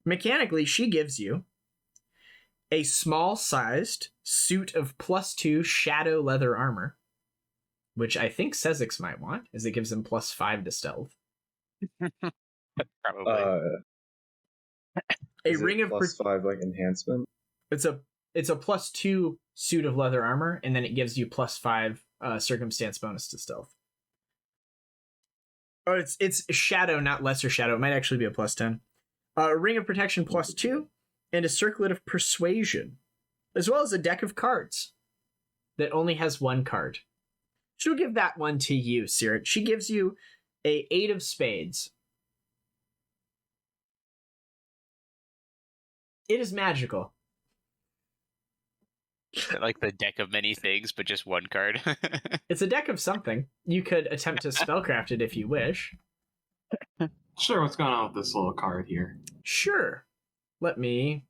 Mechanically, she gives you a small-sized suit of +2 shadow leather armor, which I think Sezzix might want, as it gives him +5 to stealth. Probably. A Is ring it of +5 like enhancement? It's a +2 suit of leather armor, and then it gives you +5 circumstance bonus to stealth. Oh, it's shadow, not lesser shadow. It might actually be a +10. Ring of Protection +2, and a Circlet of Persuasion, as well as a deck of cards that only has one card. She'll give that one to you, Caerrat. She gives you a 8 of spades. It is magical. Like the deck of many things, but just one card. It's a deck of something. You could attempt to spellcraft it if you wish. Sure, what's going on with this little card here? Sure. Let me,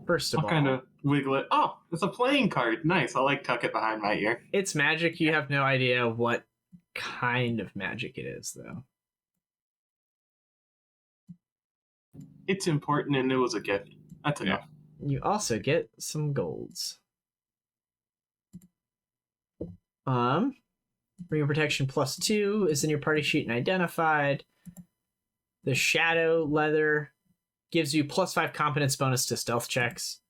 first of I'll all... kind of wiggle it. Oh, it's a playing card. Nice. I'll tuck it behind my ear. It's magic. You have no idea what kind of magic it is, though. It's important and it was a gift. That's enough. You also get some golds. Ring of Protection +2 is in your party sheet and identified. The Shadow Leather gives you +5 competence bonus to stealth checks.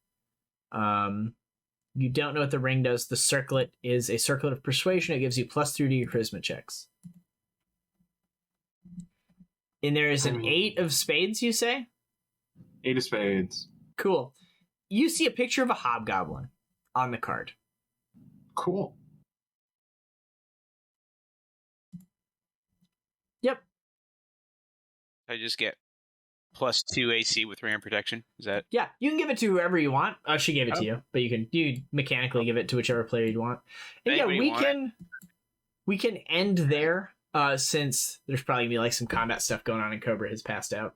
You don't know what the ring does. The circlet is a Circlet of Persuasion. It gives you +3 to your charisma checks. And there is an 8 of spades, you say? 8 of spades. Cool. You see a picture of a hobgoblin on the card. Cool. Yep. I just get +2 AC with Ring of Protection. Is that? Yeah, you can give it to whoever you want. She gave it to you, but you mechanically give it to whichever player you want. And yeah, we can end there since there's probably gonna be like some combat stuff going on and Cobra has passed out.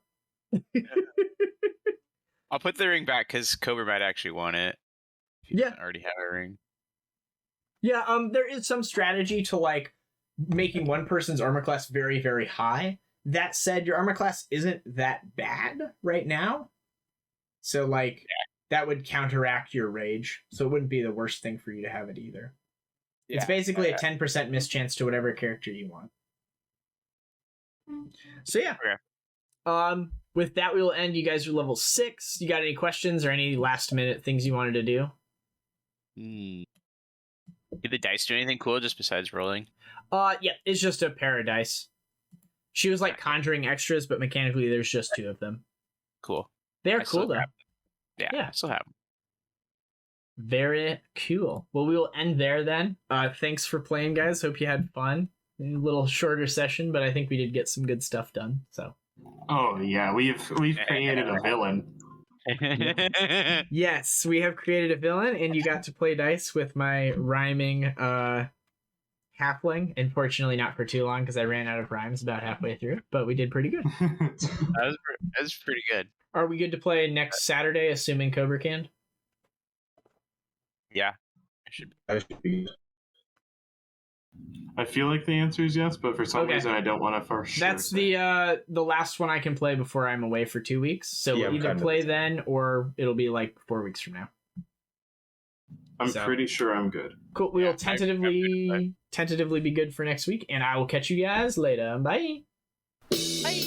I'll put the ring back because Cobra might actually want it. If you Yeah. don't already have a ring. Yeah, there is some strategy to like making one person's armor class very, very high. That said, your armor class isn't that bad right now. So like that would counteract your rage. So it wouldn't be the worst thing for you to have it either. Yeah, it's basically a 10% mischance to whatever character you want. So yeah. Okay. With that, we will end. You guys are level 6. You got any questions or any last minute things you wanted to do? Did the dice do anything cool just besides rolling? Yeah, it's just a pair of dice. She was like conjuring extras, but mechanically there's just 2 of them. Cool. They're I cool though. Yeah, I still have them. Very cool. Well, we will end there then. Thanks for playing, guys. Hope you had fun. A little shorter session, but I think we did get some good stuff done. So. Oh yeah, we've created a villain. Yes, we have created a villain, and you got to play dice with my rhyming halfling. Unfortunately, not for too long because I ran out of rhymes about halfway through, but we did pretty good. That was pretty good. Are we good to play next Saturday, assuming Cobra can? Yeah, I should. I feel like the answer is yes, but for some reason I don't want to for sure. That's the last one I can play before I'm away for 2 weeks. So we'll either play then or it'll be like 4 weeks from now. I'm pretty sure I'm good. Cool. We will tentatively be good for next week, and I will catch you guys later. Bye. Bye.